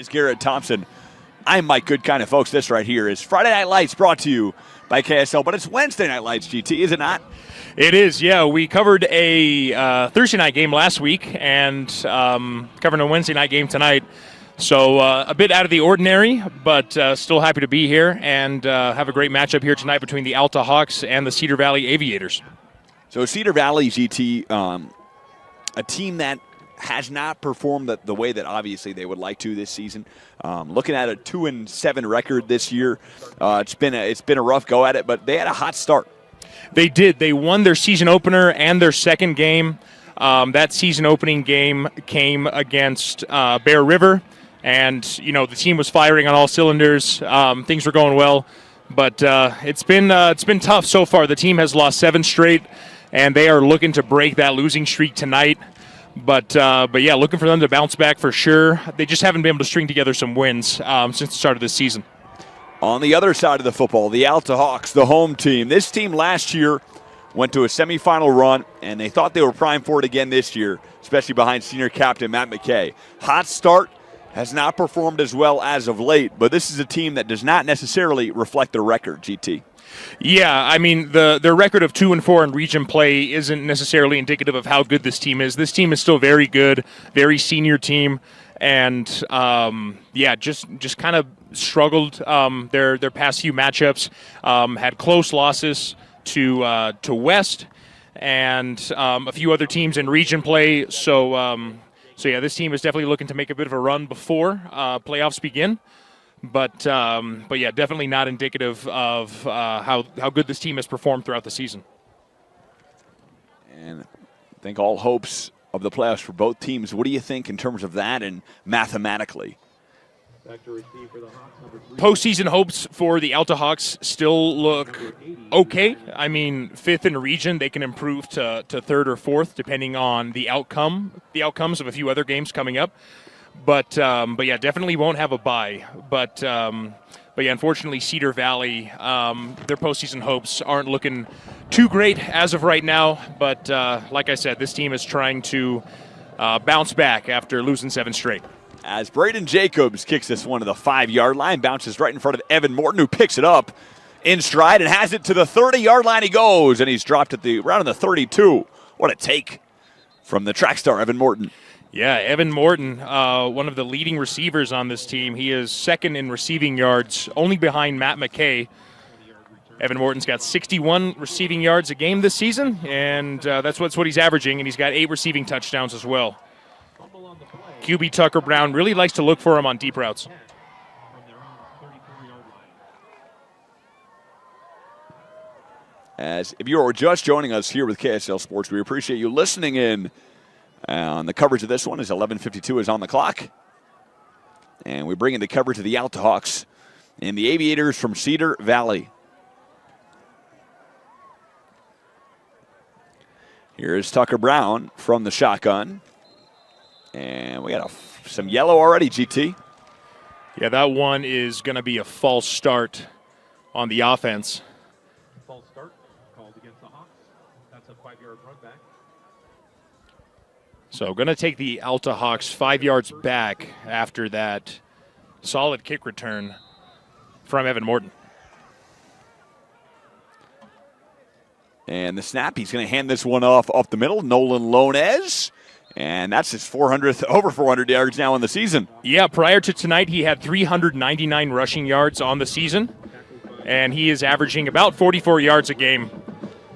is Garrett Thompson. I'm Mike Goodkind, folks. This right here is Friday Night Lights, brought to you by KSL, but it's Wednesday Night Lights, GT, is it not? It is, yeah. We covered a Thursday night game last week and covering a Wednesday night game tonight. So a bit out of the ordinary, but still happy to be here and have a great matchup here tonight between the Alta Hawks and the Cedar Valley Aviators. So Cedar Valley, GT, a team that has not performed the way that obviously they would like to this season. Looking at a 2-7 record this year, it's been a rough go at it, but they had a hot start. They did. They won their season opener and their second game. That season opening game came against Bear River, and the team was firing on all cylinders. Things were going well, but it's been tough so far. The team has lost 7 straight, and they are looking to break that losing streak tonight. But yeah, looking for them to bounce back for sure. They just haven't been able to string together some wins since the start of this season. On the other side of the football, the Alta Hawks, the home team. This team last year went to a semifinal run, and they thought they were primed for it again this year, especially behind senior captain Matt McKay. Hot start, has not performed as well as of late, but this is a team that does not necessarily reflect their record, GT. Yeah, I mean, their record of 2-4 in region play isn't necessarily indicative of how good this team is. This team is still very good, very senior team, and yeah, just kind of struggled their past few matchups. Had close losses to West and a few other teams in region play. So yeah, this team is definitely looking to make a bit of a run before playoffs begin. But yeah, definitely not indicative of how good this team has performed throughout the season. And I think all hopes of the playoffs for both teams. What do you think in terms of that and mathematically? Postseason hopes for the Alta Hawks still look okay. I mean, 5th in the region, they can improve to 3rd or 4th depending on the outcomes of a few other games coming up. But yeah, definitely won't have a bye. But yeah, unfortunately, Cedar Valley, their postseason hopes aren't looking too great as of right now. But like I said, this team is trying to bounce back after losing 7 straight. As Braden Jacobs kicks this one to the 5-yard line, bounces right in front of Evan Morton, who picks it up in stride and has it to the 30-yard line. He goes, and he's dropped at around the 32. What a take from the track star, Evan Morton. Yeah, Evan Morton, one of the leading receivers on this team. He is 2nd in receiving yards, only behind Matt McKay. Evan Morton's got 61 receiving yards a game this season, and that's what he's averaging, and he's got 8 receiving touchdowns as well. QB Tucker Brown really likes to look for him on deep routes. As if you are just joining us here with KSL Sports, we appreciate you listening in. On the coverage of this one, as 11:52 is on the clock. And we bring in the coverage of the Alta Hawks and the Aviators from Cedar Valley. Here's Tucker Brown from the shotgun. And we got some yellow already, GT. Yeah, that one is going to be a false start on the offense. False start called against the Hawks. That's a 5-yard run back. So going to take the Alta Hawks 5 yards back after that solid kick return from Evan Morton. And the snap, he's going to hand this one off the middle, Nolan Lonez. And that's his 400th, over 400 yards now in the season. Yeah, prior to tonight, he had 399 rushing yards on the season. And he is averaging about 44 yards a game.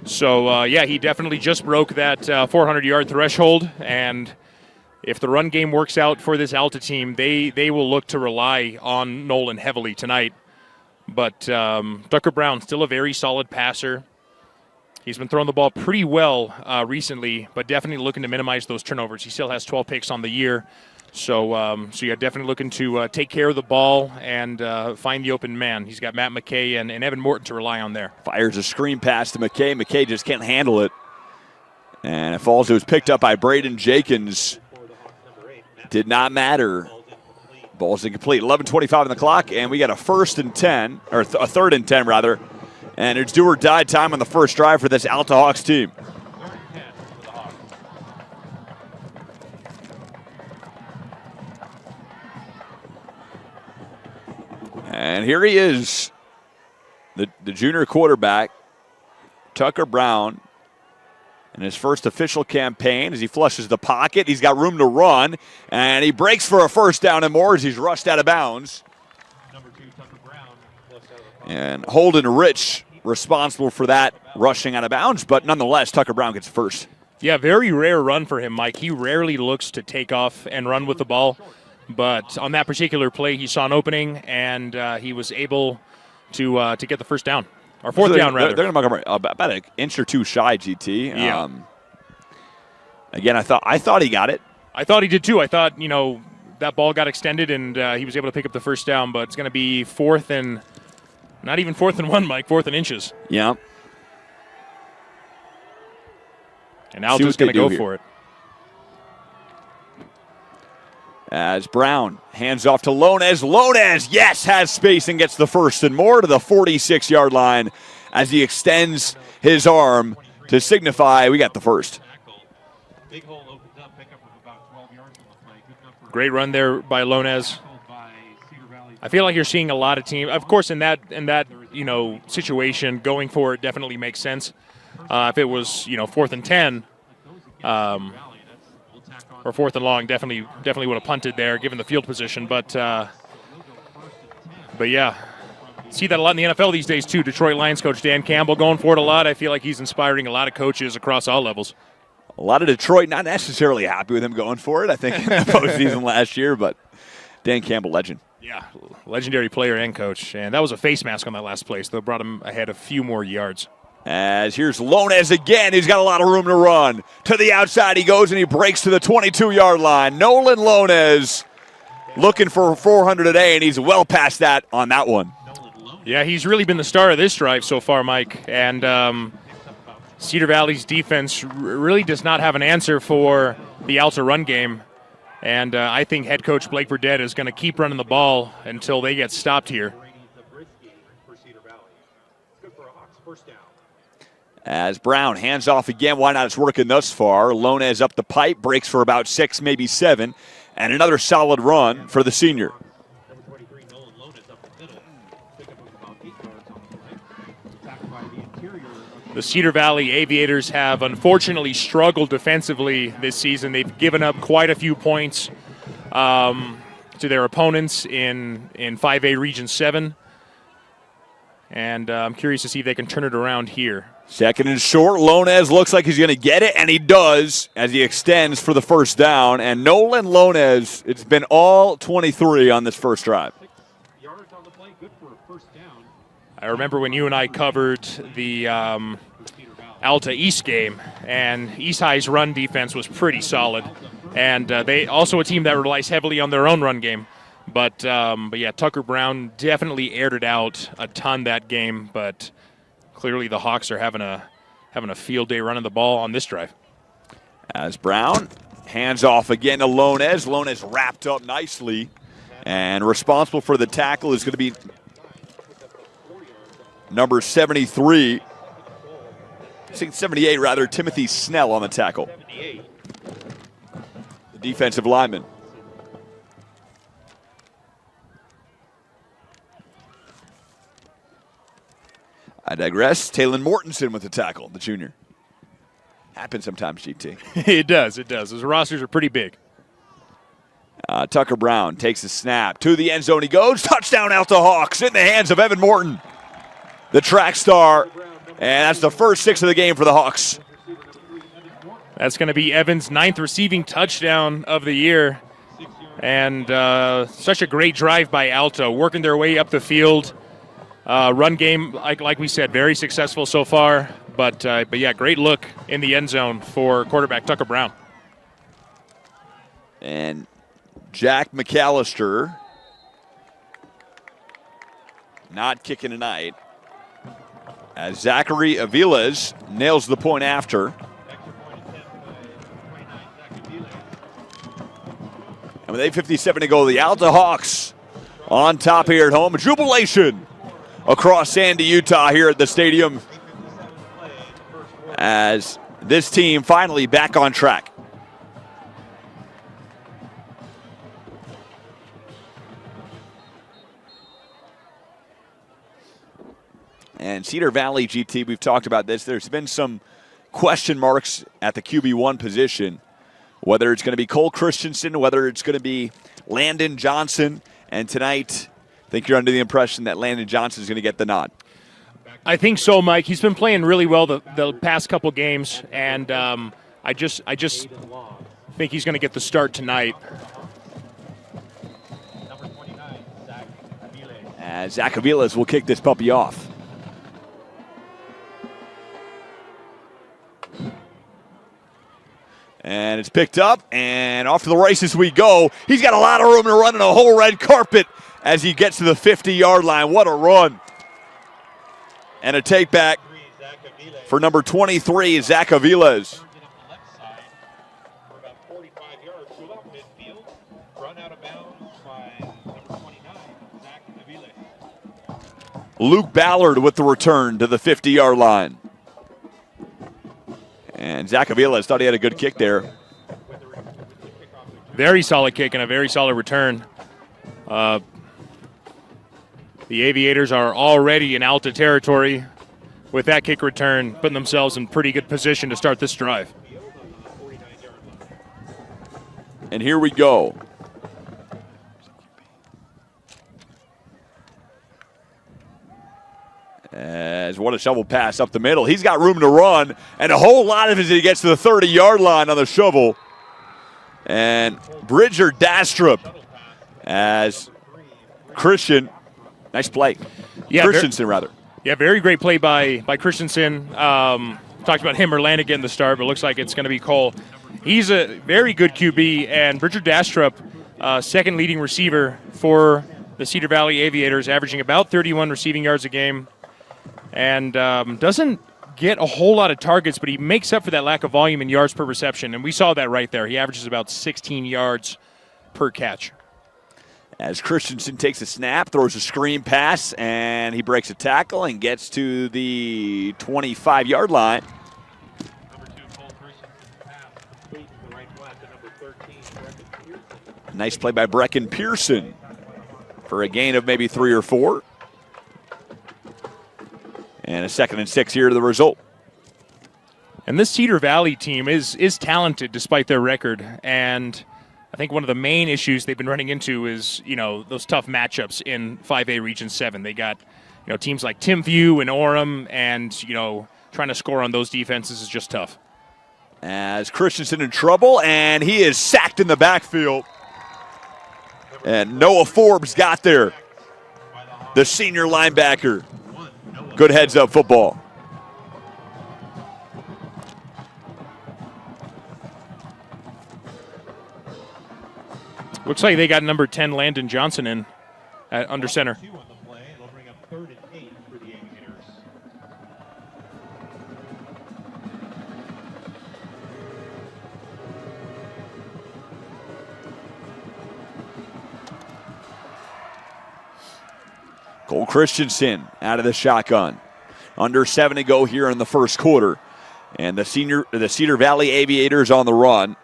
So, yeah, he definitely just broke that 400-yard threshold. And if the run game works out for this Alta team, they will look to rely on Nolan heavily tonight. But Tucker Brown, still a very solid passer. He's been throwing the ball pretty well recently, but definitely looking to minimize those turnovers. He still has 12 picks on the year. So yeah, definitely looking to take care of the ball and find the open man. He's got Matt McKay and Evan Morton to rely on there. Fires a screen pass to McKay. McKay just can't handle it. And it falls. It was picked up by Braden Jenkins. Did not matter. Ball's incomplete. 11:25 on the clock, and we got a 1st and 10, or a 3rd and 10 rather. And it's do or die time on the first drive for this Alta Hawks team. And here he is, the junior quarterback, Tucker Brown, in his first official campaign as he flushes the pocket. He's got room to run, and he breaks for a first down and more as he's rushed out of bounds. Number 2, Tucker Brown, left out of the pocket. And Holden Rich responsible for that rushing out of bounds, but nonetheless, Tucker Brown gets first. Yeah, very rare run for him, Mike. He rarely looks to take off and run with the ball, but on that particular play, he saw an opening, and he was able to get the first down. Or fourth down, rather. They're going to about an inch or two shy, GT. Yeah. Again, I thought he got it. I thought he did too. I thought, that ball got extended and he was able to pick up the first down, but it's going to be not even 4th and 1, Mike, 4th and inches. Yeah. And Alta's going to go for it. As Brown hands off to Lonez. Lonez, yes, has space and gets the first and more to the 46-yard line as he extends his arm to signify we got the first. Big hole opens up, pick up of about 12 yards on the play. Good enough for Great run there by Lonez. by Cedar Valley. I feel like you're seeing a lot of teams. Of course, in that situation, going for it definitely makes sense. If it was 4th and 10, or 4th and long, definitely would have punted there, given the field position. But yeah, see that a lot in the NFL these days too. Detroit Lions coach Dan Campbell going for it a lot. I feel like he's inspiring a lot of coaches across all levels. A lot of Detroit not necessarily happy with him going for it, I think, in the postseason last year, but Dan Campbell, legend. Yeah, legendary player and coach. And that was a face mask on that last play, so that brought him ahead a few more yards. As here's Lonez again. He's got a lot of room to run. To the outside he goes, and he breaks to the 22-yard line. Nolan Lonez looking for 400 today, and he's well past that on that one. Yeah, he's really been the star of this drive so far, Mike. And Cedar Valley's defense really does not have an answer for the Alta run game. And I think head coach Blake Burdett is going to keep running the ball until they get stopped here. As Brown hands off again, why not? It's working thus far. Lonez up the pipe, breaks for about 6, maybe 7, and another solid run for the senior. The Cedar Valley Aviators have unfortunately struggled defensively this season. They've given up quite a few points to their opponents in 5A Region 7. And I'm curious to see if they can turn it around here. Second and short. Lonez looks like he's going to get it, and he does as he extends for the first down. And Nolan Lonez, it's been all 23 on this first drive. Yards on the play, good for a first down. I remember when you and I covered the Alta East game, and East High's run defense was pretty solid. And they also a team that relies heavily on their own run game. But yeah, Tucker Brown definitely aired it out a ton that game, but clearly the Hawks are having a field day running the ball on this drive. As Brown hands off again to Lonez. Lonez wrapped up nicely, and responsible for the tackle is going to be number 73. I think 78 rather, Timothy Snell on the tackle. The defensive lineman. I digress. Talon Mortensen with the tackle, the junior. Happens sometimes, GT. It does. Those rosters are pretty big. Tucker Brown takes the snap. To the end zone he goes. Touchdown, Alta Hawks in the hands of Evan Morton, the track star. And that's the first 6 of the game for the Hawks. That's going to be Evan's 9th receiving touchdown of the year. And such a great drive by Alta, working their way up the field. Run game, like we said, very successful so far. But yeah, great look in the end zone for quarterback Tucker Brown. And Jack McAllister not kicking tonight, as Zachary Aviles nails the point after. And with 8:57 to go, the Alta Hawks on top here at home. A jubilation across Sandy, Utah here at the stadium, as this team finally back on track. And Cedar Valley, GT, we've talked about this. There's been some question marks at the QB1 position, whether it's going to be Cole Christensen, whether it's going to be Landon Johnson. And tonight, I think you're under the impression that Landon Johnson is going to get the nod. I think so, Mike. He's been playing really well the past couple games, and I just think he's going to get the start tonight. Number 29, Zach Aviles. As Zach Aviles will kick this puppy off. And it's picked up, and off to the races we go. He's got a lot of room to run in a whole red carpet as he gets to the 50-yard line. What a run. And a take back for number 23, Zach Aviles. Luke Ballard with the return to the 50-yard line. And Zach Aviles thought he had a good kick there. Very solid kick and a very solid return. The Aviators are already in Alta territory with that kick return, putting themselves in pretty good position to start this drive. And here we go. As what a shovel pass up the middle. He's got room to run, and a whole lot of it as he gets to the 30-yard line on the shovel. And Bridger Dastrup as Christian. Nice play. Yeah, Christensen, rather. Yeah, very great play by Christensen. Talked about him or Landon getting the start, but it looks like it's going to be Cole. He's a very good QB, and Bridger Dastrup, second leading receiver for the Cedar Valley Aviators, averaging about 31 receiving yards a game. And doesn't get a whole lot of targets, but he makes up for that lack of volume in yards per reception. And we saw that right there. He averages about 16 yards per catch. As Christensen takes a snap, throws a screen pass, and he breaks a tackle and gets to the 25-yard line. Number 2, Cole Christensen pass complete to the right flat to number 13, Brecken Pearson. Nice play by Brecken Pearson for a gain of maybe 3 or 4. And a 2nd and 6 here to the result. And this Cedar Valley team is talented despite their record. And I think one of the main issues they've been running into is, those tough matchups in 5A Region 7. They got, teams like Timpview and Orem, and, trying to score on those defenses is just tough. As Christensen in trouble, and he is sacked in the backfield. And Noah Forbes got there, the senior linebacker. Good heads-up football. Looks like they got number 10, Landon Johnson, in at under center. 2 on the play. They'll bring up 3rd and 8 for the Aviators. Cole Christensen out of the shotgun. Under 7 to go here in the first quarter. And the Cedar Valley Aviators on the run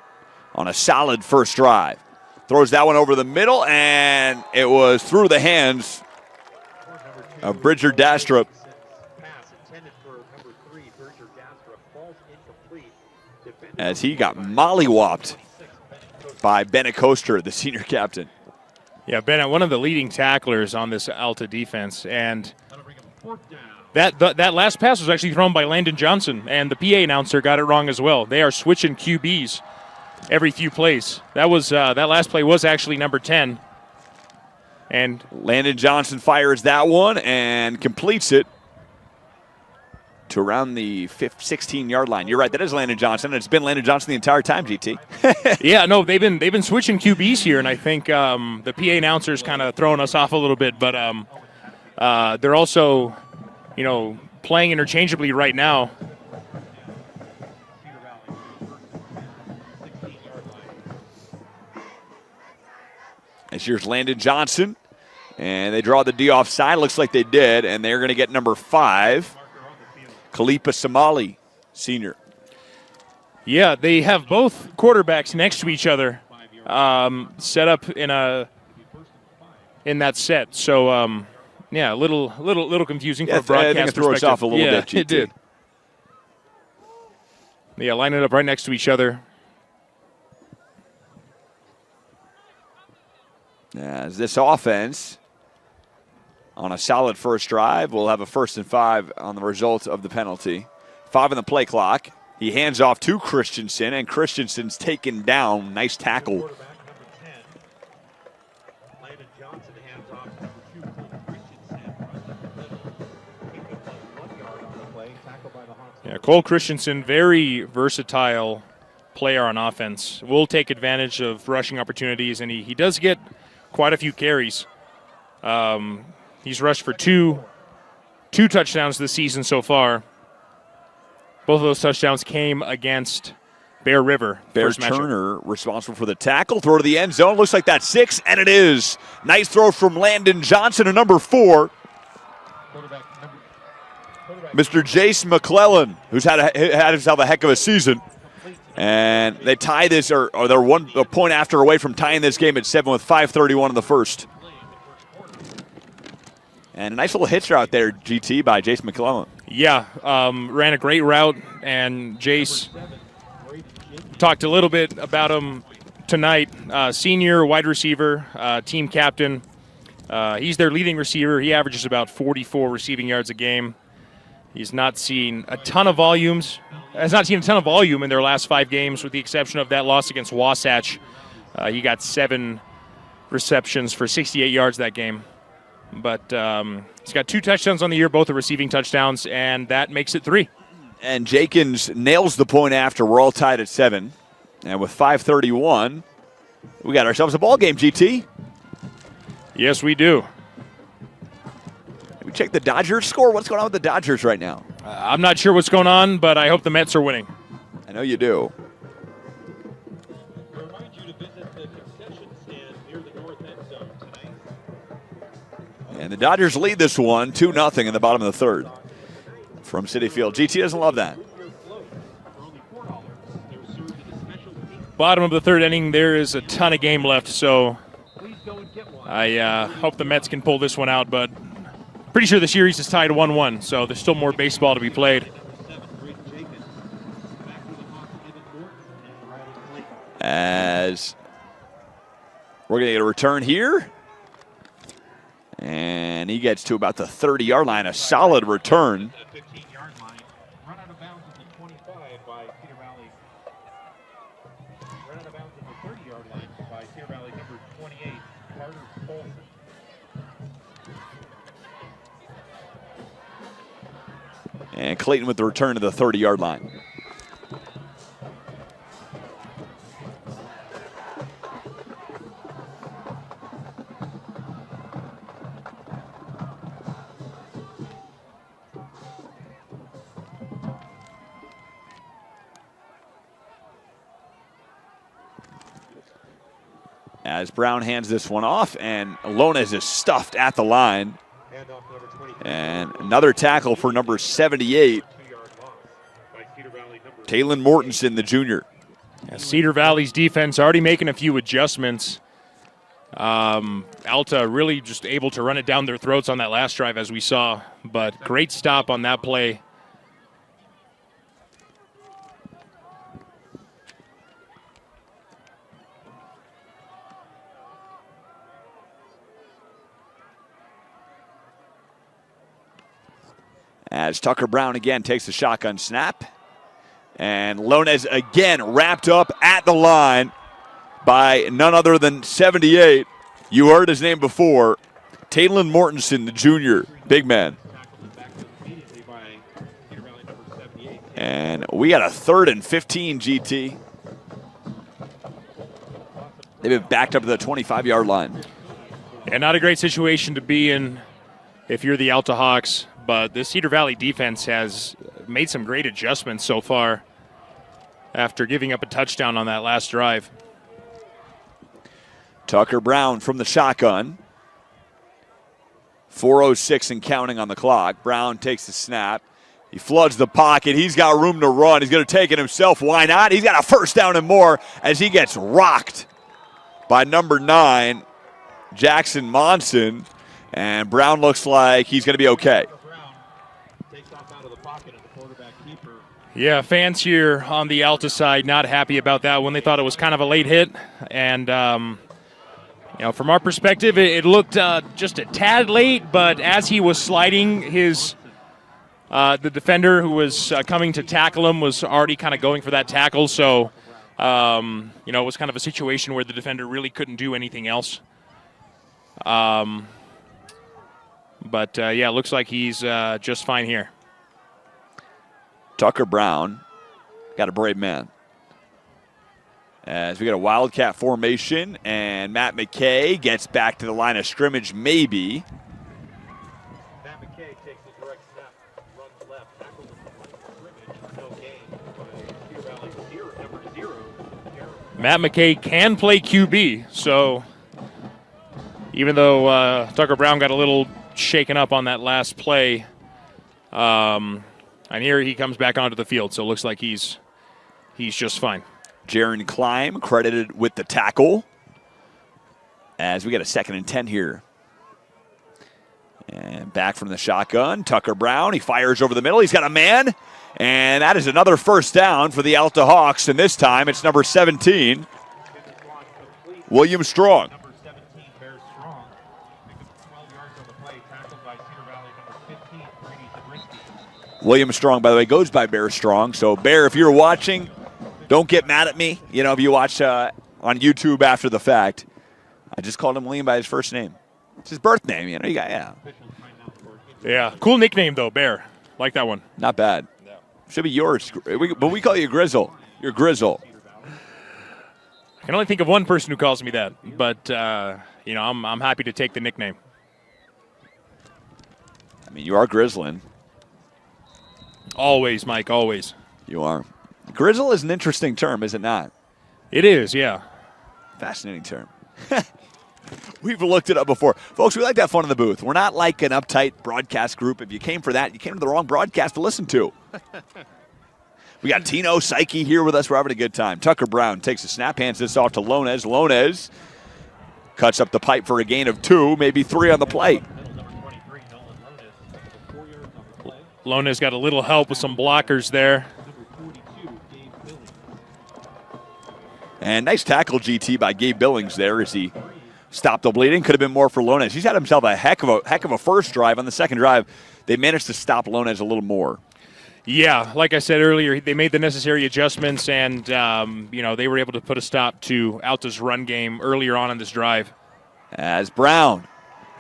on a solid first drive. Throws that one over the middle, and it was through the hands of Bridger Dastrup. As he got mollywopped by Bennett Coaster, the senior captain. Yeah, Bennett, one of the leading tacklers on this Alta defense. And that last pass was actually thrown by Landon Johnson, and the PA announcer got it wrong as well. They are switching QBs every few plays. That last play was actually number 10. And Landon Johnson fires that one and completes it to around the 16-yard line. You're right, that is Landon Johnson, and it's been Landon Johnson the entire time, GT. Yeah, no, they've been switching QBs here, and I think the PA announcer's kind of throwing us off a little bit, but they're also, playing interchangeably right now. As here's Landon Johnson, and they draw the D offside. Looks like they did, and they're going to get number 5, Khalifa Somali, senior. Yeah, they have both quarterbacks next to each other, set up in that set. So Yeah, a little confusing Yeah, from a broadcast I think it threw us perspective. off a little bit, GT. It did. Yeah, line it up right next to each other. As this offense, on a solid first drive, will have a 1st and 5 on the result of the penalty. 5 on the play clock. He hands off to Christensen, and Christensen's taken down. Nice tackle. Quarterback number 10. Landon Johnson hands off to number 2, Cole Christensen. Runs up the middle. Picking up 1 yard on the play. Tackled by the Hawks. Yeah, Cole Christensen, very versatile player on offense. Will take advantage of rushing opportunities, and he does get quite a few carries. He's rushed for two touchdowns this season so far. Both of those touchdowns came against Bear River. Bear Turner responsible for the tackle. Throw to the end zone. Looks like that's 6, and it is. Nice throw from Landon Johnson to number 4. Mr. Jace McClellan, who's had himself a heck of a season. And they tie this, or they're a point after away from tying this game at 7 with 5:31 in the first. And a nice little hitch route there, GT, by Jace McClellan. Yeah, ran a great route, and Jace talked a little bit about him tonight. Senior wide receiver, team captain. He's their leading receiver. He averages about 44 receiving yards a game. He's not seen a ton of volumes. Has not seen a ton of volume in their last 5 games, with the exception of that loss against Wasatch. He got 7 receptions for 68 yards that game. But he's got 2 touchdowns on the year, both are receiving touchdowns, and that makes it 3. And Jenkins nails the point after. We're all tied at 7. And with 5:31, we got ourselves a ball game, GT. Yes, we do. We check the Dodgers score. What's going on with the Dodgers right now? I'm not sure what's going on, but I hope the Mets are winning. I know you do. I remind you to visit the concession stand near the north end zone tonight. And the Dodgers lead this one 2-0 in the bottom of the 3rd from Citi Field. GT doesn't love that. Bottom of the 3rd inning, there is a ton of game left, so I hope the Mets can pull this one out, but pretty sure the series is tied 1-1, so there's still more baseball to be played. As we're going to get a return here. And he gets to about the 30-yard line, a solid return. 15-yard line. Run out of bounds at the 25 by Cedar Valley. Run out of bounds at the 30-yard line by Cedar Valley number 28, Carter Paulson. And Clayton with the return to the 30-yard line. As Brown hands this one off, and Lones is stuffed at the line. And another tackle for number 78, Taylon Mortensen, the junior. Yeah, Cedar Valley's defense already making a few adjustments. Alta really just able to run it down their throats on that last drive, as we saw. But great stop on that play. As Tucker Brown again takes the shotgun snap. And Lones again wrapped up at the line by none other than 78. You heard his name before. Taylon Mortensen, the junior. Big man. And we got a 3rd and 15, GT. They've been backed up to the 25-yard line. Yeah, not a great situation to be in if you're the Alta Hawks. But the Cedar Valley defense has made some great adjustments so far after giving up a touchdown on that last drive. Tucker Brown from the shotgun. 4:06 and counting on the clock. Brown takes the snap. He floods the pocket. He's got room to run. He's going to take it himself. Why not? He's got a 1st down and more as he gets rocked by number 9, Jackson Monson. And Brown looks like he's going to be okay. Brown takes off out of the pocket of the quarterback keeper. Yeah, fans here on the Alta side not happy about that one. They thought it was kind of a late hit. And, from our perspective, it looked just a tad late. But as he was sliding, the defender who was coming to tackle him was already kind of going for that tackle. So, it was kind of a situation where the defender really couldn't do anything else. But, it looks like he's just fine here. Tucker Brown got a brave man. As we got a Wildcat formation, and Matt McKay gets back to the line of scrimmage, maybe. Matt McKay takes a direct snap, runs left, tackles at the line of scrimmage, no gain by Cedar Valley number 0. Matt McKay can play QB, so even though Tucker Brown got a little shaken up on that last play, and here he comes back onto the field, so it looks like he's just fine. Jaron Klein credited with the tackle. As we got a 2nd and 10 here. And back from the shotgun, Tucker Brown. He fires over the middle. He's got a man. And that is another first down for the Alta Hawks. And this time it's number 17, William Strong. Number 17, Bear Strong. Picks up 12 yards on the play, tackled by Cedar Valley number 15, Brady Zabriskie. William Strong, by the way, goes by Bear Strong. So, Bear, if you're watching, don't get mad at me. If you watch on YouTube after the fact. I just called him William by his first name. It's his birth name, you got, yeah. Yeah, cool nickname, though, Bear. Like that one. Not bad. No. Should be yours. But we call you Grizzle. You're Grizzle. I can only think of one person who calls me that, but, I'm happy to take the nickname. I mean, you are Grizzlin. Always, Mike, always. You are. Grizzle is an interesting term, is it not? It is, yeah. Fascinating term. We've looked it up before. Folks, we like to have fun in the booth. We're not like an uptight broadcast group. If you came for that, you came to the wrong broadcast to listen to. We got Tino Psyche here with us. We're having a good time. Tucker Brown takes a snap, hands this off to Lonez. Lonez cuts up the pipe for a gain of 2, maybe 3 on the plate. Lonez got a little help with some blockers there. And nice tackle, GT, by Gabe Billings there as he stopped the bleeding. Could have been more for Lonez. He's had himself a heck of a first drive. On the second drive, they managed to stop Lonez a little more. Yeah, like I said earlier, they made the necessary adjustments, and they were able to put a stop to Alta's run game earlier on in this drive. As Brown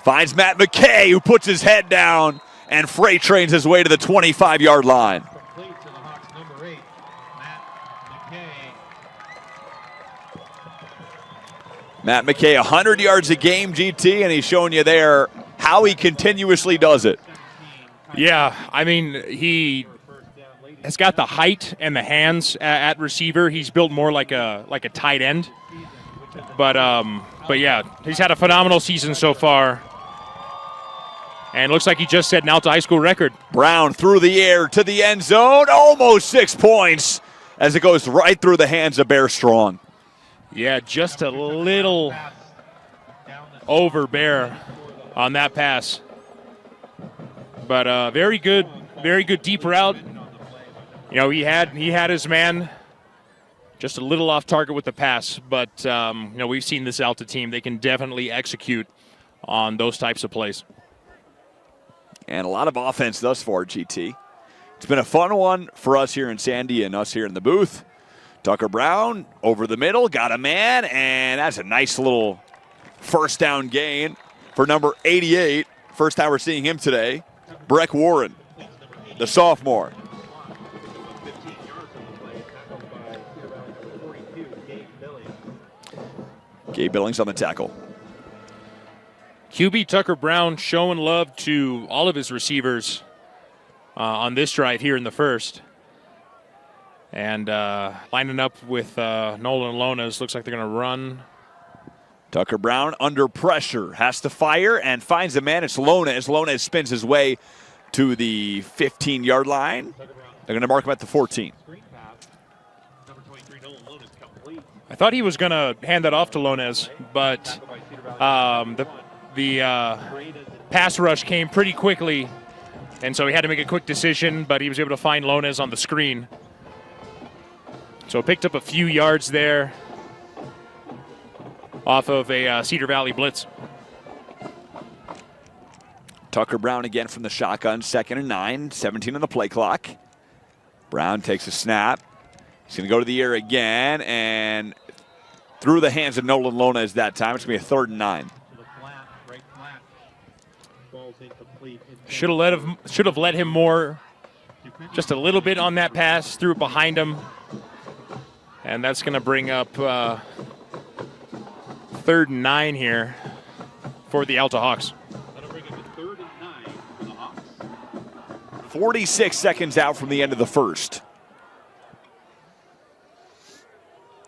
finds Matt McKay, who puts his head down and freight trains his way to the 25-yard line. Complete to the Hawks, number 8, Matt McKay. Matt McKay, 100 yards a game, GT, and he's showing you there how he continuously does it. Yeah, I mean, he has got the height and the hands at receiver. He's built more like a tight end. But yeah, he's had a phenomenal season so far. And looks like he just set an Alta High School record. Brown through the air to the end zone, almost 6 points as it goes right through the hands of Bear Strong. Yeah, just a little over Bear on that pass. But very good deep route. He had his man just a little off target with the pass. But, we've seen this Alta team. They can definitely execute on those types of plays. And a lot of offense thus far, GT. It's been a fun one for us here in Sandy and us here in the booth. Tucker Brown over the middle, got a man, and that's a nice little first down gain for number 88. First time we're seeing him today, Breck Warren, the sophomore. 15 yards on the play, tackled by Cedar Valley number 42, Gabe Billings. Gabe Billings on the tackle. QB Tucker Brown showing love to all of his receivers on this drive here in the first. And lining up with Nolan Lonez. Looks like they're going to run. Tucker Brown under pressure. Has to fire and finds a man. It's Lonez. Lonez spins his way to the 15-yard line. They're going to mark him at the 14. I thought he was going to hand that off to Lonez, but the pass rush came pretty quickly, and so he had to make a quick decision, but he was able to find Lonez on the screen. So picked up a few yards there off of a Cedar Valley blitz. Tucker Brown again from the shotgun, 2nd and 9, 17 on the play clock. Brown takes a snap. He's going to go to the air again, and through the hands of Nolan Lonez that time. It's going to be a 3rd and 9. Should have let him more, just a little bit on that pass, threw it behind him. And that's going to bring up 3rd and 9 here for the Alta Hawks. 46 seconds out from the end of the first.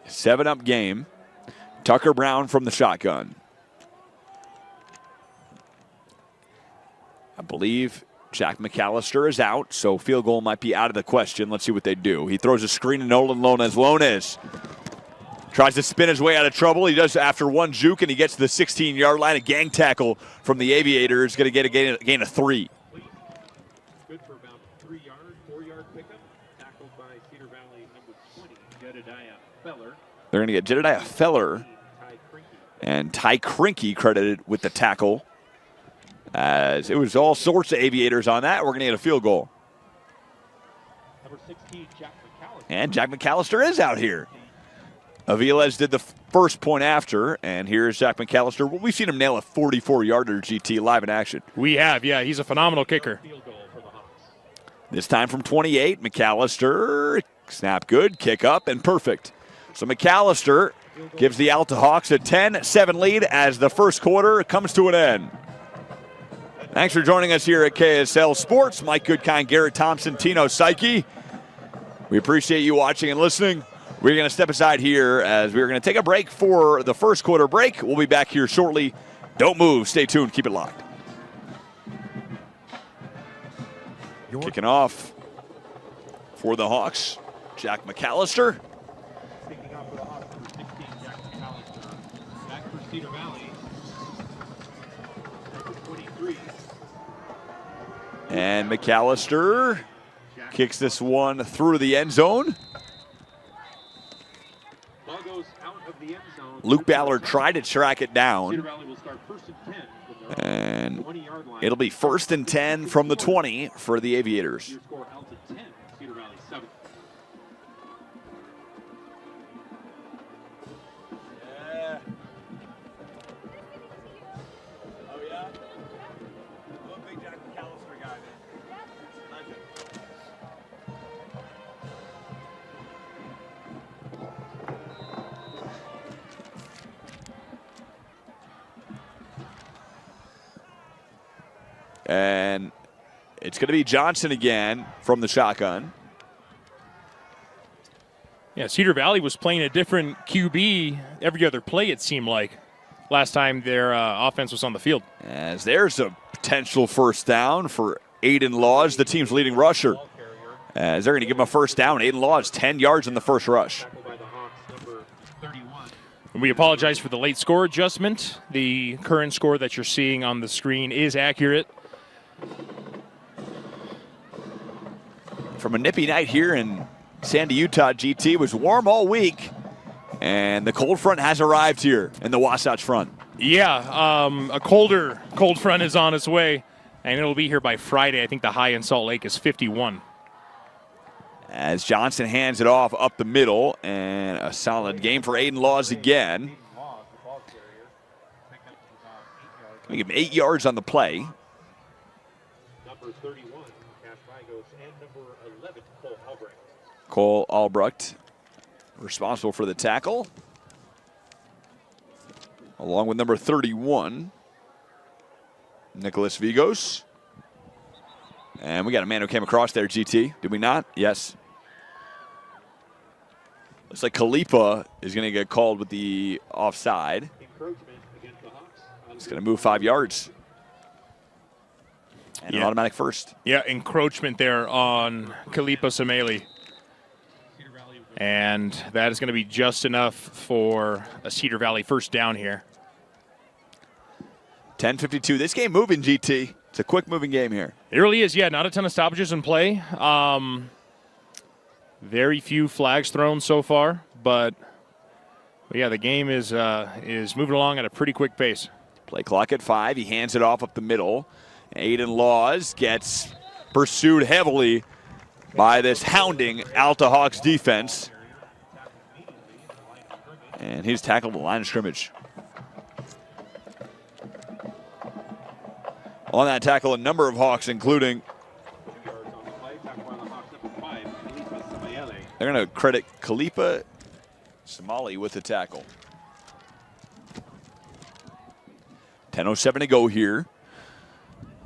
7-up game. Tucker Brown from the shotgun. I believe Jack McAllister is out, so field goal might be out of the question. Let's see what they do. He throws a screen to Nolan Lonez. Lonez tries to spin his way out of trouble. He does after one juke, and he gets to the 16-yard line. A gang tackle from the Aviators. Going to get a gain of 3. Good for about 3 yards, 4-yard pickup. Tackled by Cedar Valley number 20, Jedediah Feller. They're going to get Jedediah Feller and Ty Krinke credited with the tackle. As it was all sorts of Aviators on that. We're going to get a field goal. Number 16, Jack McAllister. And Jack McAllister is out here. Aviles did the first point after, and here's Jack McAllister. Well, we've seen him nail a 44-yarder GT live in action. We have, yeah. He's a phenomenal kicker. This time from 28, McAllister, snap good, kick up, and perfect. So McAllister gives the Alta Hawks a 10-7 lead as the first quarter comes to an end. Thanks for joining us here at KSL Sports. Mike Goodkind, Garrett Thompson, Tino Psyche. We appreciate you watching and listening. We're going to step aside here as we're going to take a break for the first quarter break. We'll be back here shortly. Don't move. Stay tuned. Keep it locked. Kicking off for the Hawks, Jack McAllister. Picking up for the Hawks, number 16, Jack McAllister. Back for Cedar Valley, number 23. And McAllister kicks this one through the end zone. Ball goes out of the end zone. Luke Ballard tried to track it Cedar down. Valley will start 1st and 10 from their And 20-yard line. it'll be 1st and 10 from the 20 for the Aviators. Your score, Alta 10, Cedar Valley 7. Yeah. Oh, yeah? I'm a big Jack McAllister guy, man. Legend. And it's going to be Johnson again from the shotgun. Yeah, Cedar Valley was playing a different QB every other play, it seemed like, last time their offense was on the field. As there's a potential first down for Aiden Laws, the team's leading rusher. As they're going to give him a first down. Aiden Laws, 10 yards in the first rush. Tackled by the Hawks, number 31. And we apologize for the late score adjustment. The current score that you're seeing on the screen is accurate. From a nippy night here in Sandy, Utah, GT was warm all week. And the cold front has arrived here in the Wasatch Front. Yeah, a cold front is on its way, and it'll be here by Friday. I think the high in Salt Lake is 51. As Johnson hands it off up the middle, and a solid game for Aiden Laws again. We give him 8 yards on the play. Number 31, Cash Vigos, and number 11, Cole Albrecht. Cole Albrecht responsible for the tackle, along with number 31, Nicholas Vigos. And we got a man who came across there, GT. Did we not? Yes. Looks like Khalifa is going to get called with the offside. Encroachment against the Hawks. It's going to move 5 yards. And an automatic first. Yeah, encroachment there on Khalifa Sameli. And that is going to be just enough for a Cedar Valley first down here. 10:52. This game moving, GT. It's a quick moving game here. It really is, yeah. Not a ton of stoppages in play. Very few flags thrown so far, but yeah, the game is moving along at a pretty quick pace. Play clock at 5. He hands it off up the middle. Aiden Laws gets pursued heavily by this hounding Alta Hawks defense. And he's tackled the line of scrimmage. On that tackle, a number of Hawks, including... They're going to credit Khalifa Somali with the tackle. 10:07 to go here.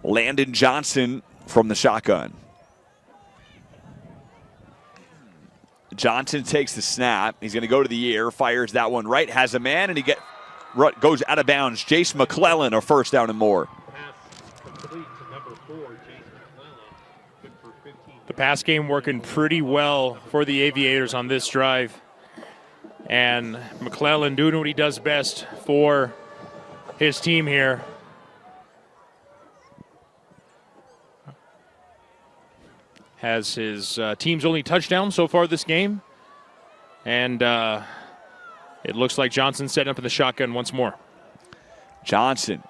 Landon Johnson from the shotgun. Johnson takes the snap. He's going to go to the air, fires that one right, has a man, and he goes out of bounds. Jace McClellan, a first down and more. The pass game working pretty well for the Aviators on this drive. And McClellan doing what he does best for his team here. Has his team's only touchdown so far this game. And it looks like Johnson setting up in the shotgun once more. Johnson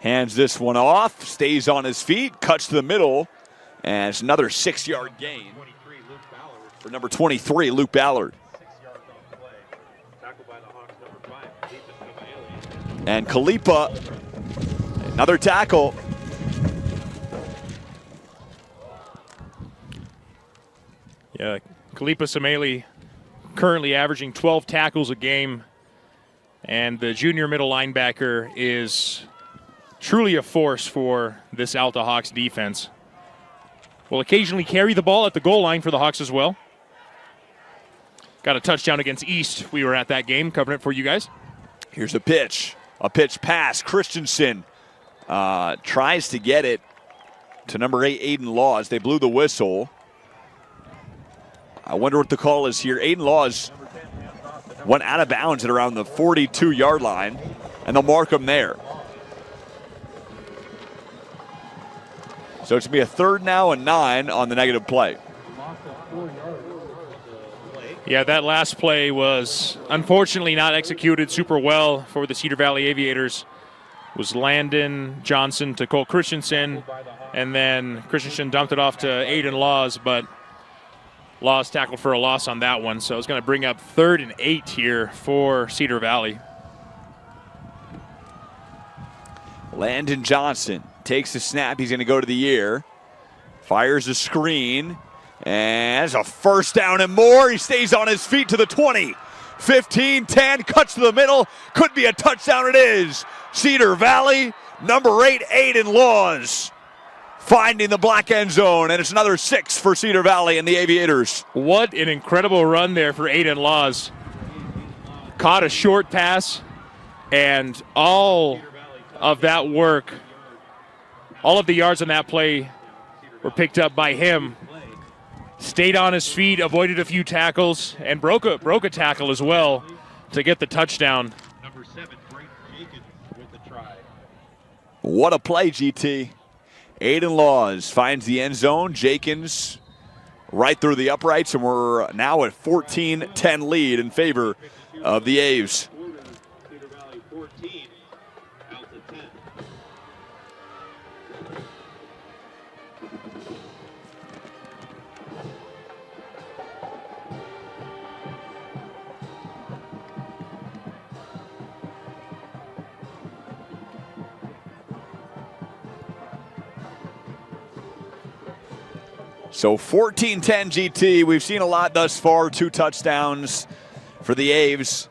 hands this one off, stays on his feet, cuts to the middle, and it's another 6-yard gain for number 23, Luke Ballard. And Khalifa, another tackle. Yeah, Khalifa Somali currently averaging 12 tackles a game. And the junior middle linebacker is truly a force for this Alta Hawks defense. Will occasionally carry the ball at the goal line for the Hawks as well. Got a touchdown against East. We were at that game, covering it for you guys. Here's a pitch pass. Christensen tries to get it to number 8, Aiden Laws. They blew the whistle. I wonder what the call is here. Aiden Laws went out of bounds at around the 42-yard line, and they'll mark him there. So it's going to be a 3rd now and 9 on the negative play. Yeah, that last play was unfortunately not executed super well for the Cedar Valley Aviators. It was Landon Johnson to Cole Christensen, and then Christensen dumped it off to Aiden Laws, but Laws tackled for a loss on that one. So it's going to bring up 3rd and 8 here for Cedar Valley. Landon Johnson takes the snap. He's going to go to the air. Fires a screen. And it's a first down and more. He stays on his feet to the 20. 15, 10, cuts to the middle. Could be a touchdown. It is. Cedar Valley, number 8, Aiden Laws, finding the black end zone. And it's another 6 for Cedar Valley and the Aviators. What an incredible run there for Aiden Laws. Caught a short pass, and all of that work, all of the yards on that play were picked up by him. Stayed on his feet, avoided a few tackles, and broke a tackle as well to get the touchdown. Number 7, Brayton Jenkins with the try. What a play, GT. Aiden Laws finds the end zone. Jenkins right through the uprights, and we're now at 14-10 lead in favor of the Aves. Cedar Valley 14, Alta 10. So 14-10 GT. We've seen a lot thus far. 2 touchdowns for the Aves.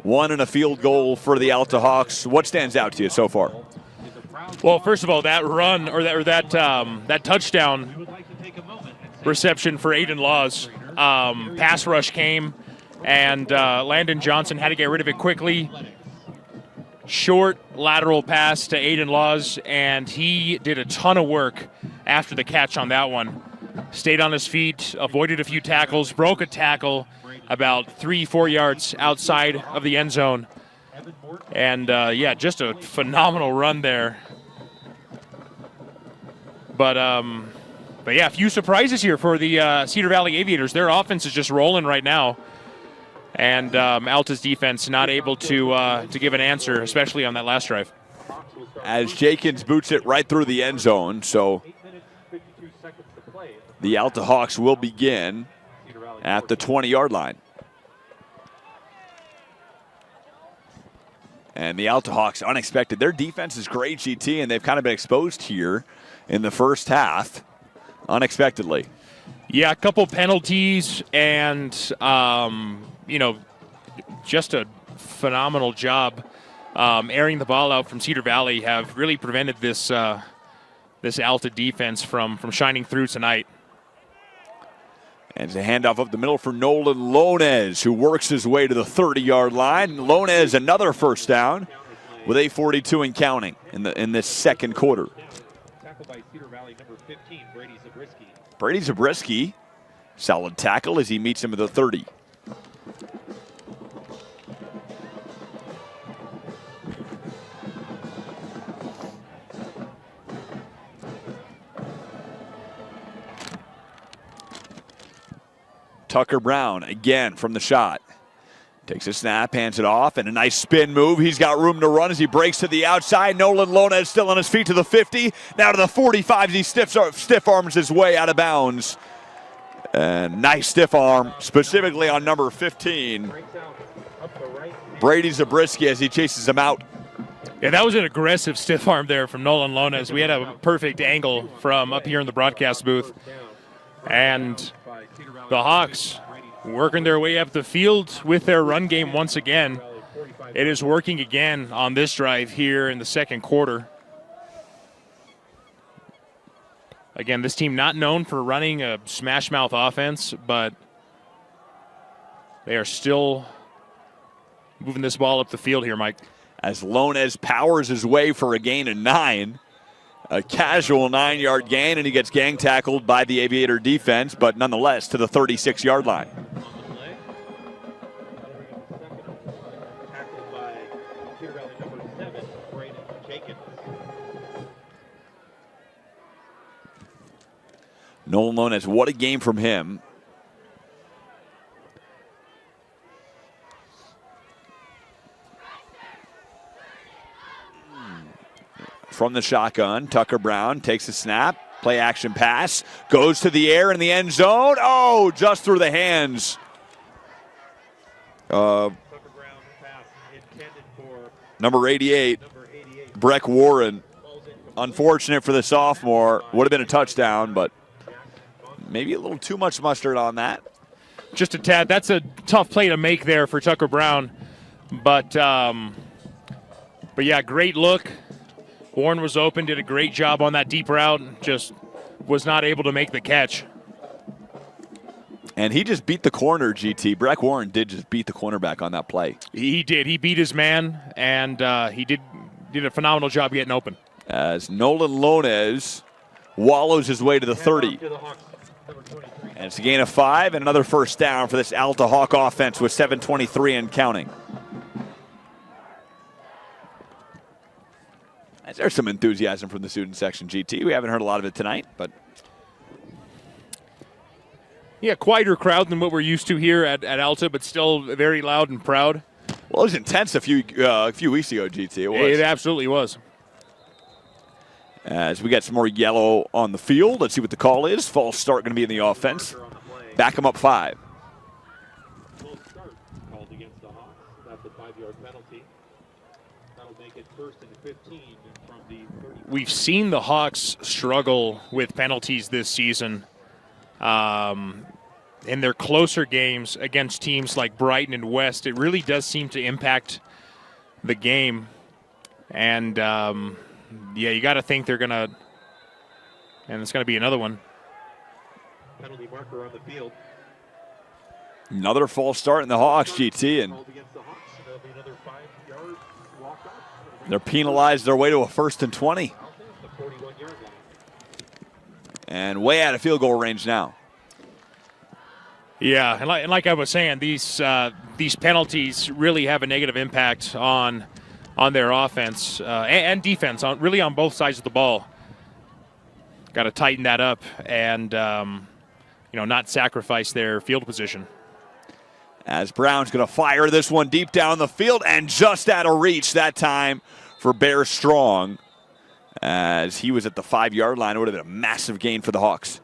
1 and a field goal for the Alta Hawks. What stands out to you so far? Well, first of all, that run or that touchdown reception for Aiden Laws. Pass rush came, and Landon Johnson had to get rid of it quickly. Short lateral pass to Aiden Laws, and he did a ton of work after the catch on that one. Stayed on his feet, avoided a few tackles, broke a tackle about 3-4 yards outside of the end zone. And, yeah, just a phenomenal run there. But yeah, a few surprises here for the Cedar Valley Aviators. Their offense is just rolling right now. And Alta's defense not able to give an answer, especially on that last drive. As Jenkins boots it right through the end zone, so the Alta Hawks will begin at the 20-yard line. And the Alta Hawks, unexpected. Their defense is great, GT, and they've kind of been exposed here in the first half, unexpectedly. Yeah, a couple penalties and, you know, just a phenomenal job airing the ball out from Cedar Valley have really prevented this this Alta defense from shining through tonight. And it's a handoff up the middle for Nolan Lonez, who works his way to the 30-yard line. Lonez, another first down with 8:42 and counting in this second quarter. Tackled by Cedar Valley, number 15, Brady Zabriskie. Brady Zabriskie, solid tackle as he meets him at the 30. Tucker Brown again from the shot. Takes a snap, hands it off, and a nice spin move. He's got room to run as he breaks to the outside. Nolan Lonez still on his feet to the 50. Now to the 45 as he stiff arms his way out of bounds. And nice stiff arm, specifically on number 15. Brady Zabriskie as he chases him out. Yeah, that was an aggressive stiff arm there from Nolan Lonez. We had a perfect angle from up here in the broadcast booth. And the Hawks working their way up the field with their run game once again. It is working again on this drive here in the second quarter. Again, this team not known for running a smash mouth offense, but they are still moving this ball up the field here, Mike. As Lonez powers his way for a gain of 9. A casual 9-yard gain, and he gets gang tackled by the Aviator defense, but nonetheless to the 36-yard line. Tackled by Cedar Valley, number 7, Brady Jenkins. Nolan Lonez, what a game from him. From the shotgun, Tucker Brown takes a snap, play action pass, goes to the air in the end zone. Oh, just through the hands. Tucker Brown pass intended for Number 88, Breck Warren. Unfortunate for the sophomore. Would have been a touchdown, but maybe a little too much mustard on that. Just a tad. That's a tough play to make there for Tucker Brown. But yeah, great look. Warren was open, did a great job on that deep route, just was not able to make the catch. And he just beat the corner, GT. Breck Warren did just beat the cornerback on that play. He did. He beat his man, and he did a phenomenal job getting open. As Nolan Lonez wallows his way to the 30. And it's a gain of 5 and another first down for this Alta Hawk offense with 7:23 and counting. There's some enthusiasm from the student section, GT. We haven't heard a lot of it tonight, but yeah, quieter crowd than what we're used to here at Alta, but still very loud and proud. Well, it was intense a few weeks ago, GT. It was. It absolutely was. As we got some more yellow on the field, let's see what the call is. False start going to be in the offense. Back them up 5. Full start called against the Hawks. That's a 5-yard penalty. That'll make it 1st and 15 from the 30. We've seen the Hawks struggle with penalties this season. In their closer games against teams like Brighton and West, it really does seem to impact the game. And, yeah, you got to think they're going to, and it's going to be another one. Penalty marker on the field. Another false start in the Hawks, GT, and Called against the Hawks. There'll be another 5-yard walk-off. they're penalized their way to a 1st and 20. The 41-yard line. And way out of field goal range now. Yeah, and like I was saying, these penalties really have a negative impact on their offense and defense, on both sides of the ball. Got to tighten that up and not sacrifice their field position. As Brown's going to fire this one deep down the field and just out of reach that time for Bear Strong. As he was at the 5-yard line, it would have been a massive gain for the Hawks.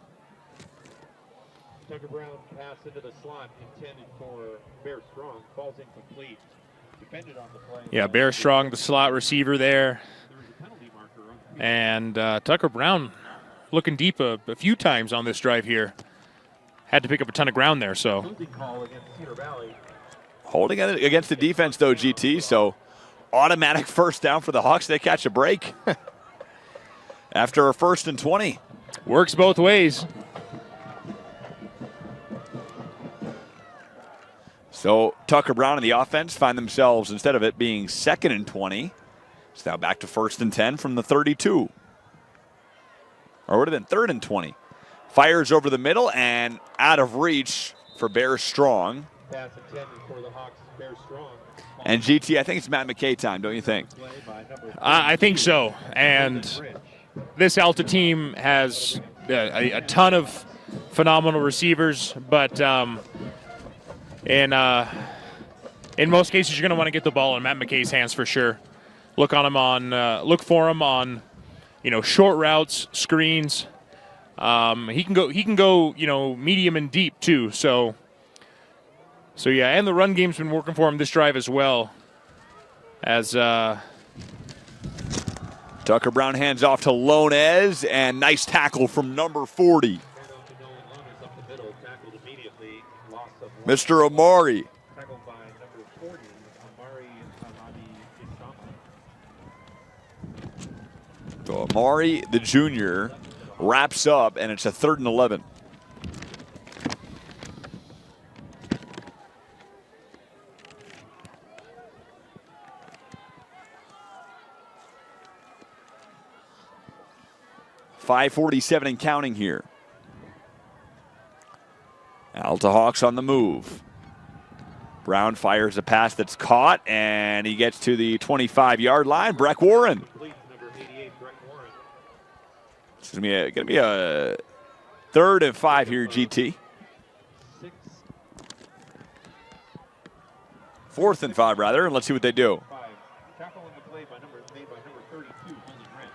Tucker Brown pass into the slot intended for Bear Strong. Falls incomplete. Depended on the play. Yeah, Bear Strong, the slot receiver there. There was a penalty marker. And Tucker Brown looking deep a few times on this drive here. Had to pick up a ton of ground there. So Call against Cedar Valley. Holding it against the defense, though, GT. So automatic first down for the Hawks. They catch a break after a 1st and 20. Works both ways. So Tucker Brown and the offense find themselves, instead of it being 2nd and 20, it's now back to 1st and 10 from the 32. Or would have been 3rd and 20. Fires over the middle and out of reach for Bear Strong. Pass intended for the Hawks, Bear Strong. And GT, I think it's Matt McKay time, don't you think? I think so. And this Alta team has a ton of phenomenal receivers, but in most cases, you're going to want to get the ball in Matt McKay's hands for sure. Look for him on, short routes, screens. He can go, medium and deep too. So yeah, and the run game's been working for him this drive as well. As Tucker Brown hands off to Lonez, and nice tackle from number 40. Mr. Amari. Tackled by number 40, Amari Isama. So Amari, the junior, wraps up, and it's a 3rd and 11. .547 and counting here. Alta Hawks on the move. Brown fires a pass that's caught, and he gets to the 25-yard line. Breck Warren. This is going to be a 3rd and 5 here, GT. 4th and 5, rather, and let's see what they do. Tackle in the play made by number 32, Holden Wrench.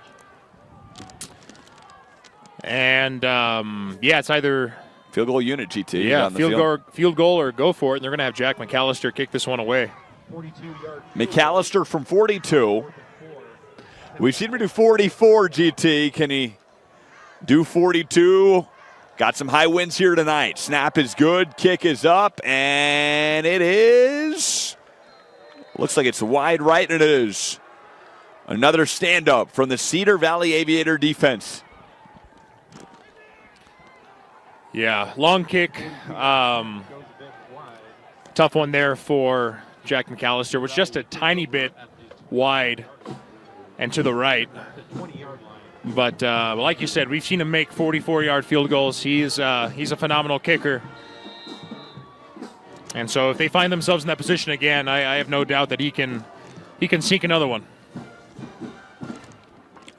And it's either Field goal unit, GT. yeah, field goal or go for it. And they're going to have Jack McAllister kick this one away. 42-yard. McAllister from 42. We've seen him do 44, GT. Can he do 42? Got some high winds here tonight. Snap is good. Kick is up. And it is. Looks like it's wide right, and it is. Another stand-up from the Cedar Valley Aviator defense. Yeah, long kick. Tough one there for Jack McAllister. Was just a tiny bit wide and to the right. But like you said, we've seen him make 44-yard field goals. He's a phenomenal kicker. And so if they find themselves in that position again, I have no doubt that he can sink another one.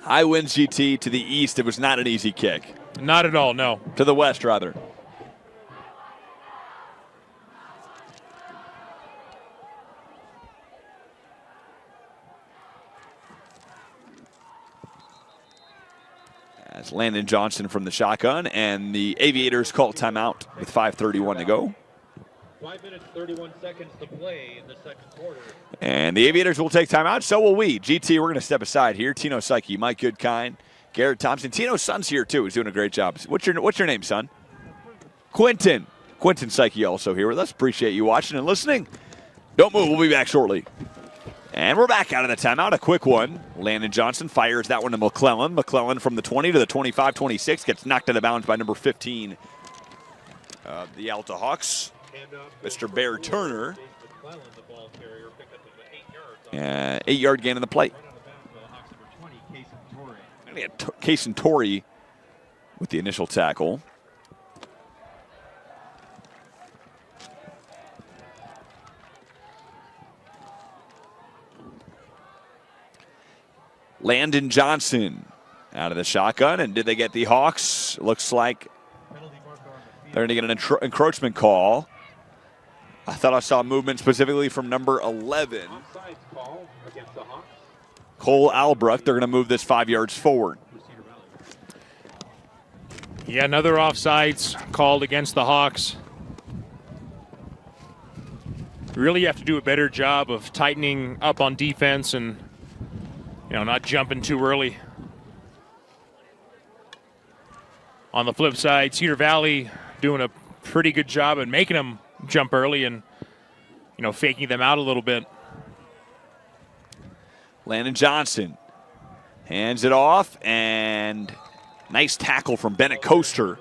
High winds, GT, to the east. It was not an easy kick. Not at all, no. To the west, rather. As Landon Johnson from the shotgun, and the Aviators call timeout with 5:31 to go. 5 minutes, 31 seconds to play in the second quarter. And the Aviators will take timeout, so will we. GT, we're going to step aside here. Tino Psyche, Mike Goodkind, Garrett Thompson. Tino's son's here, too. He's doing a great job. What's your name, son? Quentin. Quentin Psyche also here with us. Appreciate you watching and listening. Don't move. We'll be back shortly. And we're back out of the timeout. A quick one. Landon Johnson fires that one to McClellan. McClellan from the 20 to the 25-26 gets knocked out of bounds by number 15, the Alta Hawks, Mr. Bear Turner. 8-yard gain on the plate. We had Cason Torrey with the initial tackle. Landon Johnson out of the shotgun. And did they get the Hawks? Looks like they're going to get an encroachment call. I thought I saw movement specifically from number 11. Cole Albrecht. They're going to move this 5 yards forward. Yeah, another offsides called against the Hawks. Really have to do a better job of tightening up on defense and, not jumping too early. On the flip side, Cedar Valley doing a pretty good job at making them jump early and, faking them out a little bit. Landon Johnson hands it off, and nice tackle from Bennett Coaster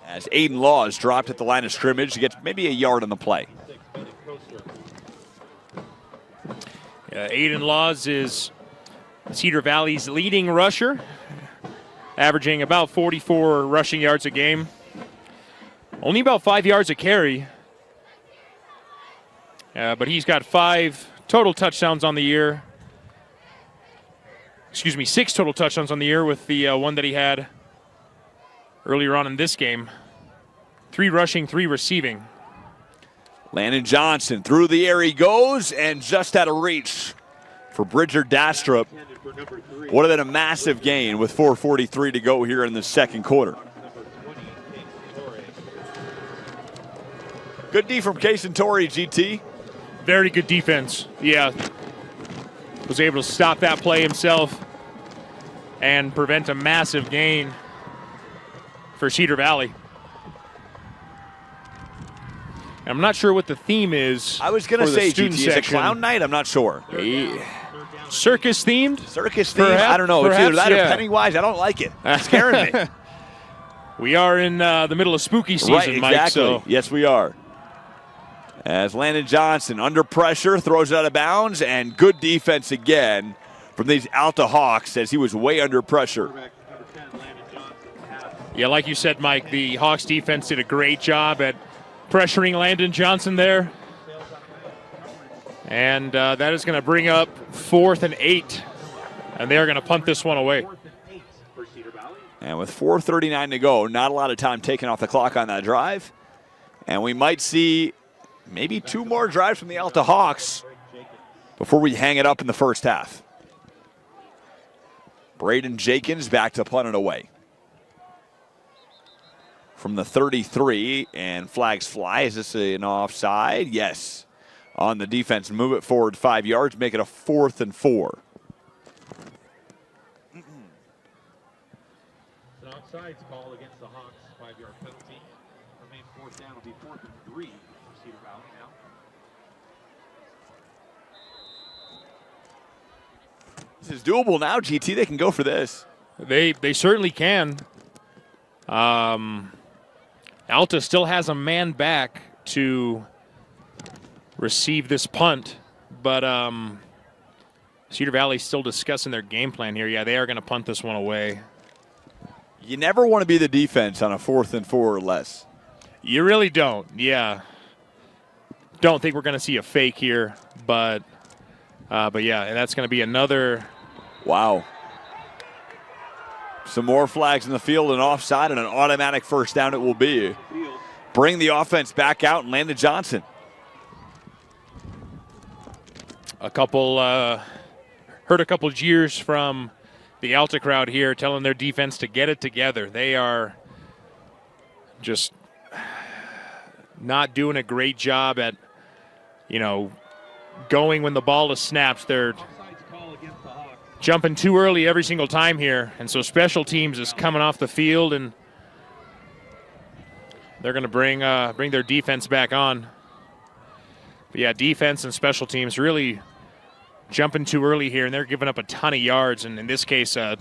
as Aiden Laws dropped at the line of scrimmage. He gets maybe a yard on the play. Aiden Laws is Cedar Valley's leading rusher, averaging about 44 rushing yards a game. Only about 5 yards a carry. But he's got 5 total touchdowns on the year. 6 total touchdowns on the year with the one that he had earlier on in this game. 3 rushing, 3 receiving. Landon Johnson through the air he goes, and just out of reach for Bridger Dastrup. Would have been a massive gain with 4:43 to go here in the second quarter. Good D from Case and Torrey, GT. Very good defense. Yeah. Was able to stop that play himself and prevent a massive gain for Cedar Valley. I'm not sure what the theme is. I was going to say, GT, is it section. Clown Night? I'm not sure. Circus themed? Circus themed? I don't know. It's either that or Pennywise. I don't like it. It's scaring me. We are in the middle of spooky season, right, Mike. Exactly. So. Yes, we are. As Landon Johnson under pressure throws it out of bounds, and good defense again from these Alta Hawks as he was way under pressure. Yeah, like you said, Mike, the Hawks defense did a great job at pressuring Landon Johnson there. And that is going to bring up 4th and 8. And they're going to punt this one away. And with 4:39 to go, not a lot of time taken off the clock on that drive. And we might see maybe 2 more drives from the Alta Hawks before we hang it up in the first half. Braden Jenkins back to punt it away. From the 33, and flags fly. Is this an offside? Yes. On the defense, move it forward 5 yards, make it a 4th and 4. An offsides call against the Hawks, 5-yard penalty. Remain 4th down, will be 4th and 3 for Cedar Valley now. This is doable now, GT. They can go for this. They certainly can. Alta still has a man back to receive this punt, but Cedar Valley's still discussing their game plan here. Yeah, they are going to punt this one away. You never want to be the defense on a 4th and 4 or less. You really don't, yeah. Don't think we're going to see a fake here, but yeah, that's going to be another. Wow. Some more flags in the field, and offside, and an automatic first down it will be. Bring the offense back out, and Landon Johnson. Heard a couple jeers from the Alta crowd here telling their defense to get it together. They are just not doing a great job at, going when the ball is snapped. They're jumping too early every single time here, and so special teams is coming off the field, and they're going to bring their defense back on. But yeah, defense and special teams really jumping too early here, and they're giving up a ton of yards, and in this case, a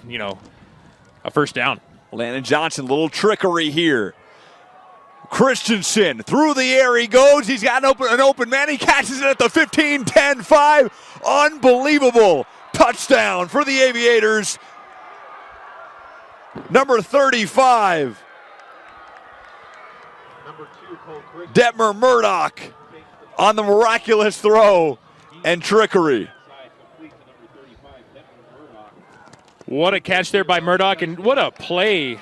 first down. Landon Johnson, little trickery here. Christensen through the air he goes. He's got an open man. He catches it at the 15, 10, 5. Unbelievable touchdown for the Aviators. Number 35. Detmer Murdoch on the miraculous throw and trickery. What a catch there by Murdoch, and what a play.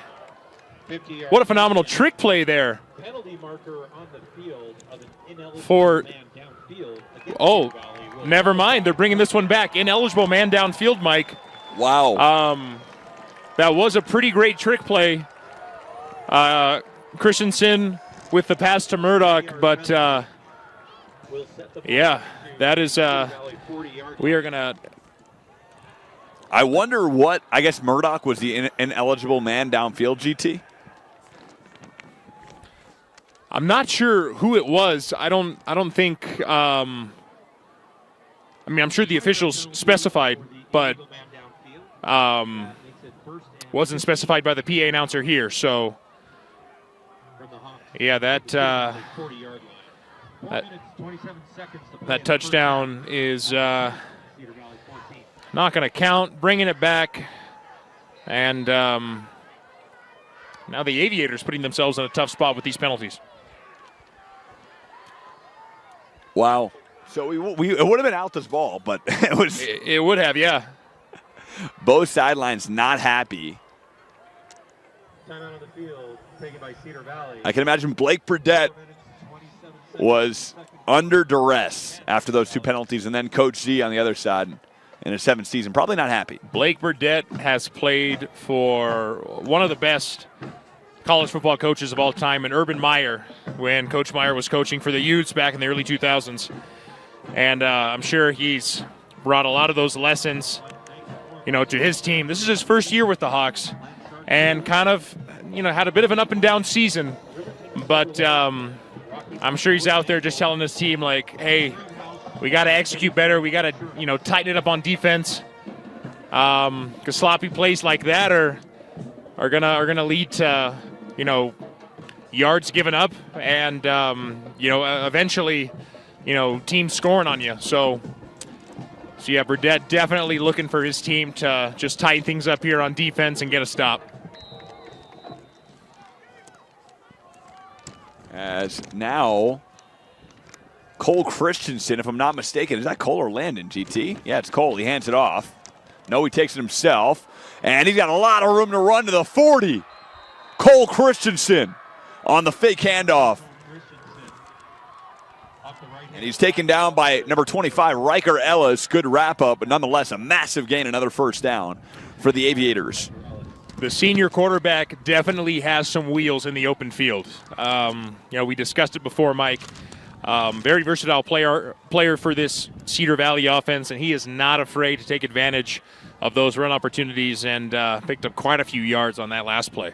50 yards. What a phenomenal trick play there. Penalty marker on the field of an ineligible For- man downfield against Oh, Cedar Valley will- never mind. They're bringing this one back. Ineligible man downfield, Mike. Wow. That was a pretty great trick play. Christensen with the pass to Murdoch, but will set the yeah, that is, Cedar Valley 40-yard we are going to, I wonder what, I guess Murdoch was the ineligible man downfield, GT? I'm not sure who it was. I don't think, I mean, I'm sure the officials specified, but man downfield. Makes it first and wasn't specified by the PA announcer here. So, from the Hawks. yeah, that 40-yard line. 4 that- minutes, 27 seconds to play in that the first touchdown is half. Cedar Valley 14. not going to count. Bringing it back, and now the Aviators putting themselves in a tough spot with these penalties. Wow. So it would have been Alta's ball, but it was It would have, yeah. both sidelines not happy. Timeout on the field taken by Cedar Valley. I can imagine Blake Burdett 4 minutes, 27 seconds. was under duress after those two penalties, and then Coach Z on the other side in his 7th season. Probably not happy. Blake Burdett has played for one of the best college football coaches of all time, and Urban Meyer, when Coach Meyer was coaching for the Utes back in the early 2000s. And I'm sure he's brought a lot of those lessons, to his team. This is his first year with the Hawks, and kind of, had a bit of an up and down season. But I'm sure he's out there just telling his team, like, hey, we got to execute better. We got to, tighten it up on defense. Because sloppy plays like that are gonna lead to, yards given up, and eventually, teams scoring on you. So yeah, Burdett definitely looking for his team to just tighten things up here on defense and get a stop. As now, Cole Christensen, if I'm not mistaken, is that Cole or Landon, GT? Yeah, it's Cole. He hands it off. No, he takes it himself. And he's got a lot of room to run to the 40. Cole Christensen on the fake handoff. And he's taken down by number 25, Riker Ellis. Good wrap up, but nonetheless a massive gain, another first down for the Aviators. The senior quarterback definitely has some wheels in the open field. We discussed it before, Mike. Very versatile player for this Cedar Valley offense, and he is not afraid to take advantage of those run opportunities, and picked up quite a few yards on that last play.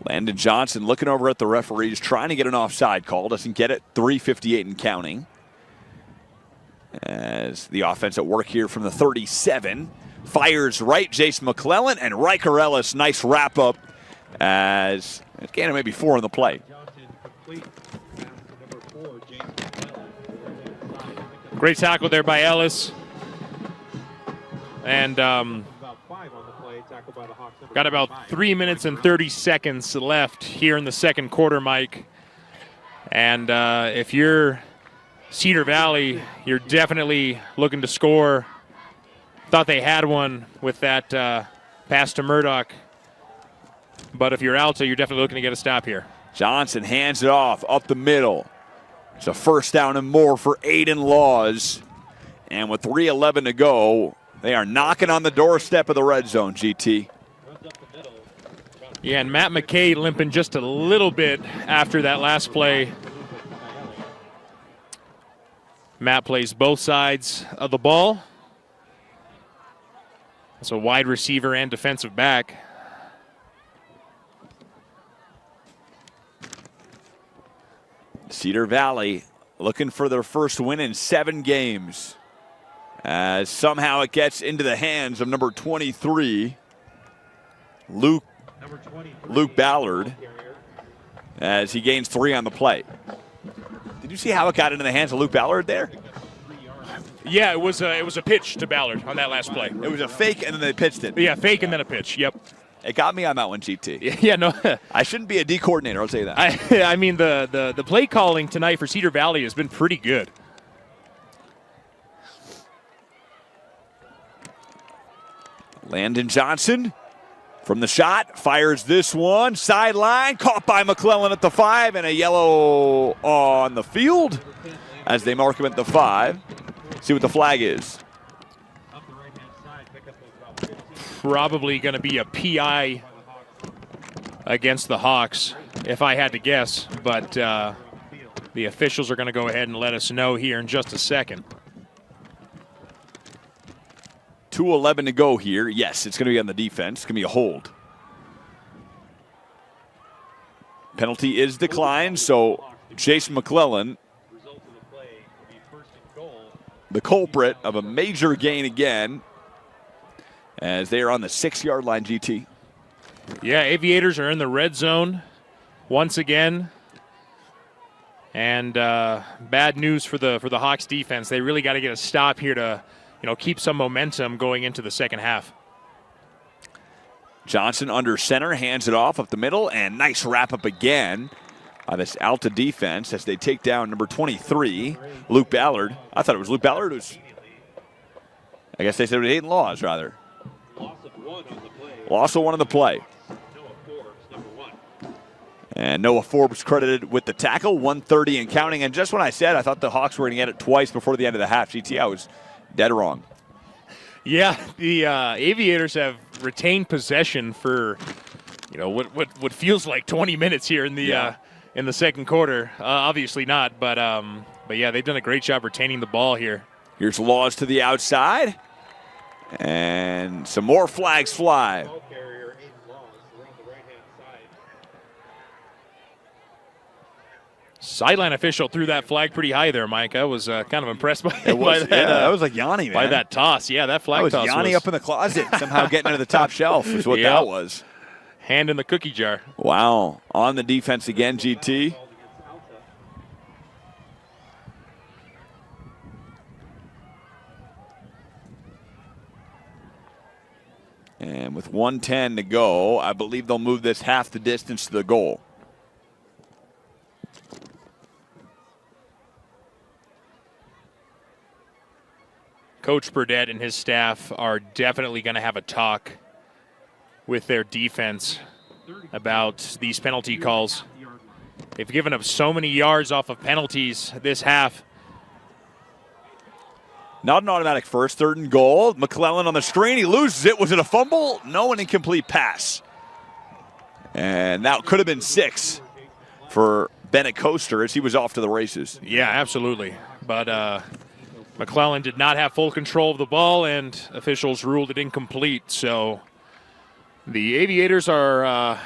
Landon Johnson looking over at the referees, trying to get an offside call. Doesn't get it. 3:58 and counting. As the offense at work here from the 37. Fires right, Jason McClellan, and Riker Ellis. Nice wrap up as it's gain of maybe 4 in the play. Johnson complete. Pass to number 4, James McClellan. Great tackle there by Ellis. And About 5 on the play, tackled by the Hawks. Number got about 5. 3 minutes and 30 seconds left here in the second quarter, Mike. And if you're Cedar Valley, you're definitely looking to score. Thought they had one with that pass to Murdoch. But if you're Alta, you're definitely looking to get a stop here. Johnson hands it off up the middle. It's a first down and more for Aiden Laws. And with 3:11 to go, they are knocking on the doorstep of the red zone, GT. Runs up the middle. Yeah, and Matt McKay limping just a little bit after that last play. Matt plays both sides of the ball. As a wide receiver and defensive back. Cedar Valley looking for their first win in 7 games. As somehow it gets into the hands of number 23, Luke Ballard, as he gains 3 on the play. Did you see how it got into the hands of Luke Ballard there? Yeah, it was a pitch to Ballard on that last play. It was a fake, and then they pitched it. Yeah, fake and then a pitch. Yep. It got me on that one, GT. Yeah, no. I shouldn't be a D coordinator, I'll tell you that. I mean, the play calling tonight for Cedar Valley has been pretty good. Landon Johnson from the shot, fires this one, sideline, caught by McClellan at the 5, and a yellow on the field as they mark him at the 5. See what the flag is. Probably going to be a PI against the Hawks, if I had to guess, but the officials are going to go ahead and let us know here in just a second. 2:11 to go here. Yes, it's going to be on the defense. It's going to be a hold. Penalty is declined, so Jason McClellan, the culprit of a major gain again, as they are on the 6-yard line, GT. Yeah, Aviators are in the red zone once again. And bad news for the Hawks defense. They really got to get a stop here to keep some momentum going into the second half. Johnson under center, hands it off up the middle, and nice wrap up again by this Alta defense as they take down number 23, Luke Ballard. I thought it was Luke Ballard. I guess they said it was Aiden Laws, rather. Loss of one on the play. And Noah Forbes credited with the tackle, 130 and counting. And just when I said I thought the Hawks were going to get it twice before the end of the half, GT, I was dead wrong. Yeah, the Aviators have retained possession for what feels like 20 minutes here in the second quarter. Obviously not, but yeah, they've done a great job retaining the ball here. Here's Laws to the outside, and some more flags fly. Sideline official threw that flag pretty high there, Mike. I was kind of impressed by that. That was like Yanni, man. By that toss. Yeah, that flag toss was Yanni up in the closet, somehow getting into the top shelf is what that was. Hand in the cookie jar. Wow. On the defense again, GT. And with 1:10 to go, I believe they'll move this half the distance to the goal. Coach Burdett and his staff are definitely going to have a talk with their defense about these penalty calls. They've given up so many yards off of penalties this half. Not an automatic first, 3rd and goal. McClellan on the screen. He loses it. Was it a fumble? No, an incomplete pass. And that could have been 6 for Bennett Coaster as he was off to the races. Yeah, absolutely. But McClellan did not have full control of the ball, and officials ruled it incomplete. So the Aviators are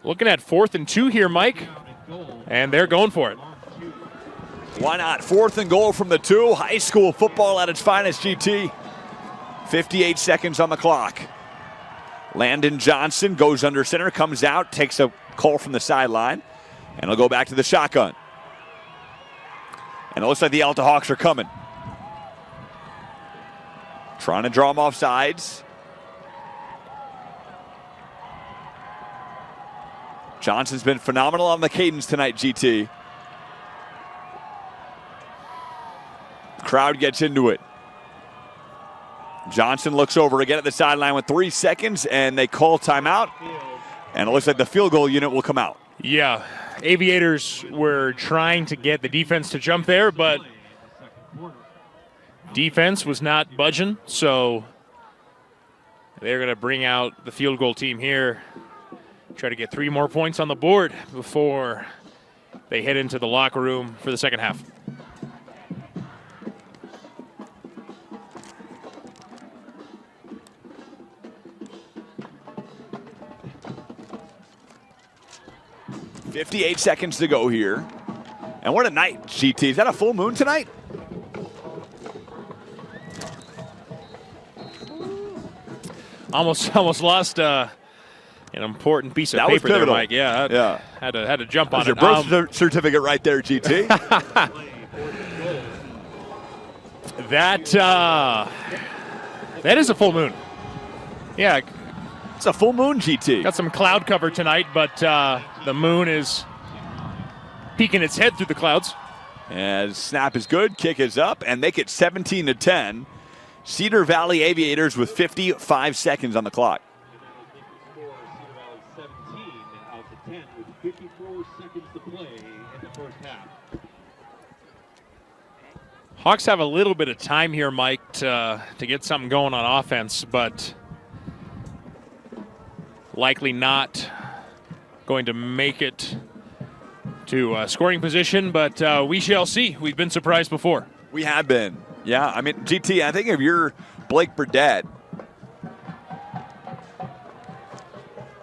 looking at 4th and 2 here, Mike, and they're going for it. Why not? 4th and goal from the 2. High school football at its finest, GT. 58 seconds on the clock. Landon Johnson goes under center, comes out, takes a call from the sideline, and he'll go back to the shotgun. And it looks like the Alta Hawks are coming. Trying to draw them off sides. Johnson's been phenomenal on the cadence tonight, GT. Crowd gets into it. Johnson looks over again at the sideline with 3 seconds, and they call timeout. And it looks like the field goal unit will come out. Yeah, Aviators were trying to get the defense to jump there, but defense was not budging, so they're going to bring out the field goal team here, try to get 3 more points on the board before they head into the locker room for the second half. .58 seconds to go here. And what a night, GT. Is that a full moon tonight? Almost lost an important piece of that paper there, Mike. Yeah, yeah. Had to jump on it. Your birth certificate right there, GT. That is a full moon. Yeah. It's a full moon, GT. Got some cloud cover tonight, but the moon is peeking its head through the clouds. And snap is good, kick is up, and make it 17-10. Cedar Valley Aviators with 55 seconds on the clock. Cedar Valley 17 and Alta 10 with 54 seconds to play in the first half. Hawks have a little bit of time here, Mike, to get something going on offense, but likely not going to make it to scoring position, but we shall see. We've been surprised before. We have been. Yeah, I mean, GT, I think if you're Blake Burdett,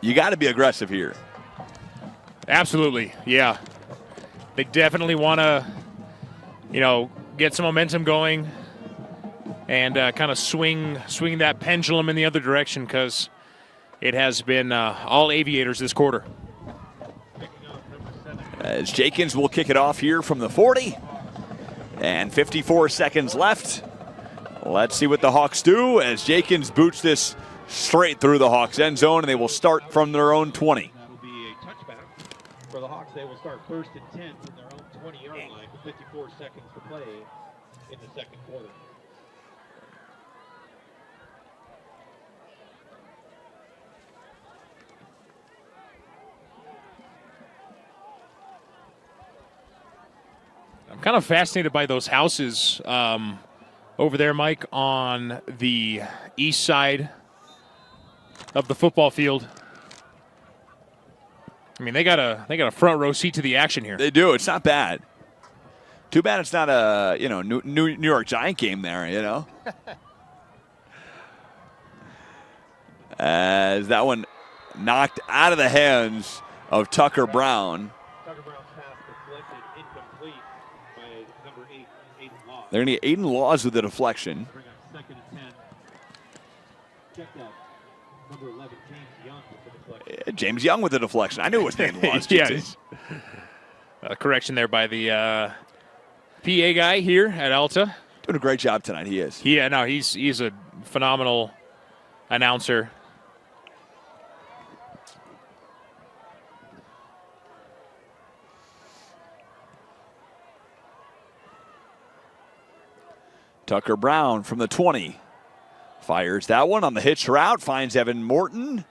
you got to be aggressive here. Absolutely, yeah. They definitely want to, get some momentum going and kind of swing that pendulum in the other direction, because it has been all Aviators this quarter. As Jenkins will kick it off here from the 40. And 54 seconds left. Let's see what the Hawks do as Jenkins boots this straight through the Hawks end zone, and they will start from their own 20. That'll be a touchback for the Hawks. They will start 1st and 10 from their own 20-yard line with 54 seconds to play in the second quarter. I'm kind of fascinated by those houses over there, Mike, on the east side of the football field. I mean, they got a front row seat to the action here. They do. It's not bad. Too bad it's not a New York Giant game there. As that one knocked out of the hands of Tucker Brown. Tucker Brown's pass deflected, incomplete by number 8, Aiden Laws. They're going to get Aiden Laws with the deflection. Bring up 2nd and 10. Check that. Number 11, James Young with the deflection. James Young with the deflection. I knew it was Aiden Laws. Yeah. Correction there by the PA guy here at Alta. Doing a great job tonight. He is. Yeah, no, he's a phenomenal announcer. Tucker Brown from the 20. Fires that one on the hitch route. Finds Evan Morton.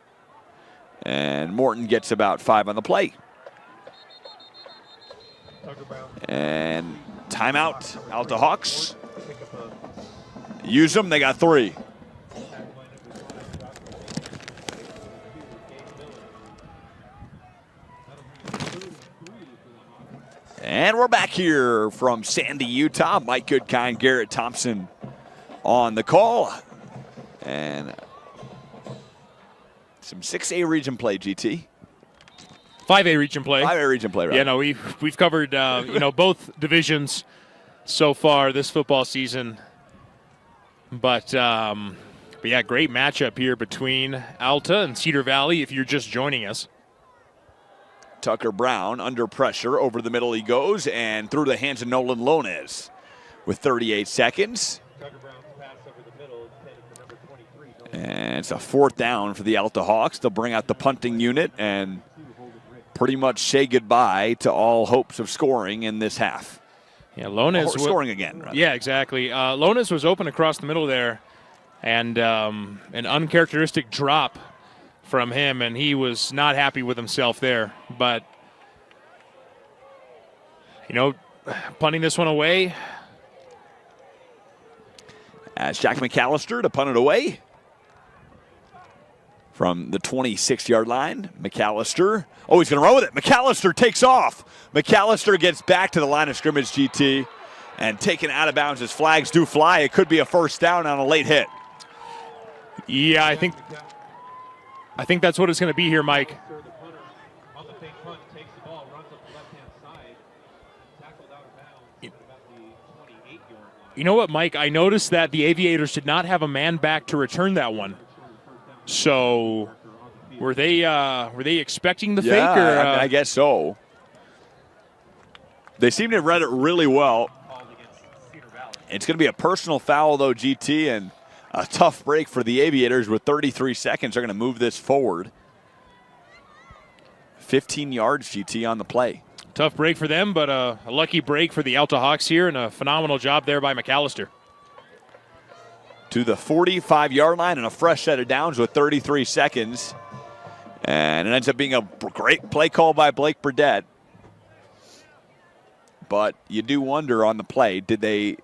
And Morton gets about 5 on the play. Tucker Brown. And timeout. Alta Hawks. Use them. They got 3. And we're back here from Sandy, Utah. Mike Goodkind, Garrett Thompson on the call. And some 6A region play, GT. 5A region play. 5A region play, right? Yeah, no, we've covered both divisions so far this football season. But yeah, great matchup here between Alta and Cedar Valley if you're just joining us. Tucker Brown under pressure. Over the middle he goes and through the hands of Nolan Lonez with 38 seconds. Tucker Brown's pass over the middle intended for number 23. And it's a 4th down for the Alta Hawks. They'll bring out the punting unit and pretty much say goodbye to all hopes of scoring in this half. Yeah, Lonez scoring again. Rather. Yeah, exactly. Lonez was open across the middle there, and an uncharacteristic drop from him, and he was not happy with himself there. But, punting this one away. As Jack McAllister to punt it away from the 26-yard line. McAllister. Oh, he's going to run with it. McAllister takes off. McAllister gets back to the line of scrimmage, GT, and taken out of bounds as flags do fly. It could be a 1st down on a late hit. Yeah, I think that's what it's going to be here, Mike. The punter on the fake punt takes the ball, runs up the left-hand side, tackled out of bounds at about the 28-yard line. You know what, Mike? I noticed that the Aviators did not have a man back to return that one. So were they expecting the fake? Or, I guess so. They seem to have read it really well. It's going to be a personal foul, though, GT, and a tough break for the Aviators with 33 seconds. They're going to move this forward. 15 yards, GT, on the play. Tough break for them, but a lucky break for the Alta Hawks here, and a phenomenal job there by McAllister. to the 45-yard line and a fresh set of downs with 33 seconds. And it ends up being a great play call by Blake Burdett. But you do wonder on the play, did they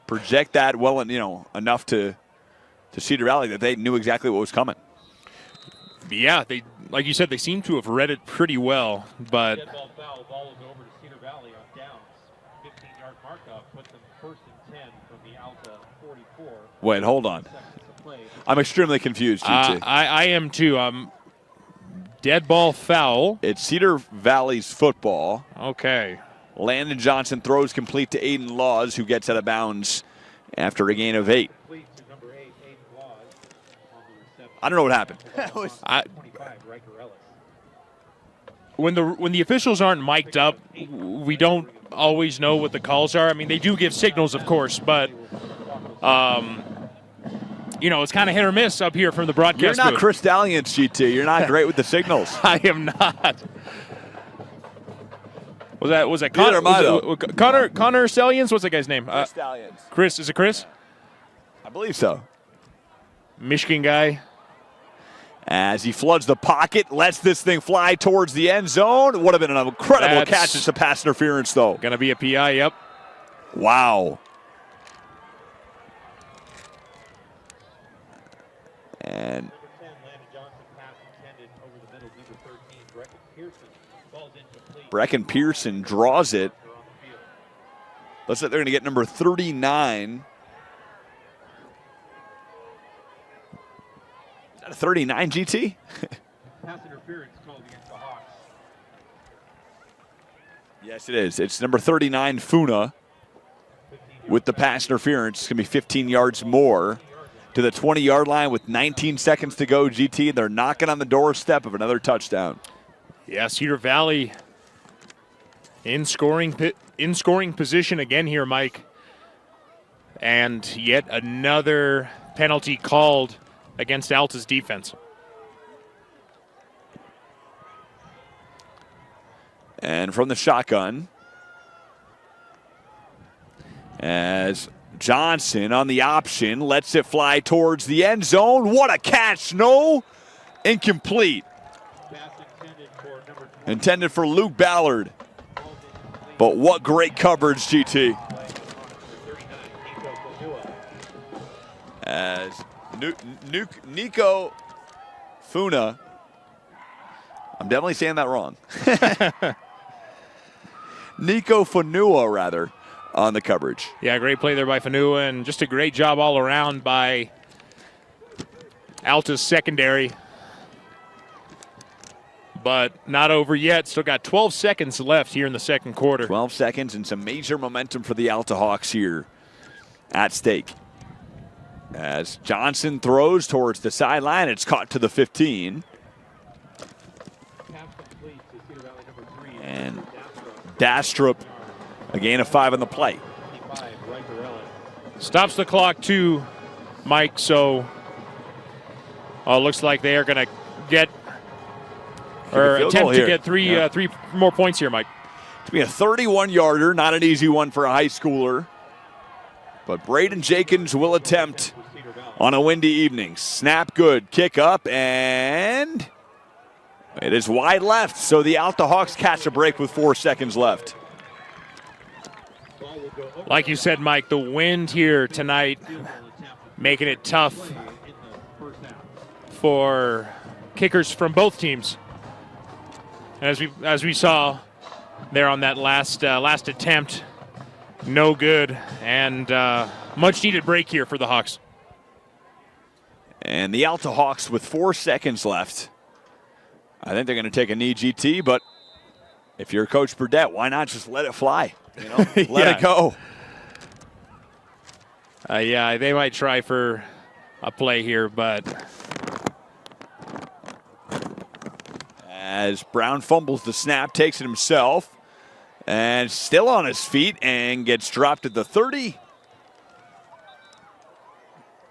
project that well, enough to Cedar Valley that they knew exactly what was coming? Yeah, they, like you said, they seem to have read it pretty well. But Dead ball foul. Ball is over to Cedar Valley on downs. 15-yard markup puts them 1st and 10 from the Alta 44. Wait, hold on. I'm extremely confused, GT. I am too. Dead ball foul. It's Cedar Valley's football. Okay. Landon Johnson throws complete to Aiden Laws, who gets out of bounds after a gain of 8. I don't know what happened. When the officials aren't mic'd up, we don't always know what the calls are. I mean, they do give signals, of course, but it's kind of hit or miss up here from the broadcast You're not booth. Chris Dalliance, GT. You're not great with the signals. I am not. Was that Neither am I, Connor Stallions? What's that guy's name? Chris Dalliance. Chris, is it Chris? I believe so. Michigan guy. As he floods the pocket, lets this thing fly towards the end zone. Would have been an incredible catch. It's a pass interference, though. Gonna be a PI, yep. Wow. And Brecken Pearson draws it. Looks like they're going to get number 39. Is that a 39, GT? Pass interference called against the Hawks. Yes, it is. It's number 39, Funa, with the pass interference. It's going to be 15 yards more to the 20-yard line with 19 seconds to go, GT. They're knocking on the doorstep of another touchdown. Yeah, Cedar Valley in scoring position again here, Mike. And yet another penalty called against Alta's defense. And from the shotgun, as Johnson on the option lets it fly towards the end zone. What a catch! No, incomplete. Intended for Luke Ballard. But what great coverage, GT. As Nico Funa, I'm definitely saying that wrong. Nico Fanua, rather, on the coverage. Yeah, great play there by Fanua, and just a great job all around by Alta's secondary. But not over yet. Still got 12 seconds left here in the second quarter. 12 seconds and some major momentum for the Alta Hawks here at stake. As Johnson throws towards the sideline, it's caught to the 15. And Dastrup, a gain of 5 on the play. Stops the clock too, Mike, so looks like they are going to get or attempt to get three more points here, Mike. It's going to be a 31-yarder, not an easy one for a high schooler. But Braden Jenkins will attempt on a windy evening. Snap good, kick up, and it is wide left. So the Alta Hawks catch a break with 4 seconds left. Like you said, Mike, the wind here tonight making it tough for kickers from both teams. As we saw there on that last attempt, no good, and much needed break here for the Hawks. And the Alta Hawks with 4 seconds left. I think they're going to take a knee, GT, but if you're Coach Burdett, why not just let it fly? Let it go. Yeah, they might try for a play here, but as Brown fumbles the snap, takes it himself, and still on his feet and gets dropped at the 30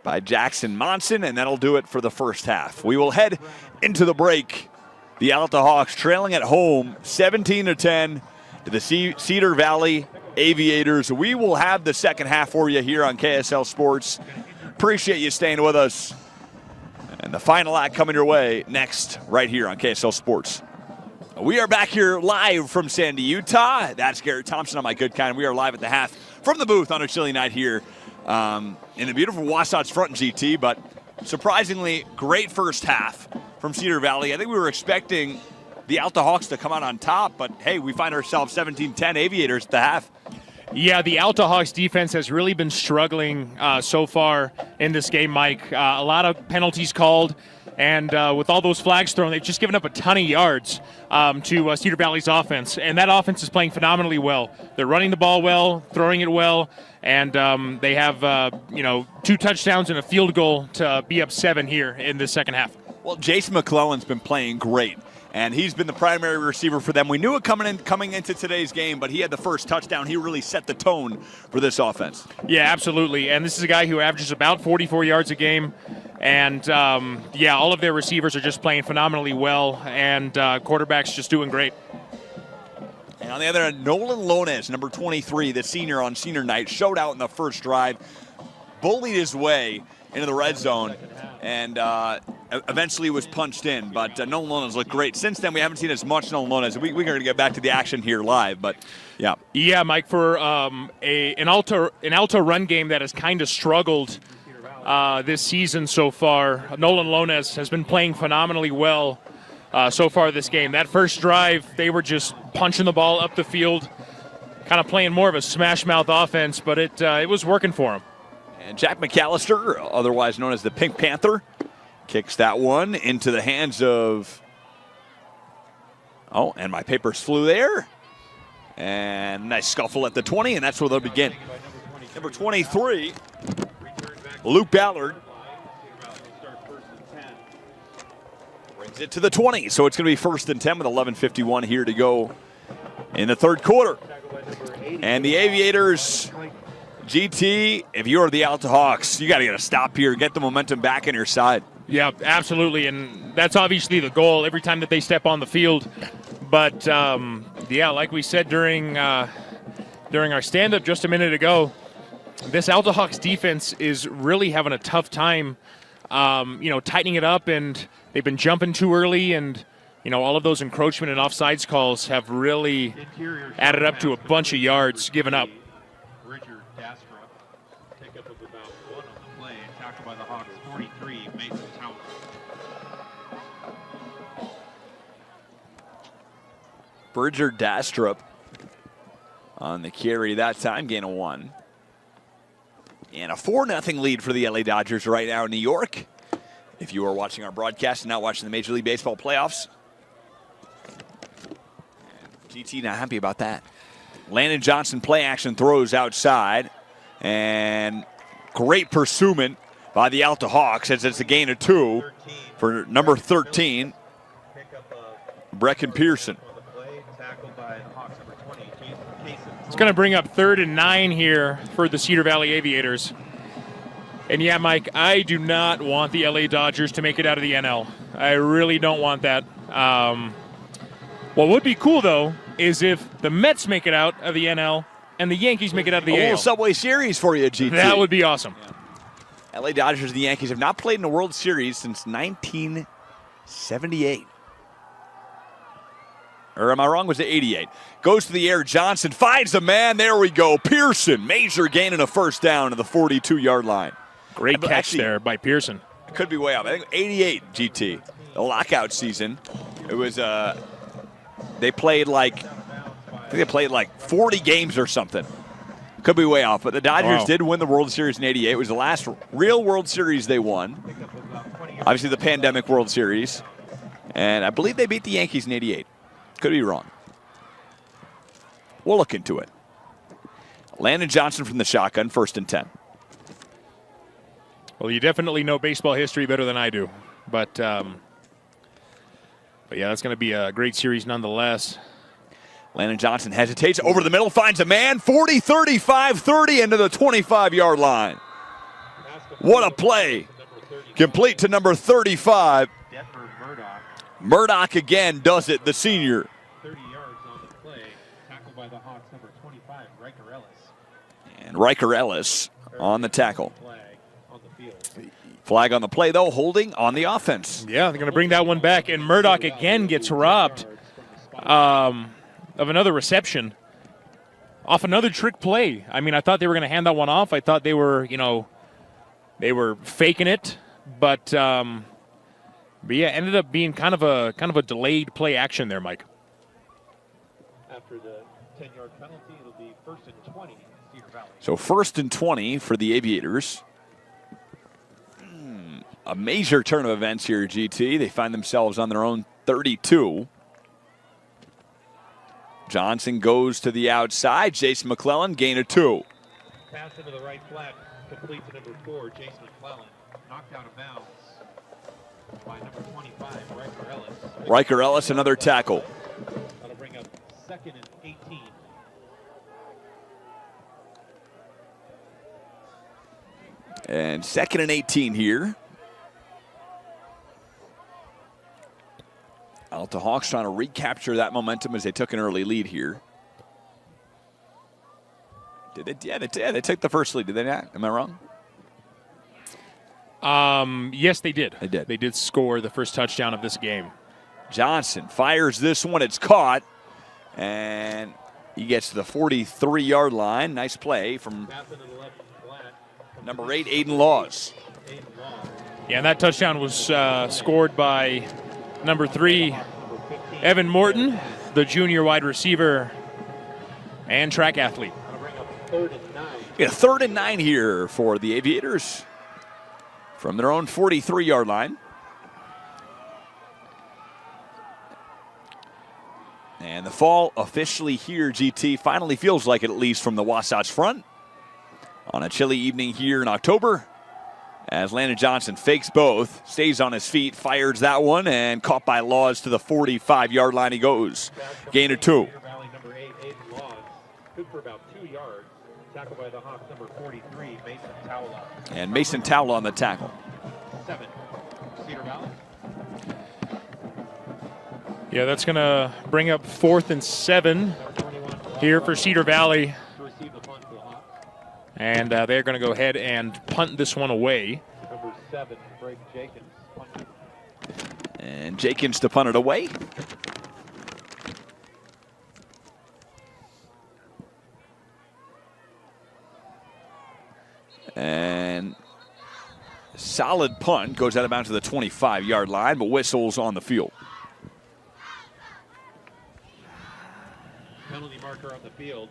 by Jackson Monson, and that'll do it for the first half. We will head into the break. The Alta Hawks trailing at home 17-10 to the Cedar Valley Aviators. We will have the second half for you here on KSL Sports Appreciate you staying with us. And the final act coming your way next, right here on KSL Sports. We are back here live from Sandy, Utah. That's Garrett Thompson on my good kind. We are live at the half from the booth on a chilly night here in the beautiful Wasatch Front GT. But surprisingly, great first half from Cedar Valley. I think we were expecting the Alta Hawks to come out on top, but hey, we find ourselves 17-10 Aviators at the half. Yeah, the Alta Hawks defense has really been struggling so far in this game, Mike. A lot of penalties called, and with all those flags thrown, they've just given up a ton of yards to Cedar Valley's offense, and that offense is playing phenomenally well. They're running the ball well, throwing it well, and they have 2 touchdowns and a field goal to be up 7 here in the second half. Well, Jason McClellan's been playing great, and he's been the primary receiver for them. We knew it coming into today's game, but he had the first touchdown. He really set the tone for this offense. Yeah, absolutely. And this is a guy who averages about 44 yards a game. And, all of their receivers are just playing phenomenally well, and quarterback's just doing great. And on the other end, Nolan Lones, number 23, the senior on senior night, showed out in the first drive, bullied his way into the red zone, and eventually was punched in. But Nolan Lones looked great. Since then, we haven't seen as much Nolan Lones. We're going to get back to the action here live, but yeah. Yeah, Mike, for an Alta run game that has kind of struggled this season so far, Nolan Lones has been playing phenomenally well so far this game. That first drive, they were just punching the ball up the field, kind of playing more of a smash mouth offense, but it was working for him. And Jack McAllister, otherwise known as the Pink Panther, kicks that one into the hands of... Oh, and my papers flew there. And nice scuffle at the 20, and that's where they'll begin. Number 23, Luke Ballard, brings it to the 20. So it's going to be 1st and 10 with 11:51 here to go in the third quarter. And the Aviators... GT, if you are the Alta Hawks, you got to get a stop here, get the momentum back on your side. Yeah, absolutely, and that's obviously the goal every time that they step on the field. But, like we said during our stand-up just a minute ago, this Alta Hawks defense is really having a tough time, tightening it up, and they've been jumping too early, and all of those encroachment and offsides calls have really added up to a bunch of yards given up. By the Hawks, 43, Mason Townsend. Bridger Dastrup on the carry that time, gain of 1. And a 4-0 lead for the LA Dodgers right now in New York. If you are watching our broadcast and not watching the Major League Baseball playoffs. GT not happy about that. Landon Johnson play action throws outside. And great pursuit by the Alta Hawks as it's a gain of 2 for number 13, Brecken Pearson. It's going to bring up 3rd and 9 here for the Cedar Valley Aviators. And yeah, Mike, I do not want the LA Dodgers to make it out of the NL. I really don't want that. What would be cool, though, is if the Mets make it out of the NL and the Yankees make it out of the AL. A little Subway Series for you, GT. That would be awesome. Yeah. LA Dodgers and the Yankees have not played in a World Series since 1978. Or am I wrong? Was it 88? Goes to the air. Johnson finds the man. There we go. Pearson, major gain and a first down to the 42-yard line. Great catch there by Pearson. It could be way up. I think 88 GT. The lockout season. It was, they played like 40 games or something. Could be way off, but the Dodgers did win the World Series in 88. It was the last real World Series they won. Obviously the pandemic World Series. And I believe they beat the Yankees in 88. Could be wrong. We'll look into it. Landon Johnson from the shotgun, 1st and 10. Well, you definitely know baseball history better than I do. But yeah, that's going to be a great series nonetheless. Landon Johnson hesitates, over the middle, finds a man, 40, 35, 30 into the 25-yard line. What a play. Complete to number 35. Murdoch again does it, the senior. 30 yards on the play. Tackled by the Hawks, number 25, Riker Ellis. And Riker Ellis on the tackle. On the Flag on the play, though, holding on the offense. Yeah, they're going to bring that one back. And Murdoch again gets robbed of another reception off another trick play. I mean, I thought they were going to hand that one off. I thought they were, they were faking it. But yeah, ended up being kind of a delayed play action there, Mike. After the 10-yard penalty, it'll be 1st and 20, Cedar Valley. So 1st and 20 for the Aviators. A major turn of events here at GT. They find themselves on their own 32. Johnson goes to the outside. Jason McClellan, gain of 2. Pass into the right flat, complete to number 4, Jason McClellan. Knocked out of bounds by number 25, Riker Ellis. Riker Ellis, another tackle. That'll bring up 2nd and 18. And 2nd and 18 here. Alta Hawks trying to recapture that momentum as they took an early lead here. Did they? Yeah, they took the first lead. Did they not? Am I wrong? Yes, they did. They did. They did score the first touchdown of this game. Johnson fires this one. It's caught. And he gets to the 43-yard line. Nice play from number 8, Aiden Laws. Yeah, and that touchdown was scored by number 3, Evan Morton, the junior wide receiver and track athlete. Yeah, 3rd and 9 here for the Aviators from their own 43-yard line. And the fall officially here, GT, finally feels like it, at least from the Wasatch Front. On a chilly evening here in October, as Landon Johnson fakes both, stays on his feet, fires that one, and caught by Laws to the 45-yard line he goes. Gain of 2. Number 8, Aiden Laws, good for about 2 yards. Tackled by the Hawks, number 43, Mason Towla. And Mason Towla on the tackle. 7, Cedar Valley. Yeah, that's going to bring up 4th and 7 here for Cedar Valley. And they're going to go ahead and punt this one away. Number 7, Greg Jenkins. And Jenkins to punt it away. And solid punt, goes out of bounds to the 25-yard line, but whistles on the field. Penalty marker on the field.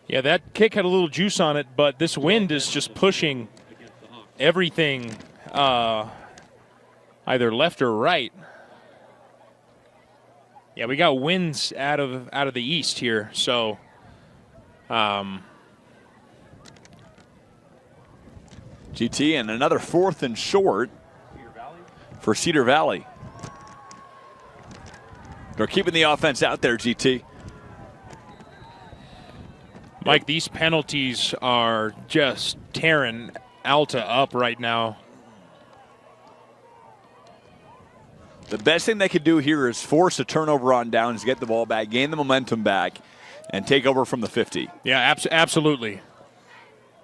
Yeah, that kick had a little juice on it, but this wind is just pushing everything either left or right. Yeah, we got winds out of the east here, so GT, and another 4th and short for Cedar Valley. They're keeping the offense out there, GT. Mike, these penalties are just tearing Alta up right now. The best thing they could do here is force a turnover on downs, get the ball back, gain the momentum back, and take over from the 50. Yeah, absolutely.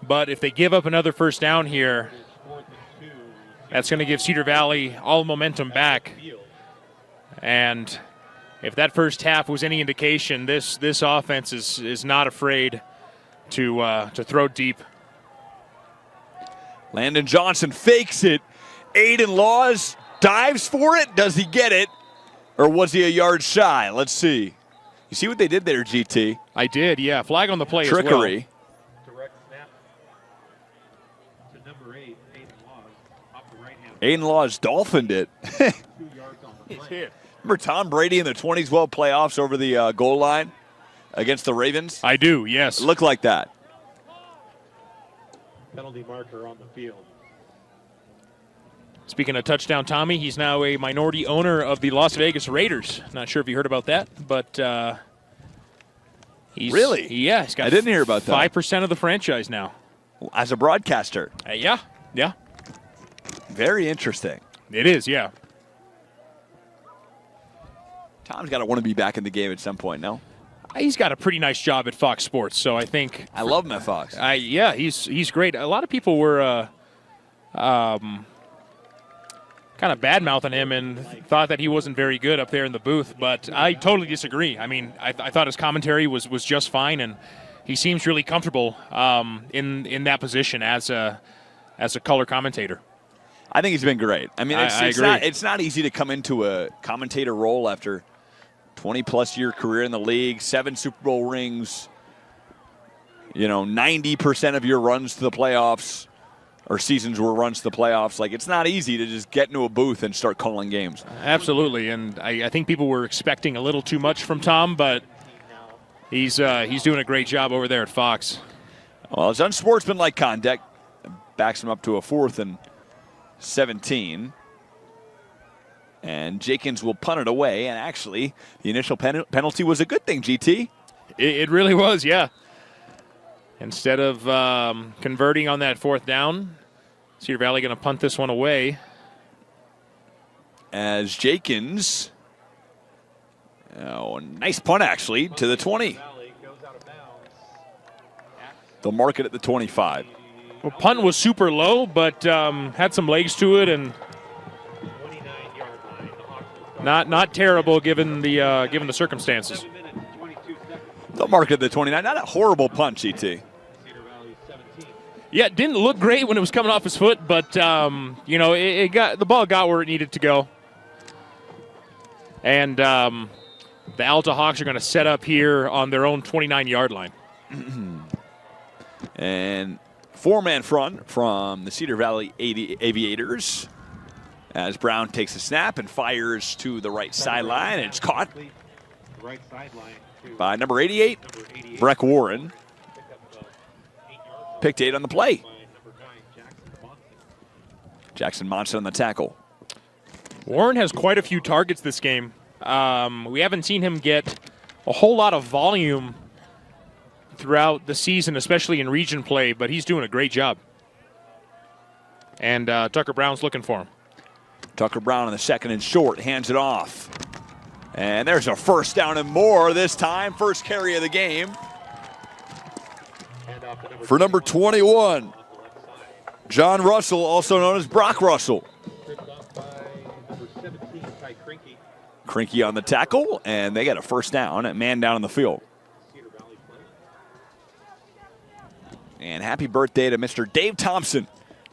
But if they give up another first down here, that's going to give Cedar Valley all momentum back. And if that first half was any indication, this offense is not afraid to throw deep. Landon Johnson fakes it. Aiden Laws dives for it. Does he get it? Or was he a yard shy? Let's see. You see what they did there, GT? I did, yeah. Flag on the play Trickery. as well. Direct snap to number 8, Aiden Laws, off the right hand. Aiden Laws dolphined it. 2 yards on the play. Remember Tom Brady in the 2012 playoffs over the goal line against the Ravens? I do, yes. It looked like that. Penalty marker on the field. Speaking of touchdown Tommy, he's now a minority owner of the Las Vegas Raiders. Not sure if you heard about that, but he's... Really? Yeah, he's got I didn't hear about that. 5% of the franchise now. As a broadcaster. Yeah. Very interesting. It is, yeah. Tom's got to want to be back in the game at some point, no? He's got a pretty nice job at Fox Sports, so I think I love him at Fox. yeah, he's great. A lot of people were kind of bad-mouthing him and thought that he wasn't very good up there in the booth, but I totally disagree. I mean, I thought his commentary was just fine, and he seems really comfortable in that position as a color commentator. I think he's been great. I mean, I agree. It's not easy to come into a commentator role after 20-plus year career in the league, 7 Super Bowl rings, 90% of your runs to the playoffs or seasons were runs to the playoffs. Like, it's not easy to just get into a booth and start calling games. Absolutely, and I think people were expecting a little too much from Tom, but he's doing a great job over there at Fox. Well, his unsportsmanlike conduct backs him up to a 4th and 17. And Jenkins will punt it away, and actually, the initial penalty was a good thing, GT. It really was, yeah. Instead of converting on that 4th down, Cedar Valley going to punt this one away. As Jenkins, nice punt actually, to the 20. They'll mark it at the 25. Well, punt was super low, but had some legs to it, and not terrible given the circumstances. They'll mark it at the 29. Not a horrible punt, GT. Yeah, it didn't look great when it was coming off his foot, but the ball got where it needed to go. And the Alta Hawks are going to set up here on their own 29-yard line. And 4-man front from the Cedar Valley Aviators as Brown takes a snap and fires to the right sideline, and it's caught by number 88, Breck Warren. Picked 8 on the play. Jackson Monson on the tackle. Warren has quite a few targets this game. We haven't seen him get a whole lot of volume throughout the season, especially in region play, but he's doing a great job. And Tucker Brown's looking for him. Tucker Brown on the 2nd and short, hands it off. And there's a 1st down and more this time. First carry of the game for number 21, John Russell, also known as Brock Russell. Krinky on the tackle, and they got a 1st down, a man down in the field. And happy birthday to Mr. Dave Thompson.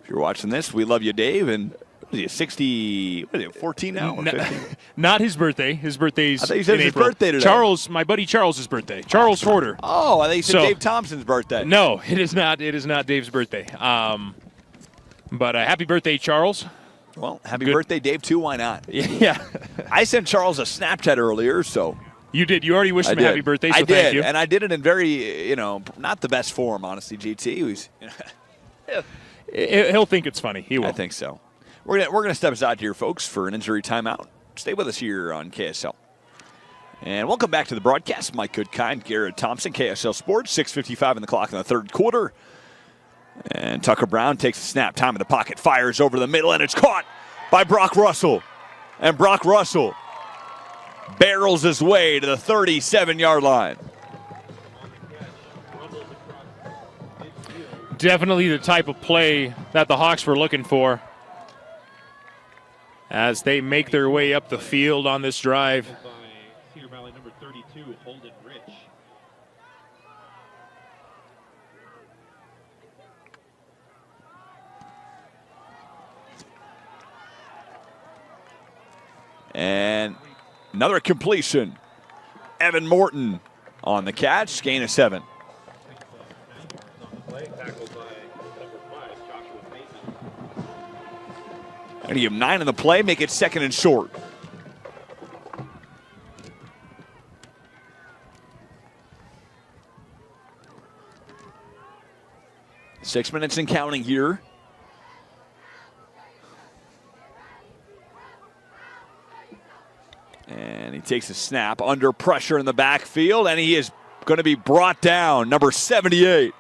If you're watching this, we love you, Dave. And what is he, 14 now? Not his birthday. His birthday's I thought you said in his April. birthday today. Charles, my buddy Charles's birthday. Charles Horter. Oh, I thought you said Dave Thompson's birthday. No, it is not. It is not Dave's birthday. But happy birthday, Charles. Well, happy birthday, Dave, too. Why not? Yeah. I sent Charles a Snapchat earlier, so. You did. You already wished him a happy birthday, so I did, thank you. And I did it in very, not the best form, honestly, GT. He'll think it's funny. He will. I think so. We're gonna step aside here, folks, for an injury timeout. Stay with us here on KSL. And welcome back to the broadcast. Mike Goodkind, Garrett Thompson, KSL Sports, 6:55 in the clock in the 3rd quarter. And Tucker Brown takes a snap, time in the pocket, fires over the middle, and it's caught by Brock Russell. And Brock Russell barrels his way to the 37-yard line. Definitely the type of play that the Hawks were looking for as they make their way up the field on this drive. Cedar Valley number 32, Holden Rich. And another completion. Evan Morton on the catch, gain of 7. And you have 9 on the play, make it 2nd and short. Six minutes and counting here. And he takes a snap under pressure in the backfield, and he is going to be brought down. Number 78.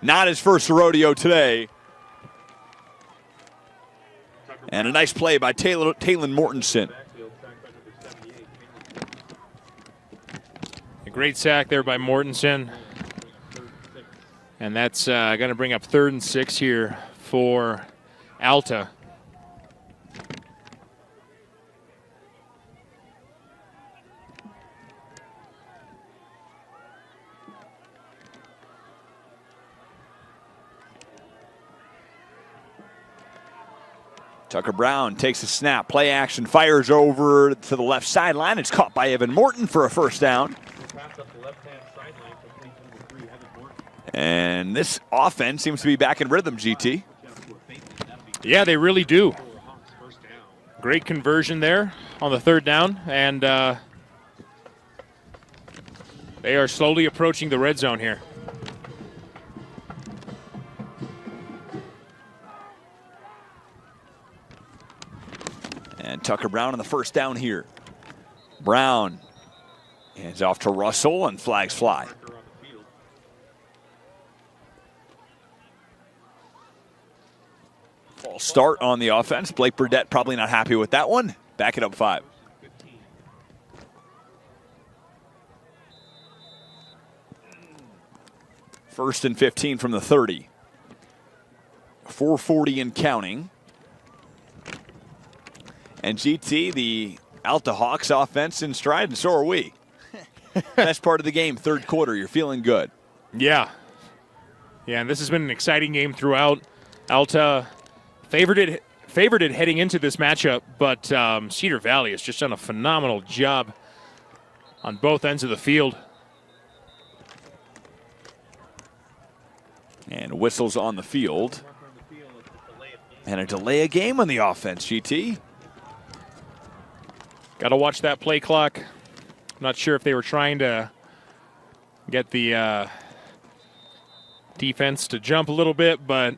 Not his first rodeo today. And a nice play by Talon Mortensen. Great sack there by Mortensen. And that's going to bring up 3rd and 6 here for Alta. Tucker Brown takes a snap, play action, fires over to the left sideline. It's caught by Evan Morton for a first down. And this offense seems to be back in rhythm, GT. Yeah, they really do. Great conversion there on the 3rd down, and they are slowly approaching the red zone here. And Tucker Brown on the first down here. Brown hands off to Russell, and flags fly. False start on the offense. Blake Burdett probably not happy with that one. Back it up 5. First and 15 from the 30. 4:40 and counting. And GT, the Alta Hawks offense in stride, and so are we. Best part of the game, 3rd quarter. You're feeling good. Yeah. Yeah, and this has been an exciting game throughout. Alta favored it heading into this matchup, but Cedar Valley has just done a phenomenal job on both ends of the field. And whistles on the field. And a delay of game on the offense, GT. Got to watch that play clock. I'm not sure if they were trying to get the defense to jump a little bit, but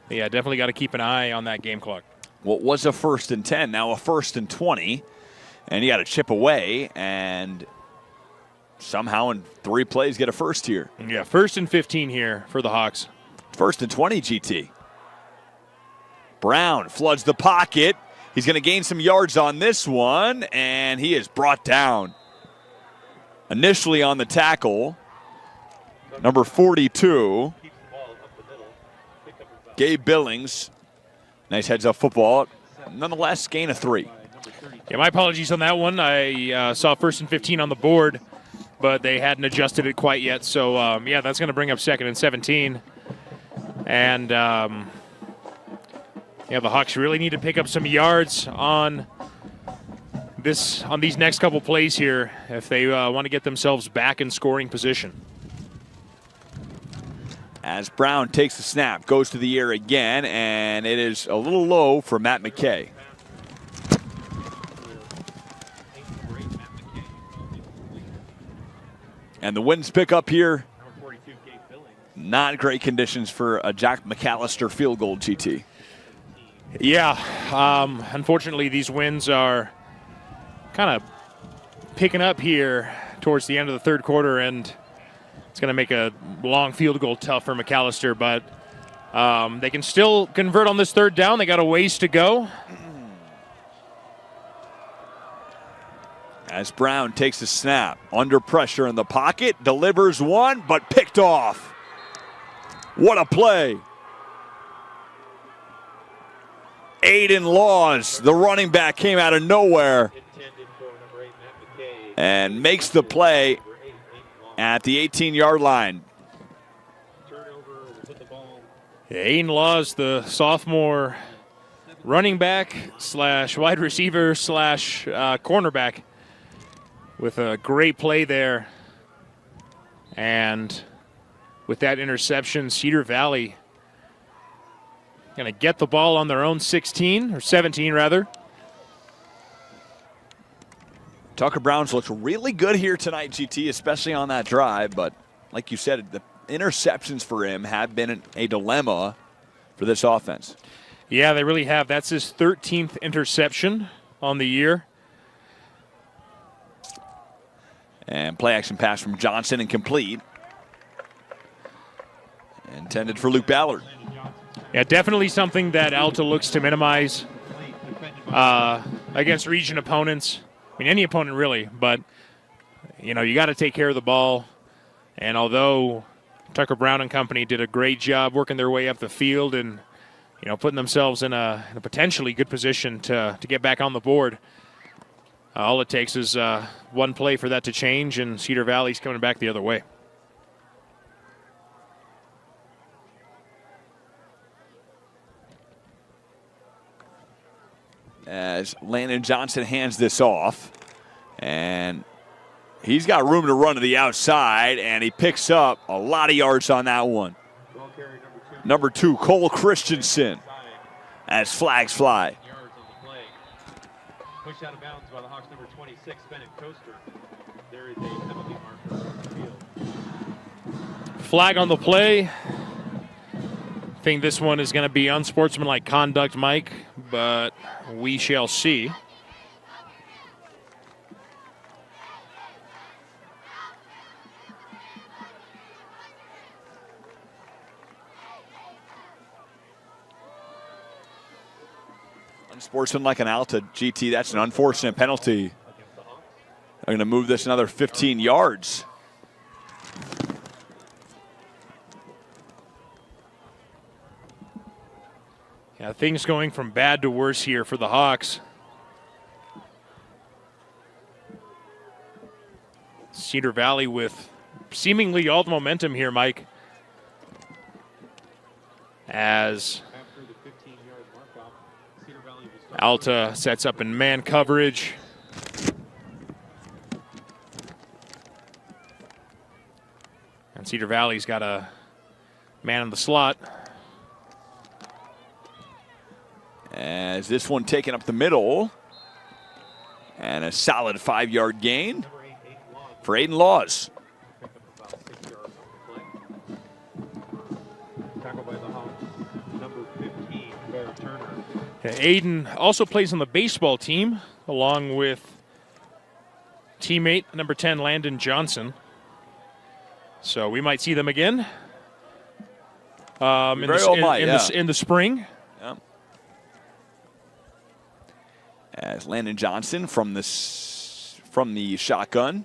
yeah, definitely got to keep an eye on that game clock. What was a 1st and 10, now a 1st and 20. And you got to chip away, and somehow in 3 plays get a first here. Yeah, 1st and 15 here for the Hawks. 1st and 20, GT. Brown floods the pocket. He's going to gain some yards on this one, and he is brought down. Initially on the tackle, number 42, Gabe Billings. Nice heads-up football. Nonetheless, gain of 3. Yeah, my apologies on that one. I saw 1st and 15 on the board, but they hadn't adjusted it quite yet. So, yeah, that's going to bring up 2nd and 17. And, yeah, the Hawks really need to pick up some yards on these next couple plays here if they want to get themselves back in scoring position. As Brown takes the snap, goes to the air again, and it is a little low for Matt McKay. And the winds pick up here. Not great conditions for a Jack McAllister field goal, GT. Yeah, unfortunately, these winds are kind of picking up here towards the end of the 3rd quarter, and it's going to make a long field goal tough for McAllister, but they can still convert on this 3rd down. They got a ways to go. As Brown takes the snap, under pressure in the pocket, delivers one, but picked off. What a play. Aiden Laws, the running back, came out of nowhere and makes the play at the 18-yard line. Aiden Laws, the sophomore running back / wide receiver / cornerback, with a great play there. And with that interception, Cedar Valley going to get the ball on their own 16, or 17 rather. Tucker Brown's looked really good here tonight, GT, especially on that drive. But like you said, the interceptions for him have been a dilemma for this offense. Yeah, they really have. That's his 13th interception on the year. And play action pass from Johnson, incomplete. Intended for Luke Ballard. Yeah, definitely something that Alta looks to minimize against region opponents. I mean, any opponent really, but you know, you got to take care of the ball. And although Tucker Brown and company did a great job working their way up the field and, you know, putting themselves in a potentially good position to get back on the board, all it takes is one play for that to change, and Cedar Valley's coming back the other way. As Landon Johnson hands this off, and he's got room to run to the outside, and he picks up a lot of yards on that one. Number 2, Cole Christensen, as flags fly. Pushed out of bounds by the Hawks, number 26, Bennett Coaster. There is a penalty marker on the field. Flag on the play. I think this one is going to be unsportsmanlike conduct, Mike, but we shall see. Unsportsmanlike an Alta, GT, that's an unfortunate penalty. They're going to move this another 15 yards. Yeah, things going from bad to worse here for the Hawks. Cedar Valley with seemingly all the momentum here, Mike. As Alta sets up in man coverage. And Cedar Valley's got a man in the slot. As this one taken up the middle. And a solid 5-yard gain for Aiden Laws. Tackled by the Hawks, number 15, Bear Turner. Aiden also plays on the baseball team, along with teammate number 10, Landon Johnson. So we might see them again in the spring. Yeah. As Landon Johnson from the shotgun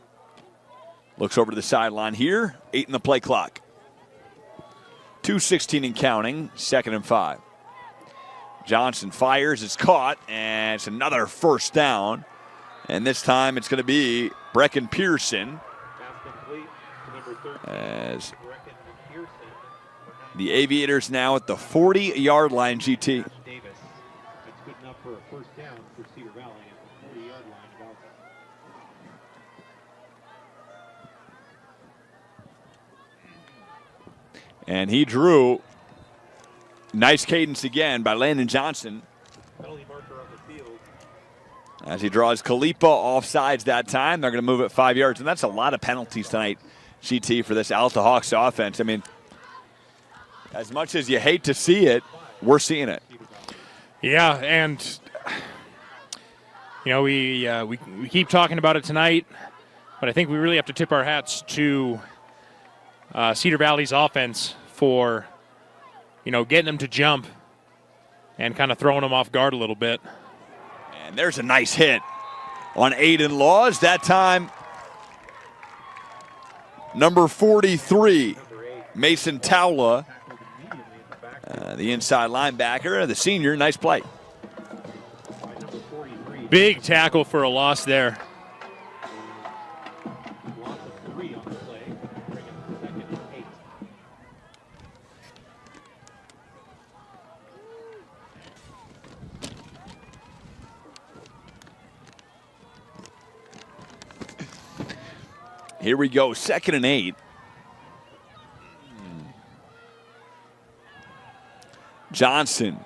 looks over to the sideline here. 8 in the play clock. 2:16 and counting. 2nd and 5. Johnson fires, it's caught, and it's another first down. And this time it's going to be Brecken Pearson. As the Aviators now at the 40-yard line, GT. Davis. That's good enough for a first down for Cedar Valley at the 40-yard line of Alta. And he drew. Nice cadence again by Landon Johnson. Penalty marker on the field. As he draws Kalipa offsides that time. They're going to move it 5 yards. And that's a lot of penalties tonight, GT, for this Alta Hawks offense. I mean, as much as you hate to see it, we're seeing it. Yeah, and you know, we keep talking about it tonight, but I think we really have to tip our hats to Cedar Valley's offense for, you know, getting them to jump and kind of throwing them off guard a little bit. And there's a nice hit on Aiden Laws. That time, number 43, Mason Towla, the inside linebacker, the senior. Nice play. Big tackle for a loss there. Loss of 3 on the play, bringing up 2nd and 8. Here we go, 2nd and 8. Johnson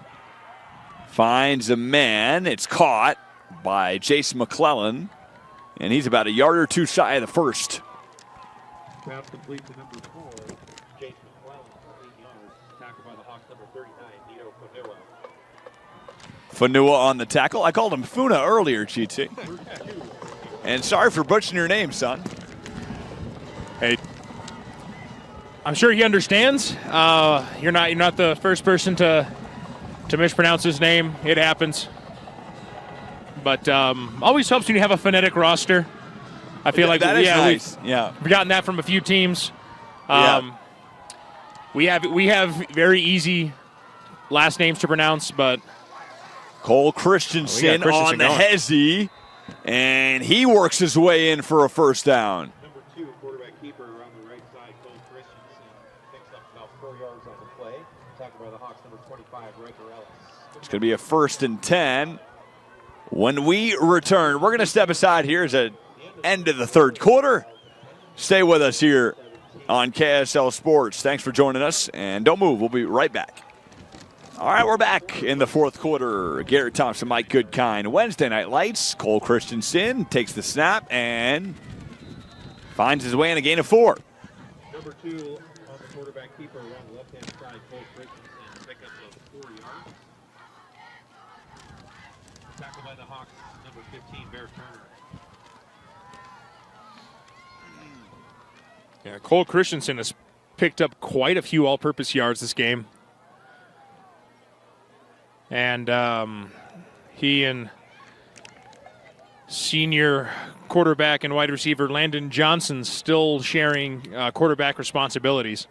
finds a man. It's caught by Jason McClellan, and he's about a yard or two shy of the first. Pass complete to number 4, Jason McClellan for 8 yards. Tackled by the Hawks, number 39, Nito Fanua. Fanua on the tackle. I called him Funa earlier, GT. And sorry for butchering your name, son. Hey, I'm sure he understands. You're not the first person to mispronounce his name. It happens. But always helps when you have a phonetic roster. I feel like that is nice. Yeah. we've gotten that from a few teams. Yeah. We have very easy last names to pronounce, but Cole Christensen on the going. hezzy, and he works his way in for a first down. Number 2, quarterback keeper around the right side, Cole Christensen, picks up about 4 yards on the play. Tackled by the Hawks, number 25, Riker Ellis. It's going to be a 1st and 10. When we return, we're going to step aside here as an end of the third quarter. Stay with us here on KSL Sports. Thanks for joining us, and don't move. We'll be right back. All right, we're back in the fourth quarter. Garrett Thompson, Mike Goodkind. Wednesday Night Lights. Cole Christensen takes the snap and finds his way in a gain of 4. Number 2 on the quarterback keeper around the left-hand side, Cole Christensen, pick up of 4 yards. Tackled by the Hawks, number 15, Bear Turner. yeah, Cole Christensen has picked up quite a few all-purpose yards this game. And he and senior quarterback and wide receiver Landon Johnson still sharing quarterback responsibilities.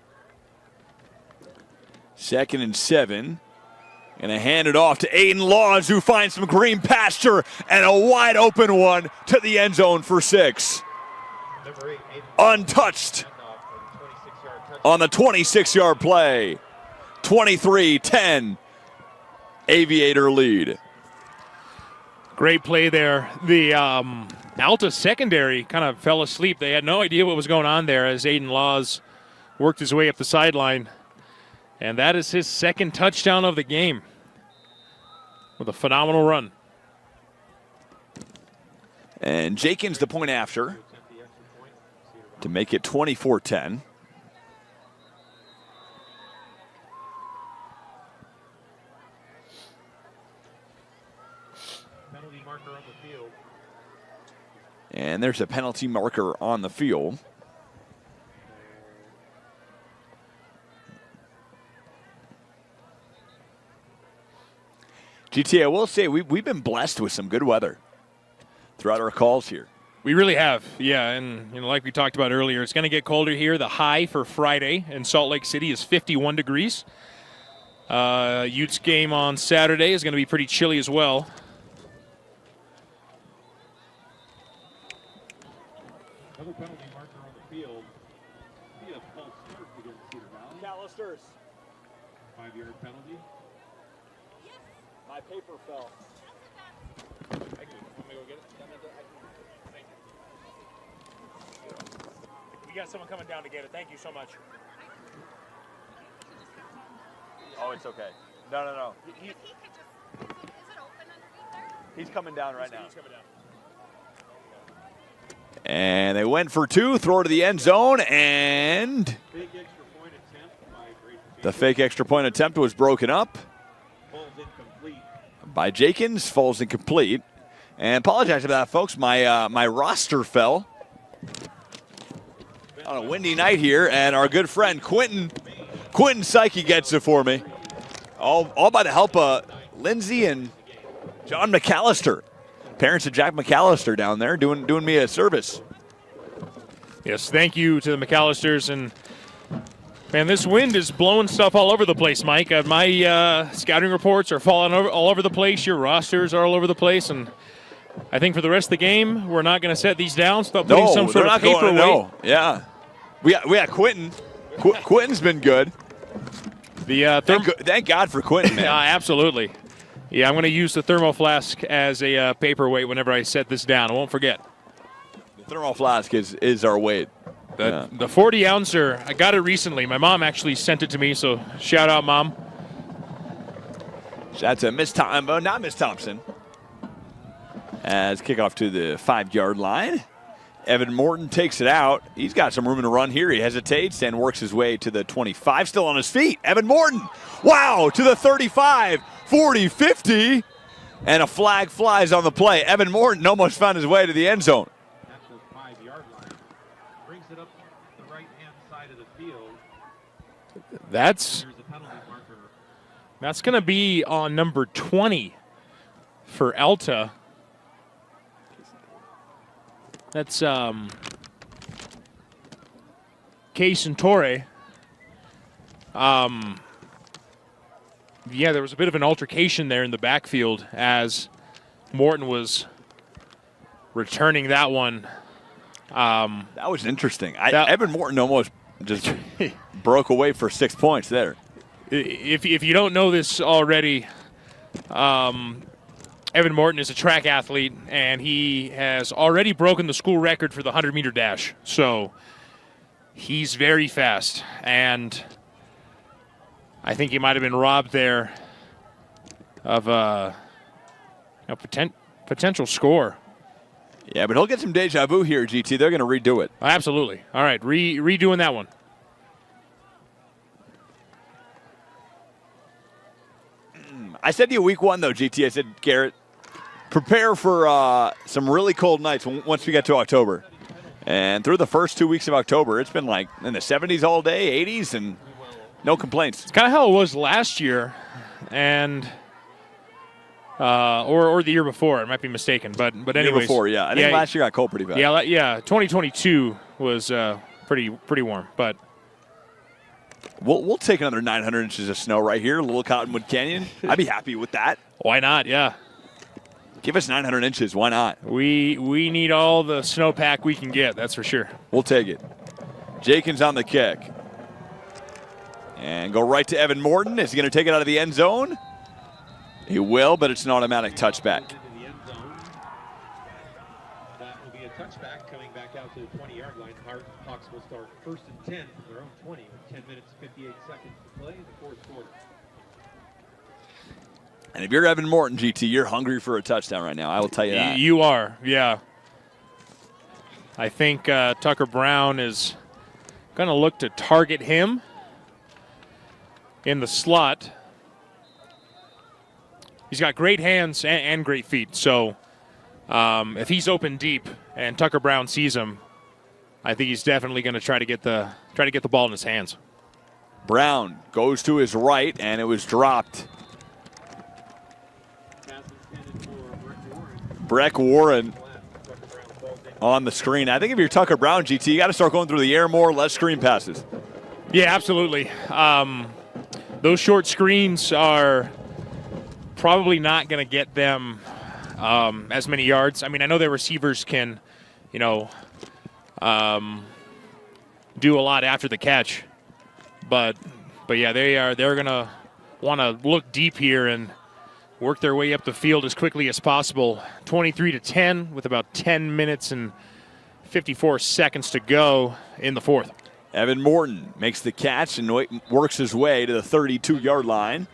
2nd and 7. Going to hand it off to Aiden Laws, who finds some green pasture and a wide open one to the end zone for 6. Number 8, Untouched on the 26-yard play. 23-10. Aviator lead. Great play there. The Alta secondary kind of fell asleep. They had no idea what was going on there as Aiden Laws worked his way up the sideline. And that is his 2nd touchdown of the game with a phenomenal run. And Jenkins the point after to make it 24-10. penalty marker on the field. And there's a penalty marker on the field. GT, I will say we've been blessed with some good weather throughout our calls here. We really have, yeah, and like we talked about earlier, it's going to get colder here. The high for Friday in Salt Lake City is 51 degrees. Utes game on Saturday is going to be pretty chilly as well. Another penalty marker on the field. Be a false start against Cedar Valley. McAllister's. 5-yard penalty. My paper fell. Thank you. Want me to go get it? Thank you. We got someone coming down to get it. Thank you so much. Oh, it's okay. No. If he could just, is it open underneath there? He's coming down right now. He's coming down. And they went for 2, throw to the end zone, and Fake extra point attempt by Grayson. the fake extra point attempt was broken up Falls incomplete. by Jenkins, falls incomplete. And apologize for that, folks. My roster fell on a windy night here, and our good friend Quentin Psyche gets it for me. All by the help of Lindsay and John McAllister. Parents of Jack McAllister down there doing me a service. Yes, thank you to the McAllisters. And, man, this wind is blowing stuff all over the place, Mike. My scouting reports are falling all over the place. Your rosters are all over the place. And I think for the rest of the game, we're not going to set these down. Start putting some sort of paperweight. No, yeah. We got Quentin. Quentin's been good. Thank God for Quentin, man. Yeah, absolutely. Yeah, I'm going to use the thermo flask as a paperweight whenever I set this down. I won't forget. The thermal flask is our weight. The 40-ouncer, I got it recently. My mom actually sent it to me, so shout out, Mom. That's a not Miss Thompson. As kickoff to the 5-yard line. Evan Morton takes it out. He's got some room to run here. He hesitates and works his way to the 25. Still on his feet. Evan Morton. Wow, to the 35, 40, 50. And a flag flies on the play. Evan Morton almost found his way to the end zone. At the 5-yard line. Brings it up the right-hand side of the field. That's Here's a penalty marker. going to be on number 20 for Alta. That's Kay Centaure. Yeah, there was a bit of an altercation there in the backfield as Morton was returning that one. That was interesting. Evan Morton almost just broke away for 6 points there. If you don't know this already, Evan Morton is a track athlete, and he has already broken the school record for the 100-meter dash. So he's very fast, and I think he might have been robbed there of a potential score. Yeah, but he'll get some deja vu here, GT. They're going to redo it. Absolutely. All right, redoing that one. I said to you week 1, though, GT. I said, Garrett, prepare for some really cold nights once we get to October. And through the first 2 weeks of October, it's been like in the 70s all day, 80s, and no complaints. It's kind of how it was last year, and or the year before. I might be mistaken, but anyways. Year before, yeah. I think last year got cold pretty bad. Yeah. 2022 was pretty warm, but we'll take another 900 inches of snow right here, Little Cottonwood Canyon. I'd be happy with that. Why not? Yeah. Give us 900 inches. Why not? We need all the snowpack we can get. That's for sure. We'll take it. Jenkins on the kick. And go right to Evan Morton. Is he going to take it out of the end zone? He will, but it's an automatic touchback. That will be a touchback coming back out to the 20-yard line. Hawks will start 1st and 10 from their own 20 with 10 minutes, 58 seconds to play in the 4th quarter. And if you're Evan Morton, GT, you're hungry for a touchdown right now. I will tell you that. You are, yeah. I think Tucker Brown is going to look to target him in the slot. He's got great hands and great feet. So if he's open deep and Tucker Brown sees him, I think he's definitely going to try to get the ball in his hands. Brown goes to his right, and it was dropped. Breck Warren on the screen. I think if you're Tucker Brown, GT, you got to start going through the air more, less screen passes. Yeah, absolutely. Those short screens are probably not going to get them as many yards. I mean, I know their receivers can, do a lot after the catch, but yeah, they're going to want to look deep here and work their way up the field as quickly as possible. 23-10 with about 10 minutes and 54 seconds to go in the 4th. Evan Morton makes the catch and works his way to the 32-yard line.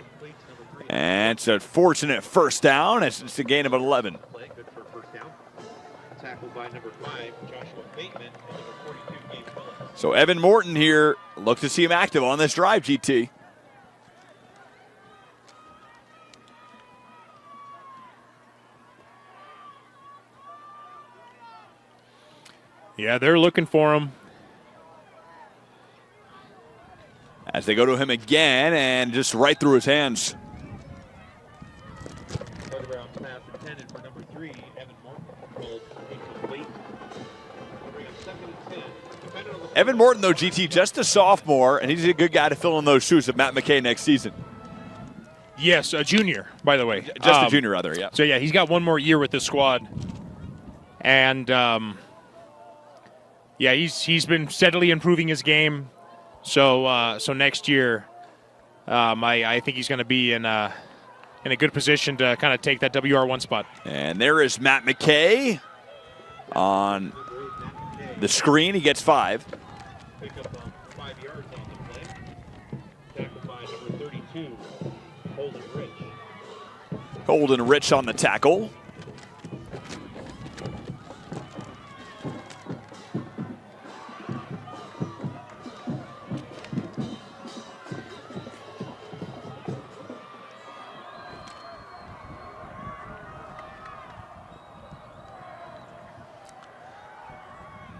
And it's a fortunate first down. It's a gain of 11. Good for a first down. Tackled by number 5, Joshua Bateman, and number 42, Gabe Phillips. So Evan Morton here, look to see him active on this drive, GT. Yeah, they're looking for him. As they go to him again and just right through his hands. Around pass intended for number 3, Evan Morton. Late. Evan Morton, though, GT, just a sophomore, and he's a good guy to fill in those shoes of Matt McKay next season. Yes, a junior, by the way. Just a junior, rather, yeah. So, yeah, he's got one more year with this squad. And, yeah, he's been steadily improving his game. So next year, I think he's going to be in a good position to kind of take that WR1 spot. And there is Matt McKay on the screen. He gets 5. Pick up 5 yards on the play. Tackled by number 32, Holden Rich. Holden Rich on the tackle.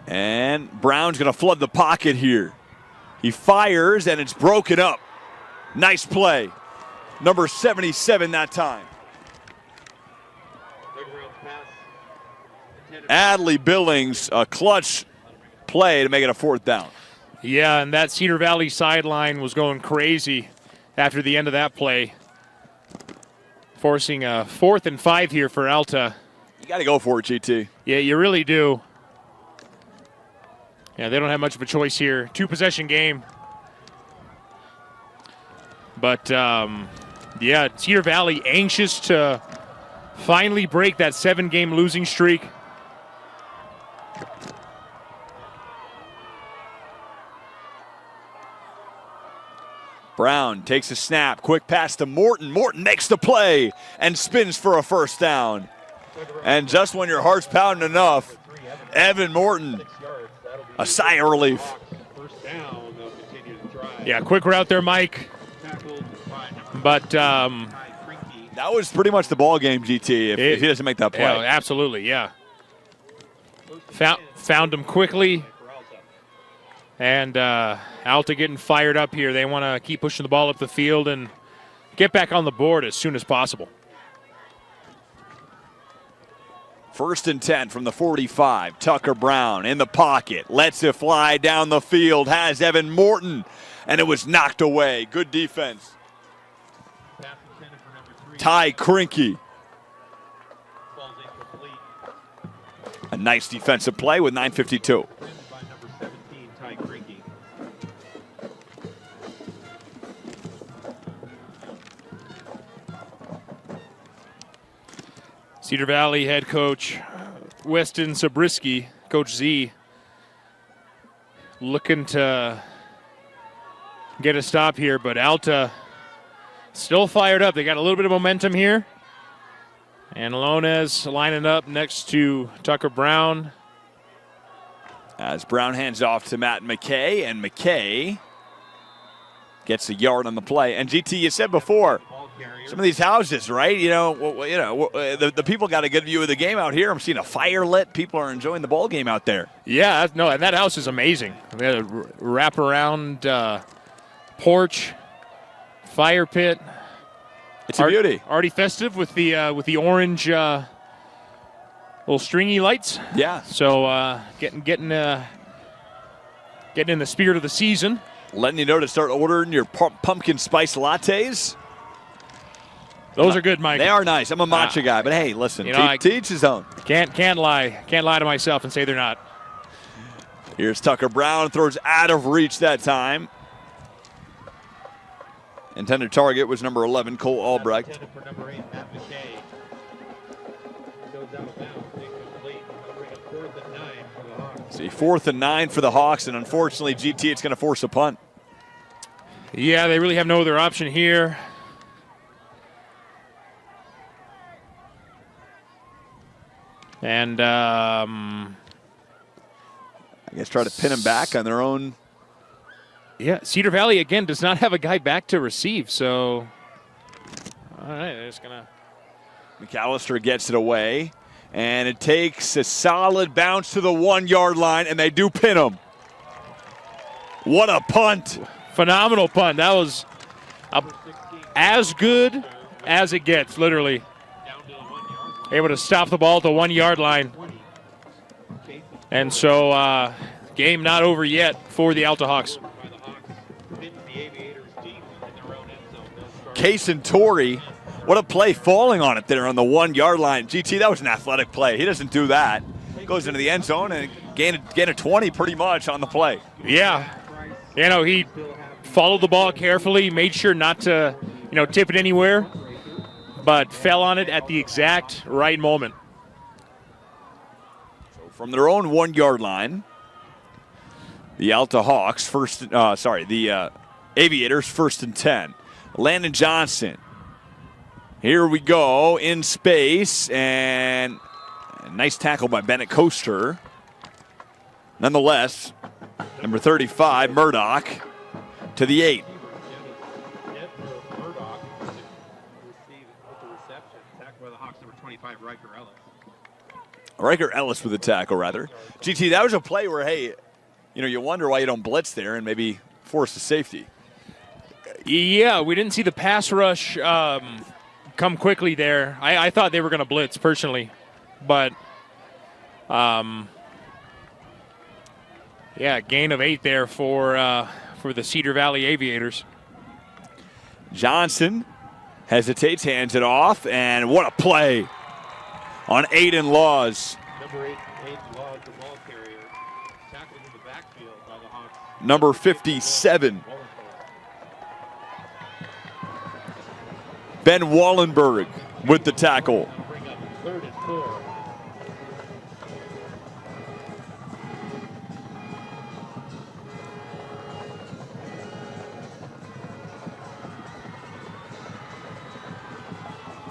And Brown's going to flood the pocket here. He fires, and it's broken up. Nice play. Number 77 that time. Right around pass Adley Billings, a clutch play to make it a 4th down. Yeah, and that Cedar Valley sideline was going crazy after the end of that play, forcing a 4th and 5 here for Alta. You got to go for it, GT. Yeah, you really do. Yeah, they don't have much of a choice here. 2-possession game. But, yeah, Cedar Valley anxious to finally break that 7-game losing streak. Brown takes a snap. Quick pass to Morton. Morton makes the play and spins for a 1st down. And just when your heart's pounding enough, Evan Morton, a sigh of relief. Yeah, quick route there, Mike. But that was pretty much the ball game, GT, if he doesn't make that play. Yeah, absolutely, yeah. Found him quickly. And Alta getting fired up here. They want to keep pushing the ball up the field and get back on the board as soon as possible. 1st and 10 from the 45. Tucker Brown in the pocket. Lets it fly down the field. Has Evan Morton. And it was knocked away. Good defense. Ty Krinke. A nice defensive play with 9:52. Cedar Valley head coach Weston Zabriskie, Coach Z, looking to get a stop here, but Alta still fired up. They got a little bit of momentum here. And Alonez lining up next to Tucker Brown. As Brown hands off to Matt McKay, and McKay gets a yard on the play. And GT, you said before, some of these houses, right? The people got a good view of the game out here. I'm seeing a fire lit. People are enjoying the ball game out there. Yeah, no, and that house is amazing. We had a wraparound porch, fire pit. It's a beauty. Already festive with the orange little stringy lights. Yeah. So getting in the spirit of the season. Letting you know to start ordering your pumpkin spice lattes. Those are good, Mike. They are nice. I'm a matcha guy, but hey, listen, to each his own. Can't lie to myself and say they're not. Here's Tucker Brown, throws out of reach that time. Intended target was number 11, Cole Albrecht. For number 8, Matt McKay. Goes out of bounds, incomplete. They'll bring up 4th and 9 for the Hawks. See, 4th and 9 for the Hawks, and unfortunately, GT, it's going to force a punt. Yeah, they really have no other option here. And I guess try to pin him back on their own. Yeah, Cedar Valley, again, does not have a guy back to receive, so. All right, they're just going to. McAllister gets it away, and it takes a solid bounce to the 1-yard line, and they do pin him. What a punt. Phenomenal punt. That was as good as it gets, literally. Able to stop the ball at the 1-yard line. And so, game not over yet for the Alta Hawks. Kaysen Torrey, what a play falling on it there on the 1-yard line. GT, that was an athletic play. He doesn't do that. Goes into the end zone and gain a 20 pretty much on the play. Yeah. He followed the ball carefully, made sure not to, tip it anywhere, but fell on it at the exact right moment. So from their own 1-yard line, the Alta Hawks the Aviators 1st and 10. Landon Johnson. Here we go in space, and a nice tackle by Bennett Coaster. Nonetheless, number 35, Murdoch, to the 8. Riker Ellis with a tackle, rather. GT, that was a play where, hey, you wonder why you don't blitz there and maybe force a safety. Yeah, we didn't see the pass rush come quickly there. I thought they were going to blitz, personally. But Yeah, gain of 8 there for the Cedar Valley Aviators. Johnson hesitates, hands it off, and what a play on Aiden Laws. Number 8, Aiden Laws, the ball carrier, tackled in the backfield by the Hawks. Number 57, Ben Wallenberg with the tackle. Bring up 3rd and 4.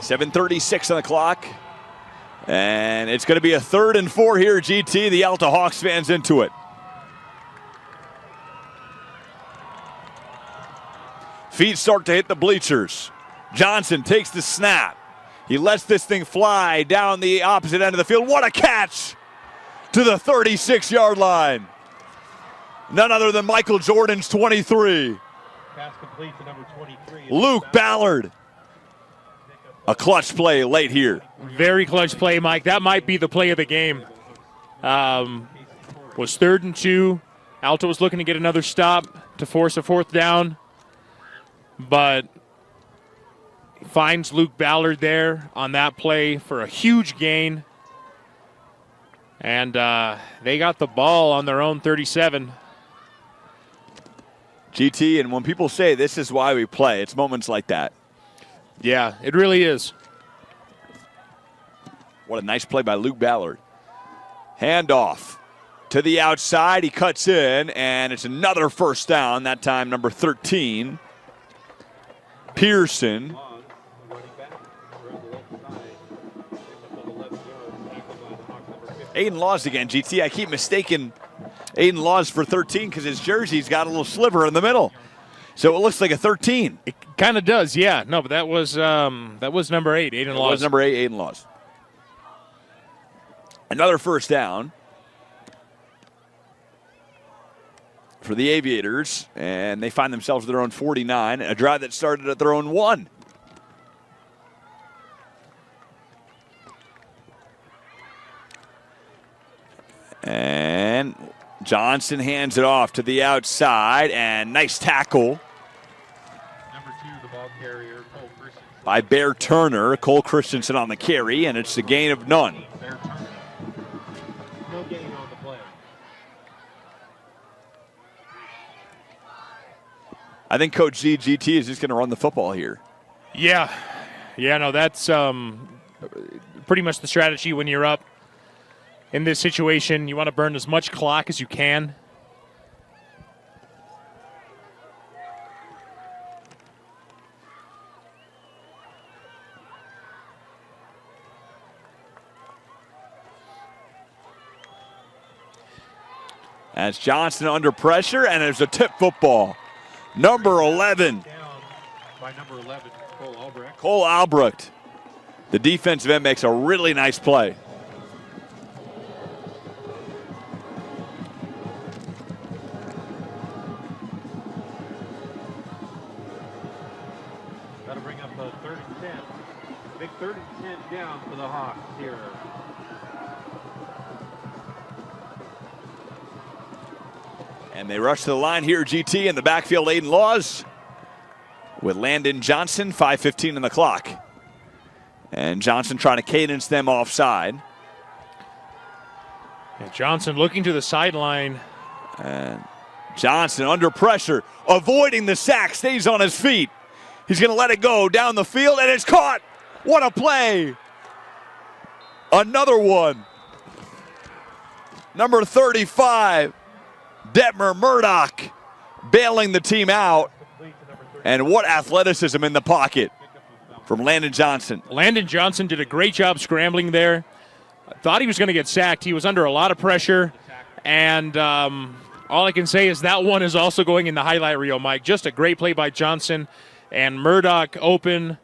.36 on the clock. And it's going to be a 3rd and 4 here, GT. The Alta Hawks fans into it. Feet start to hit the bleachers. Johnson takes the snap. He lets this thing fly down the opposite end of the field. What a catch to the 36-yard line. None other than Michael Jordan's 23. Pass complete to number 23. Luke Ballard. A clutch play late here. Very clutch play, Mike. That might be the play of the game. Was 3rd and 2. Alta was looking to get another stop to force a 4th down, but finds Luke Ballard there on that play for a huge gain. And they got the ball on their own 37. GT, and when people say this is why we play, it's moments like that. Yeah, it really is. What a nice play by Luke Ballard. Handoff to the outside. He cuts in, and it's another 1st down, that time number 13. Pearson. Aiden Laws again, GT. I keep mistaking Aiden Laws for 13 because his jersey's got a little sliver in the middle. So it looks like a 13. It kind of does, yeah. No, but that was number 8, Aiden Laws. That was number 8, Aiden Laws. Another 1st down for the Aviators, and they find themselves at their own 49, a drive that started at their own 1. And Johnson hands it off to the outside, and nice tackle Number 2, the ball carrier, Cole Christensen. by Bear Turner. Cole Christensen on the carry, and it's a gain of none. Bear Turner. No gain on the play. I think Coach GT is just going to run the football here. Yeah, no, that's pretty much the strategy when you're up in this situation. You want to burn as much clock as you can. As Johnson under pressure, and there's a tip football. Number 11. Down by number 11, Cole Albrecht. Cole Albrecht. The defensive end makes a really nice play. That'll bring up a 3rd and 10. Big 3rd and 10 down for the Hawks here. And they rush to the line here, GT, in the backfield, Aiden Laws with Landon Johnson, 5:15 on the clock. And Johnson trying to cadence them offside. And Johnson looking to the sideline. And Johnson under pressure, avoiding the sack, stays on his feet. He's going to let it go down the field, and it's caught. What a play. Another one. Number 35, Detmer Murdoch, bailing the team out. And what athleticism in the pocket from Landon Johnson. Landon Johnson did a great job scrambling there. I thought he was going to get sacked. He was under a lot of pressure. And all I can say is that one is also going in the highlight reel, Mike. Just a great play by Johnson. And Murdoch open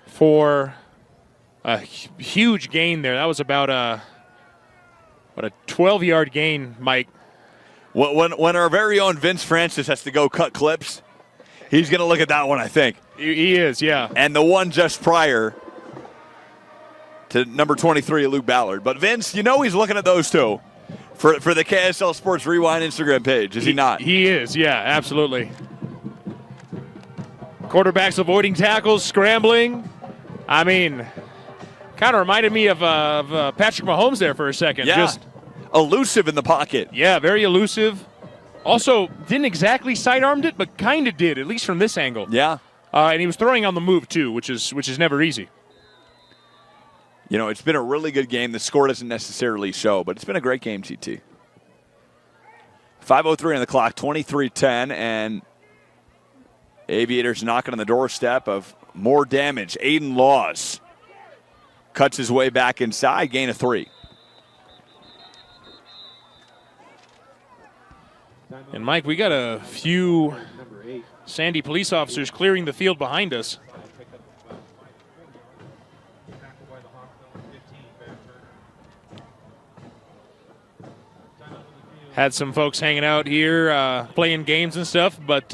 for a huge gain there. That was about a 12-yard gain, Mike. When our very own Vince Francis has to go cut clips, he's going to look at that one, I think. He is, yeah. And the one just prior to number 23, Luke Ballard. But Vince, you know he's looking at those two for the KSL Sports Rewind Instagram page, is he not? He is, yeah, absolutely. Quarterbacks avoiding tackles, scrambling. I mean, kind of reminded me of Patrick Mahomes there for a second. Yeah, Just elusive in the pocket. Yeah, very elusive. Also, didn't exactly sidearmed it, but kind of did, at least from this angle. Yeah. And he was throwing on the move, too, which is never easy. You know, it's been a really good game. The score doesn't necessarily show, but it's been a great game, GT. 5:03 on the clock, 23-10, and Aviators knocking on the doorstep of more damage. Aiden Laws cuts his way back inside, gain of 3. And, Mike, we got a few Sandy police officers clearing the field behind us. Had some folks hanging out here, playing games and stuff, but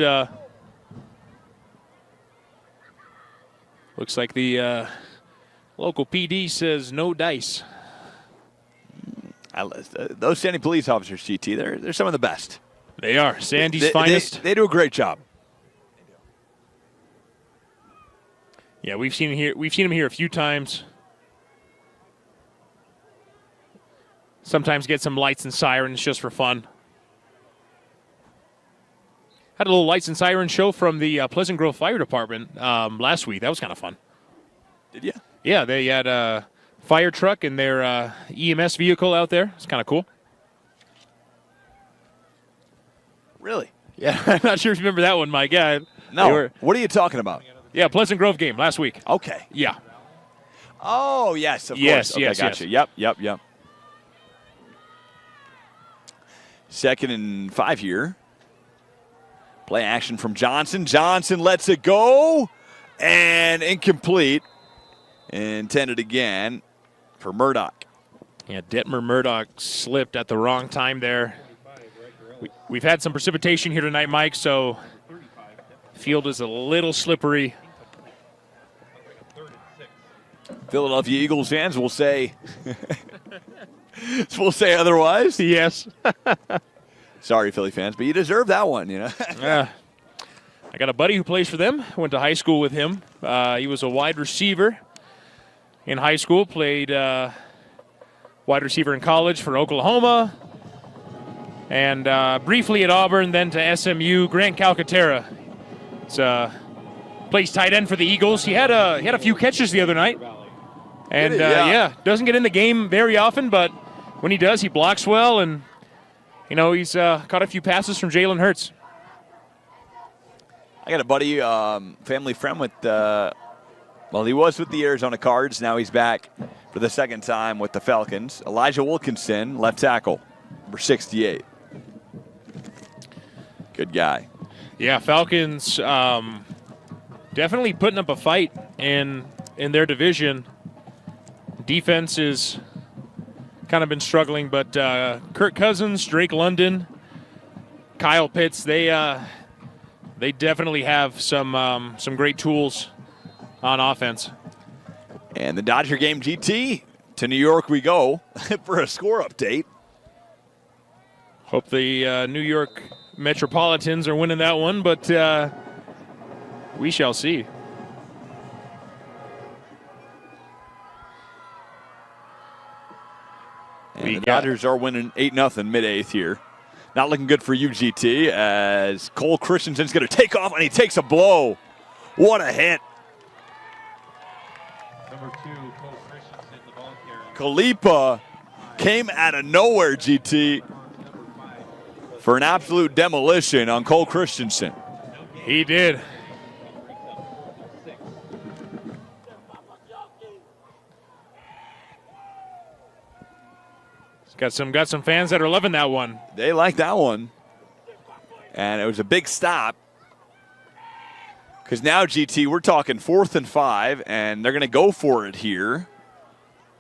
looks like the local PD says no dice. Those Sandy police officers, GT, they're some of the best. They are. Sandy's finest. They do a great job. Yeah, we've seen him here a few times. Sometimes get some lights and sirens just for fun. Had a little lights and sirens show from the Pleasant Grove Fire Department last week. That was kind of fun. Did you? Yeah, they had a fire truck and their EMS vehicle out there. It's kind of cool. Really? Yeah, I'm not sure if you remember that one, Mike. Yeah. No. What are you talking about? Yeah, Pleasant Grove game last week. Okay. Yeah. Oh, yes, of Yes, course. Okay, yes, gotcha. yes. Yep. 2nd and 5 here. Play action from Johnson. Johnson lets it go. And incomplete. Intended again for Murdoch. Yeah, Detmer Murdoch slipped at the wrong time there. We've had some precipitation here tonight, Mike, so field is a little slippery. Philadelphia Eagles fans will say otherwise. Yes. Sorry, Philly fans, but you deserve that one, you know. I got a buddy who plays for them. Went to high school with him. He was a wide receiver in high school, played wide receiver in college for Oklahoma, and briefly at Auburn, then to SMU, Grant Calcaterra. Plays tight end for the Eagles. He had a few catches the other night. And, doesn't get in the game very often, but when he does, he blocks well, and, you know, he's caught a few passes from Jalen Hurts. I got a buddy, family friend with, he was with the Arizona Cards. Now he's back for the second time with the Falcons. Elijah Wilkinson, left tackle, number 68. Good guy. Yeah, Falcons definitely putting up a fight in their division. Defense is kind of been struggling, but Kirk Cousins, Drake London, Kyle Pitts, they definitely have some great tools on offense. And the Dodger game, GT, to New York we go for a score update. Hope the New York Metropolitans are winning that one, but we shall see. And the Dodgers are winning 8-0 mid-8th here. Not looking good for UGT as Cole Christensen's going to take off, and he takes a blow. What a hit. Number 2, Cole Christensen, the ball carrier. Kalipa came out of nowhere, GT, for an absolute demolition on Cole Christensen. He did. Got some fans that are loving that one. They like that one. And it was a big stop. Because now, GT, we're talking 4th and 5, and they're going to go for it here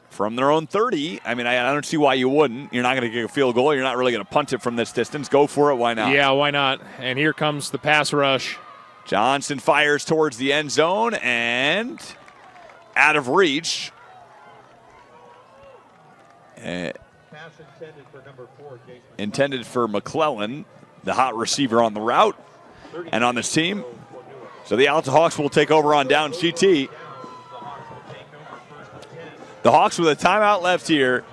from their own 30. I mean, I don't see why you wouldn't. You're not going to get a field goal. You're not really going to punt it from this distance. Go for it. Why not? Yeah, why not? And here comes the pass rush. Johnson fires towards the end zone and out of reach. Uh, Pass intended for number 4, Jason. intended for McClellan, the hot receiver on the route and on this team. So the Alta Hawks will take over on down GT. The Hawks with a timeout left here.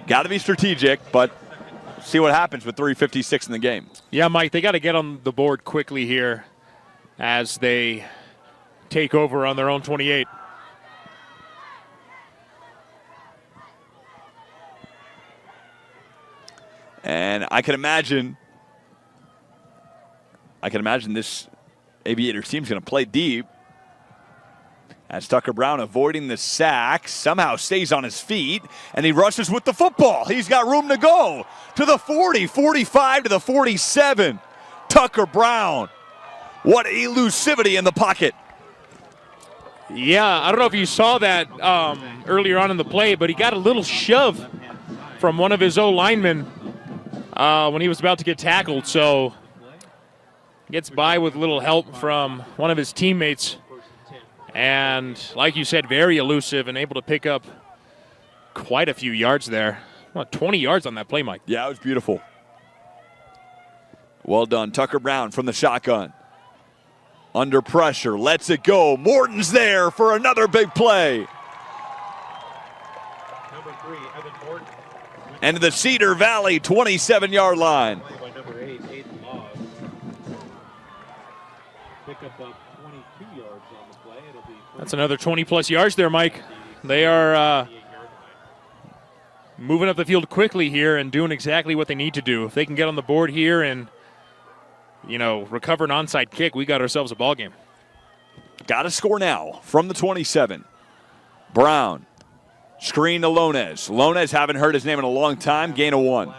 Got to be strategic, but see what happens with 3:56 in the game. Yeah, Mike, they got to get on the board quickly here as they take over on their own 28. And I can imagine this Aviators team is going to play deep as Tucker Brown, avoiding the sack, somehow stays on his feet, and he rushes with the football. He's got room to go to the 40, 45 to the 47. Tucker Brown, what elusivity in the pocket. Yeah, I don't know if you saw that earlier on in the play, but he got a little shove from one of his O-linemen when he was about to get tackled. So gets by with a little help from one of his teammates. And like you said, very elusive and able to pick up quite a few yards there. What, 20 yards on that play, Mike? Yeah, it was beautiful. Well done. Tucker Brown from the shotgun. Under pressure, lets it go. Morton's there for another big play. Number 3, Evan Morton. And to the Cedar Valley 27-yard line. Play by number 8, Aiden Laws. Pick up 22 yards on the play. It'll be That's another 20-plus yards there, Mike. They are moving up the field quickly here and doing exactly what they need to do. If they can get on the board here and, recover an onside kick, we got ourselves a ball game. Got to score now from the 27. Brown. Screen to Lonez. Lonez, haven't heard his name in a long time. Gain of 1.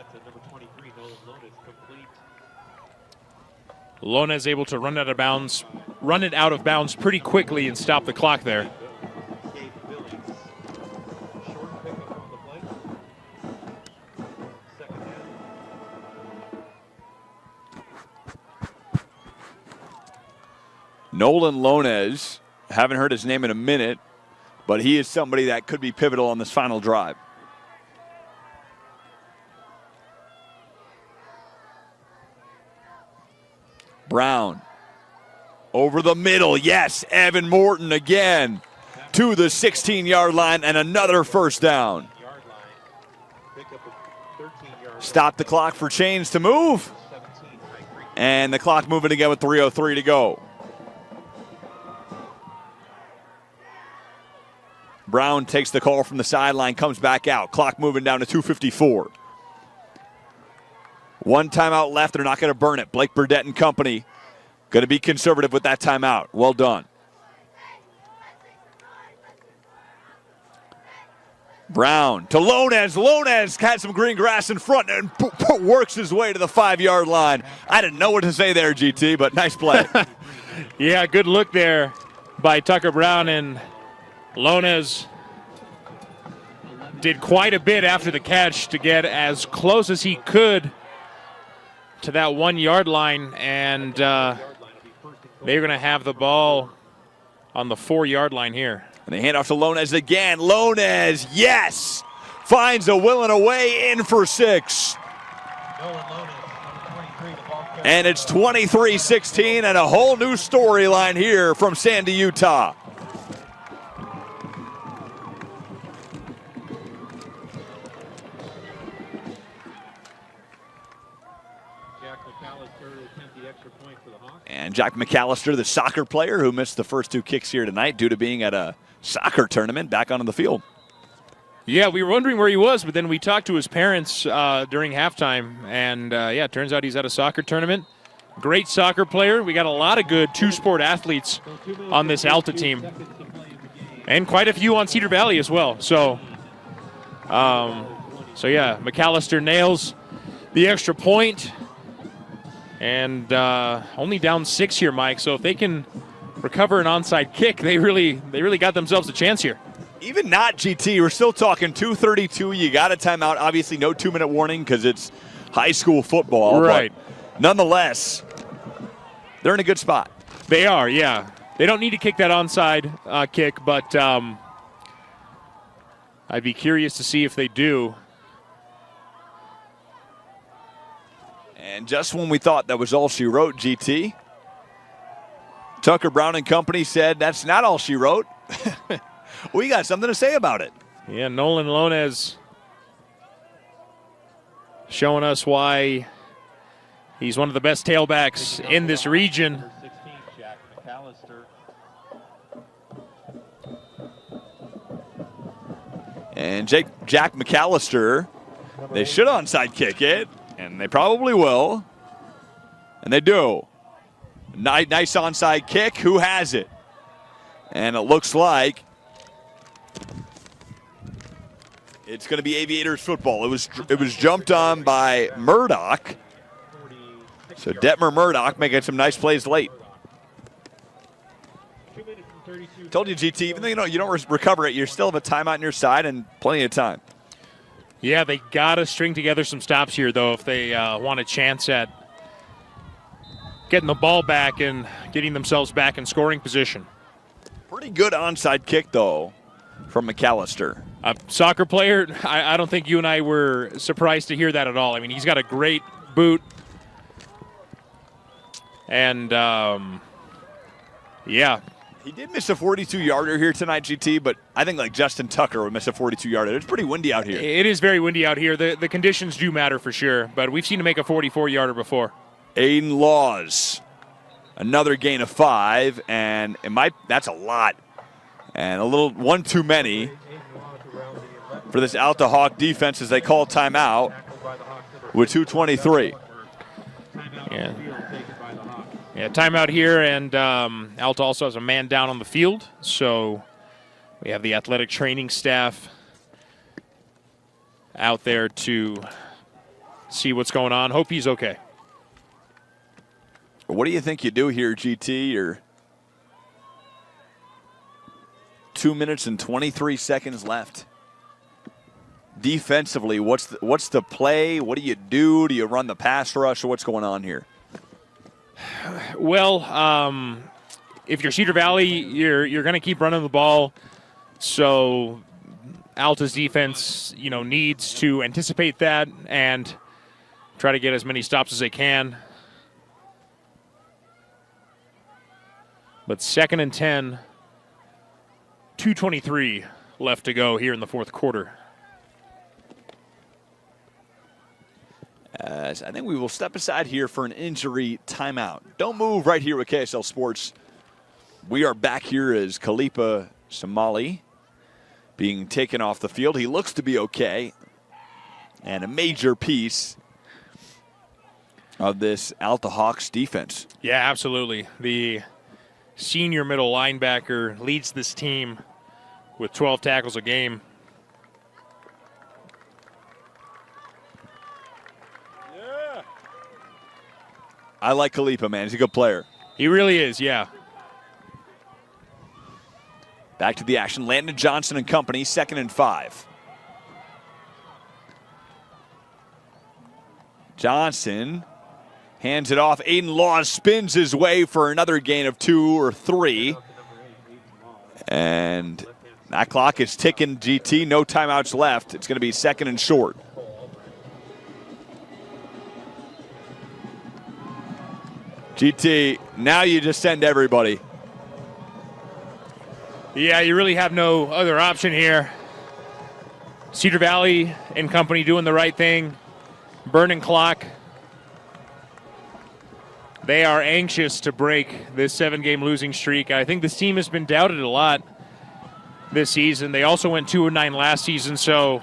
Lonez able to run it out of bounds pretty quickly and stop the clock there. Nolan Lonez, haven't heard his name in a minute, but he is somebody that could be pivotal on this final drive. Brown over the middle. Yes, Evan Morton again to the 16-yard line and another first down. Stop the clock for chains to move. And the clock moving again with 3:03 to go. Brown takes the call from the sideline, comes back out. Clock moving down to 2:54. One timeout left. They're not going to burn it. Blake Burdett and company going to be conservative with that timeout. Well done. Brown to Lonez. Lonez had some green grass in front and works his way to the 5-yard line. I didn't know what to say there, GT, but nice play. Yeah, good look there by Tucker Brown, and Lonez did quite a bit after the catch to get as close as he could to that 1-yard line, and they're going to have the ball on the 4-yard line here. And they hand off to Lonez again. Lonez, yes! Finds a will and a way in for 6. And it's 23-16 and a whole new storyline here from Sandy, Utah. And Jack McAllister, the soccer player who missed the first 2 kicks here tonight due to being at a soccer tournament, back onto the field. Yeah, we were wondering where he was, but then we talked to his parents during halftime, and it turns out he's at a soccer tournament. Great soccer player. We got a lot of good two-sport athletes on this Alta team, and quite a few on Cedar Valley as well. So McAllister nails the extra point. And only down 6 here, Mike. So if they can recover an onside kick, they really got themselves a chance here. Even not, GT, we're still talking 2:32. You got a timeout. Obviously, no 2-minute warning because it's high school football. Right. But nonetheless, they're in a good spot. They are, yeah. They don't need to kick that onside kick, but I'd be curious to see if they do. And just when we thought that was all she wrote, GT, Tucker Brown and company said that's not all she wrote. We got something to say about it. Yeah, Nolan Lonez showing us why he's one of the best tailbacks in this region. Number 16, Jack McAllister. And Jack McAllister, they should onside kick it, and they probably will. And they do. Nice onside kick. Who has it? And it looks like it's going to be Aviators football. It was jumped on by Murdoch. So Detmer Murdoch making some nice plays late. 2 minutes and 32. Told you, GT, even though you don't recover it, you still have a timeout on your side and plenty of time. Yeah, they got to string together some stops here, though, if they want a chance at getting the ball back and getting themselves back in scoring position. Pretty good onside kick, though, from McAllister. A soccer player, I don't think you and I were surprised to hear that at all. I mean, he's got a great boot. And, yeah. He did miss a 42-yarder here tonight, GT, but I think like Justin Tucker would miss a 42-yarder. It's pretty windy out here. It is very windy out here. The conditions do matter for sure, but we've seen him make a 44-yarder before. Aiden Laws, another gain of 5, and that's a lot. And a little one too many for this Alta Hawk defense as they call timeout with 2:23. Yeah. Yeah, timeout here, and Alta also has a man down on the field, so we have the athletic training staff out there to see what's going on. Hope he's okay. What do you think you do here, GT? You're 2 minutes and 23 seconds left. Defensively, what's the play? What do you do? Do you run the pass rush, or what's going on here? Well, if you're Cedar Valley, you're going to keep running the ball. So Alta's defense, needs to anticipate that and try to get as many stops as they can. But 2nd and 10, 2:23 left to go here in the fourth quarter. I think we will step aside here for an injury timeout. Don't move right here with KSL Sports. We are back here as Khalifa Somali being taken off the field. He looks to be okay. And a major piece of this Alta Hawks defense. Yeah, absolutely. The senior middle linebacker leads this team with 12 tackles a game. I like Khalifa, man. He's a good player. He really is, yeah. Back to the action. Landon Johnson and company, 2nd and 5. Johnson hands it off. Aiden Laws spins his way for another gain of 2 or 3. And that clock is ticking, GT. No timeouts left. It's going to be 2nd and short. GT, now you just send everybody. Yeah, you really have no other option here. Cedar Valley and company doing the right thing. Burning clock. They are anxious to break this 7-game losing streak. I think this team has been doubted a lot this season. They also went 2-9 last season, so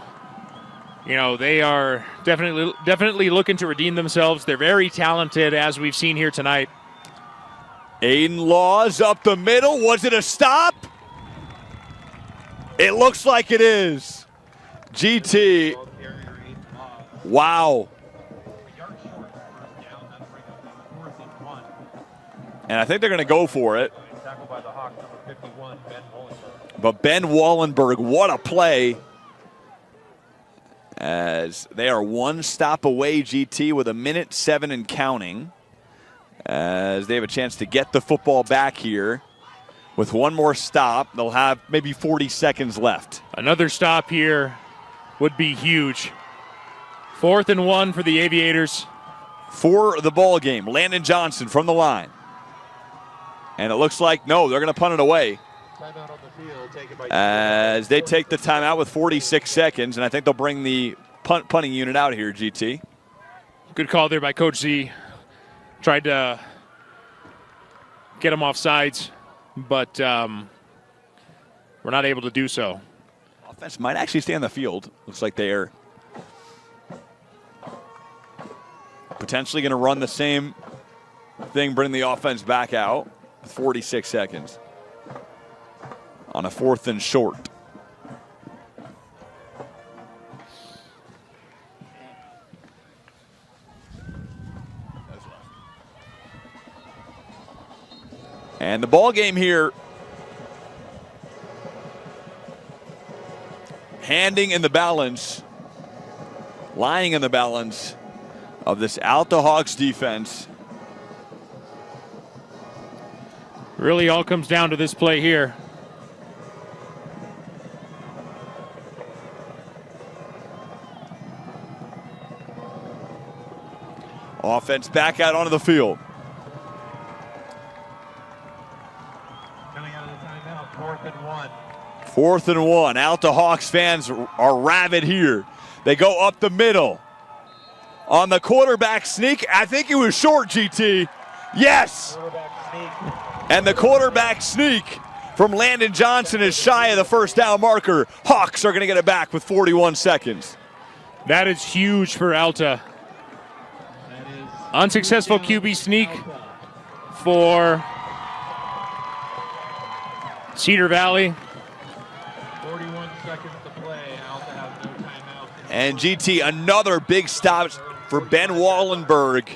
they are definitely looking to redeem themselves. They're very talented, as we've seen here tonight. Aiden Laws up the middle. Was it a stop? It looks like it is. GT. Wow. And I think they're going to go for it. Tackled by the Hawks, number 51, Ben Wallenberg. But Ben Wallenberg, what a play. As they are one stop away, GT, with 1:07 and counting. As they have a chance to get the football back here With one more stop, they'll have maybe 40 seconds left. Another stop here would be huge. 4th and 1 for the Aviators. For the ball game, Landon Johnson from the line. And it looks like, no, they're going to punt it away. Timeout on the field, taken by As they take the timeout with 46 seconds, and I think they'll bring the punting unit out here, GT. Good call there by Coach Z. Tried to get him off sides, but we're not able to do so. Offense might actually stay on the field. Looks like they are potentially going to run the same thing, bring the offense back out with 46 seconds on a 4th and short. And the ball game here, handing in the balance, lying in the balance of this Alta Hawks defense. Really all comes down to this play here. Offense back out onto the field. coming out of the timeout, 4th and 1. 4th and 1. Alta Hawks fans are rabid here. They go up the middle. On the quarterback sneak, I think it was short, GT. Yes! Quarterback sneak. And the quarterback sneak from Landon Johnson is shy of the first down marker. Hawks are going to get it back with 41 seconds. That is huge for Alta. That is Unsuccessful QB sneak for Cedar Valley. 41 seconds to play. Alta has no timeout. And GT, another big stop for Ben Wallenberg,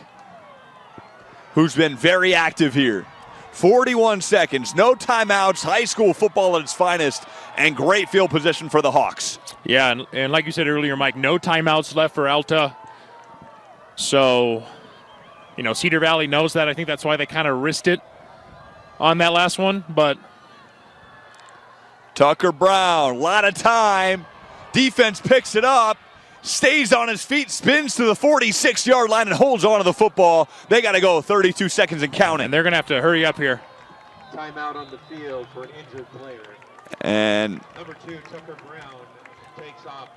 who's been very active here. 41 seconds, no timeouts, high school football at its finest, and great field position for the Hawks. Yeah, and like you said earlier, Mike, no timeouts left for Alta. So, Cedar Valley knows that. I think that's why they kind of risked it on that last one. But Tucker Brown, a lot of time. Defense picks it up, stays on his feet, spins to the 46-yard line, and holds on to the football. They got to go 32 seconds and counting. and they're going to have to hurry up here. Timeout on the field for an injured player. And Number 2, Tucker Brown, takes off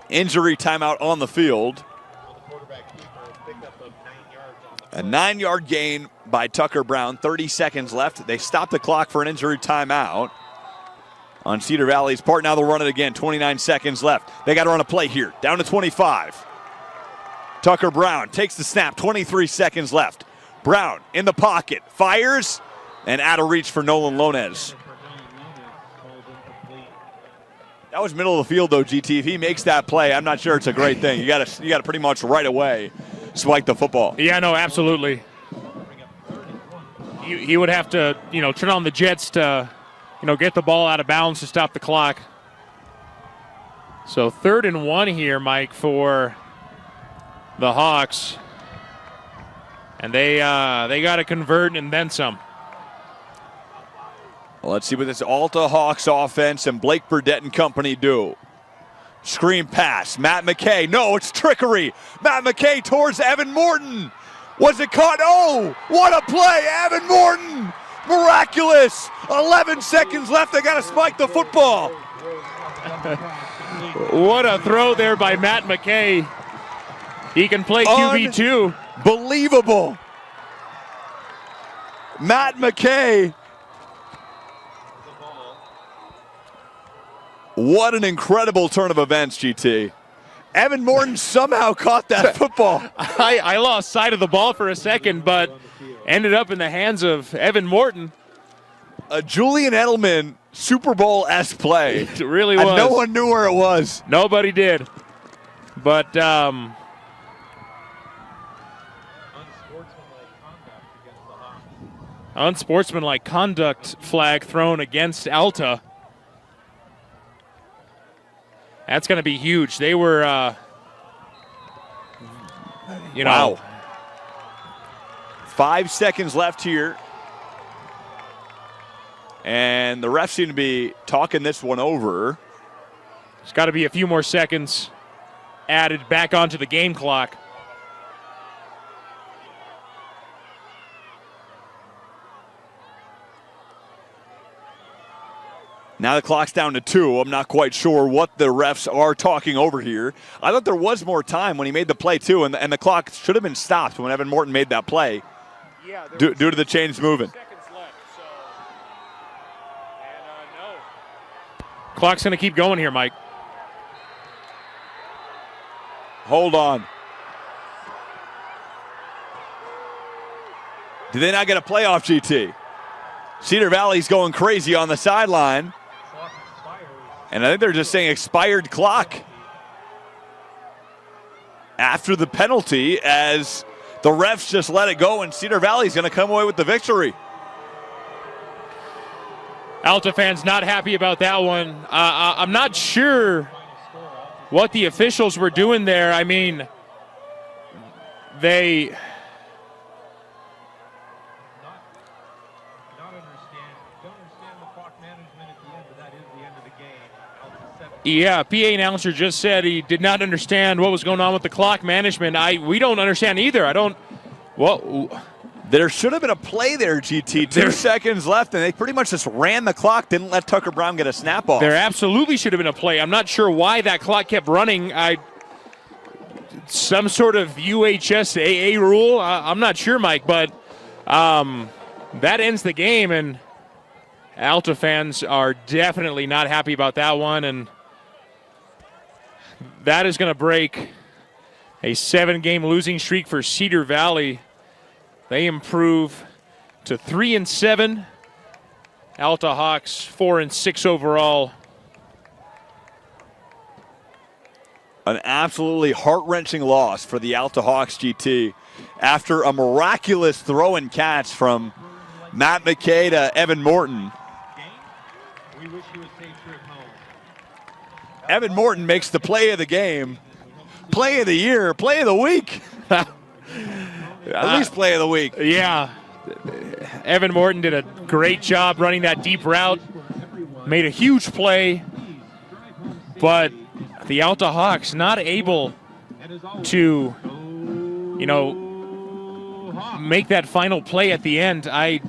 injury timeout on the field. on the quarterback keeper. Picked up 9 yards on the A 9-yard gain by Tucker Brown. 30 seconds left. They stop the clock for an injury timeout on Cedar Valley's part. Now they'll run it again. 29 seconds left. They got to run a play here. Down to 25. Tucker Brown takes the snap. 23 seconds left. Brown in the pocket. Fires. And out of reach for Nolan Lonez. That was middle of the field, though, GT. If he makes that play, I'm not sure it's a great thing. You got to pretty much right away spike the football. Yeah, no, absolutely. He would have to, turn on the jets to, get the ball out of bounds to stop the clock. So 3rd and 1 here, Mike, for the Hawks. And they got to convert and then some. Well, let's see what this Alta Hawks offense and Blake Burdett and company do. Screen pass. Matt McKay. No, it's trickery. Matt McKay towards Evan Morton. Was it caught? Oh, what a play. Evan Morton. Miraculous. 11 seconds left. They got to spike the football. What a throw there by Matt McKay. He can play QB too. Believable. Matt McKay. What an incredible turn of events, GT. Evan Morton somehow caught that football. I lost sight of the ball for a second, but ended up in the hands of Evan Morton. A Julian Edelman Super Bowl-esque play. It really was. And no one knew where it was. Nobody did. But unsportsmanlike conduct flag thrown against Alta. That's going to be huge. They were, Wow. 5 seconds left here. And the refs seem to be talking this one over. There's got to be a few more seconds added back onto the game clock. Now the clock's down to 2. I'm not quite sure what the refs are talking over here. I thought there was more time when he made the play, too, and the clock should have been stopped when Evan Morton made that play due to the chains moving. Seconds left, so. And no. Clock's going to keep going here, Mike. Hold on. Did they not get a playoff, GT? Cedar Valley's going crazy on the sideline. And I think they're just saying expired clock after the penalty as the refs just let it go, and Cedar Valley's going to come away with the victory. Alta fans not happy about that one. I'm not sure what the officials were doing there. I mean, they... Yeah, PA announcer just said he did not understand what was going on with the clock management. We don't understand either. I don't. Well, there should have been a play there, GT. 2 seconds left, and they pretty much just ran the clock, didn't let Tucker Brown get a snap off. There absolutely should have been a play. I'm not sure why that clock kept running. Some sort of UHSAA rule. I'm not sure, Mike, but that ends the game, and Alta fans are definitely not happy about that one, and that is going to break a 7-game losing streak for Cedar Valley. They improve to 3-7. Alta Hawks 4-6 overall. An absolutely heart-wrenching loss for the Alta Hawks, GT, after a miraculous throw and catch from Matt McKay to Evan Morton. We wish you a safe trip home. Evan Morton makes the play of the game, play of the year, play of the week. At least play of the week. Yeah. Evan Morton did a great job running that deep route, made a huge play, but the Alta Hawks not able to, make that final play at the end. I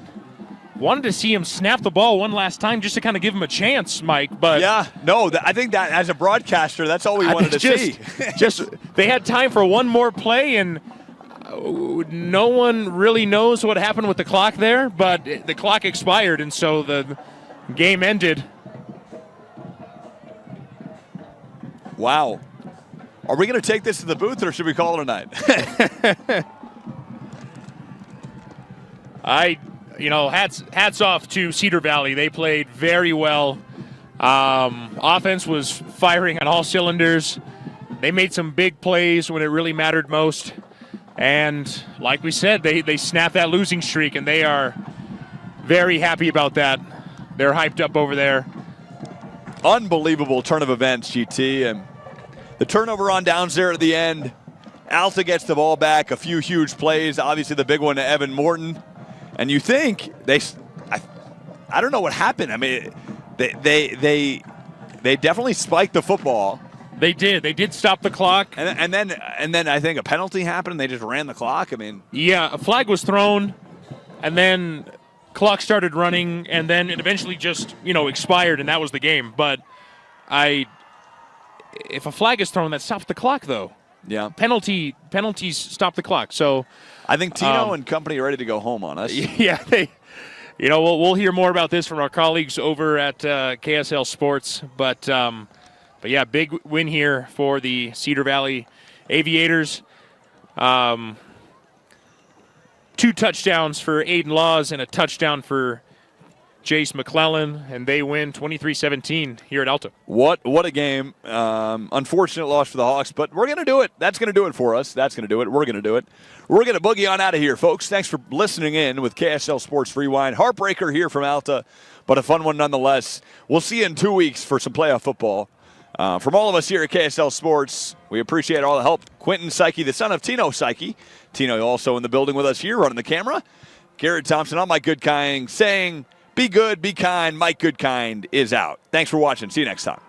wanted to see him snap the ball one last time just to kind of give him a chance, Mike. But yeah, no, I think that as a broadcaster, that's all we wanted to see. Just they had time for one more play, and no one really knows what happened with the clock there, but the clock expired, and so the game ended. Wow. Are we going to take this to the booth, or should we call it a night? Hats off to Cedar Valley. They played very well. Offense was firing on all cylinders. They made some big plays when it really mattered most. And like we said, they snapped that losing streak, and they are very happy about that. They're hyped up over there. Unbelievable turn of events, GT. And the turnover on downs there at the end. Alta gets the ball back. A few huge plays. Obviously the big one to Evan Morton. And you think I don't know what happened. I mean, they definitely spiked the football. They did. They did stop the clock. And then I think a penalty happened, and they just ran the clock. I mean, yeah, a flag was thrown, and then clock started running, and then it eventually just expired, and that was the game. But if a flag is thrown, that stops the clock, though. Yeah. Penalties stop the clock. So I think Tino and company are ready to go home on us. Yeah, we'll hear more about this from our colleagues over at KSL Sports. But yeah, big win here for the Cedar Valley Aviators. 2 touchdowns for Aiden Laws and a touchdown for Jace McClellan, and they win 23-17 here at Alta. What a game. Unfortunate loss for the Hawks, but we're going to do it. That's going to do it for us. That's going to do it. We're going to do it. We're going to boogie on out of here, folks. Thanks for listening in with KSL Sports Rewind. Heartbreaker here from Alta, but a fun one nonetheless. We'll see you in 2 weeks for some playoff football. From all of us here at KSL Sports, we appreciate all the help. Quentin Psyche, the son of Tino Psyche. Tino also in the building with us here, running the camera. Garrett Thompson, all my good kind, saying Be good, be kind. Mike Goodkind is out. Thanks for watching. See you next time.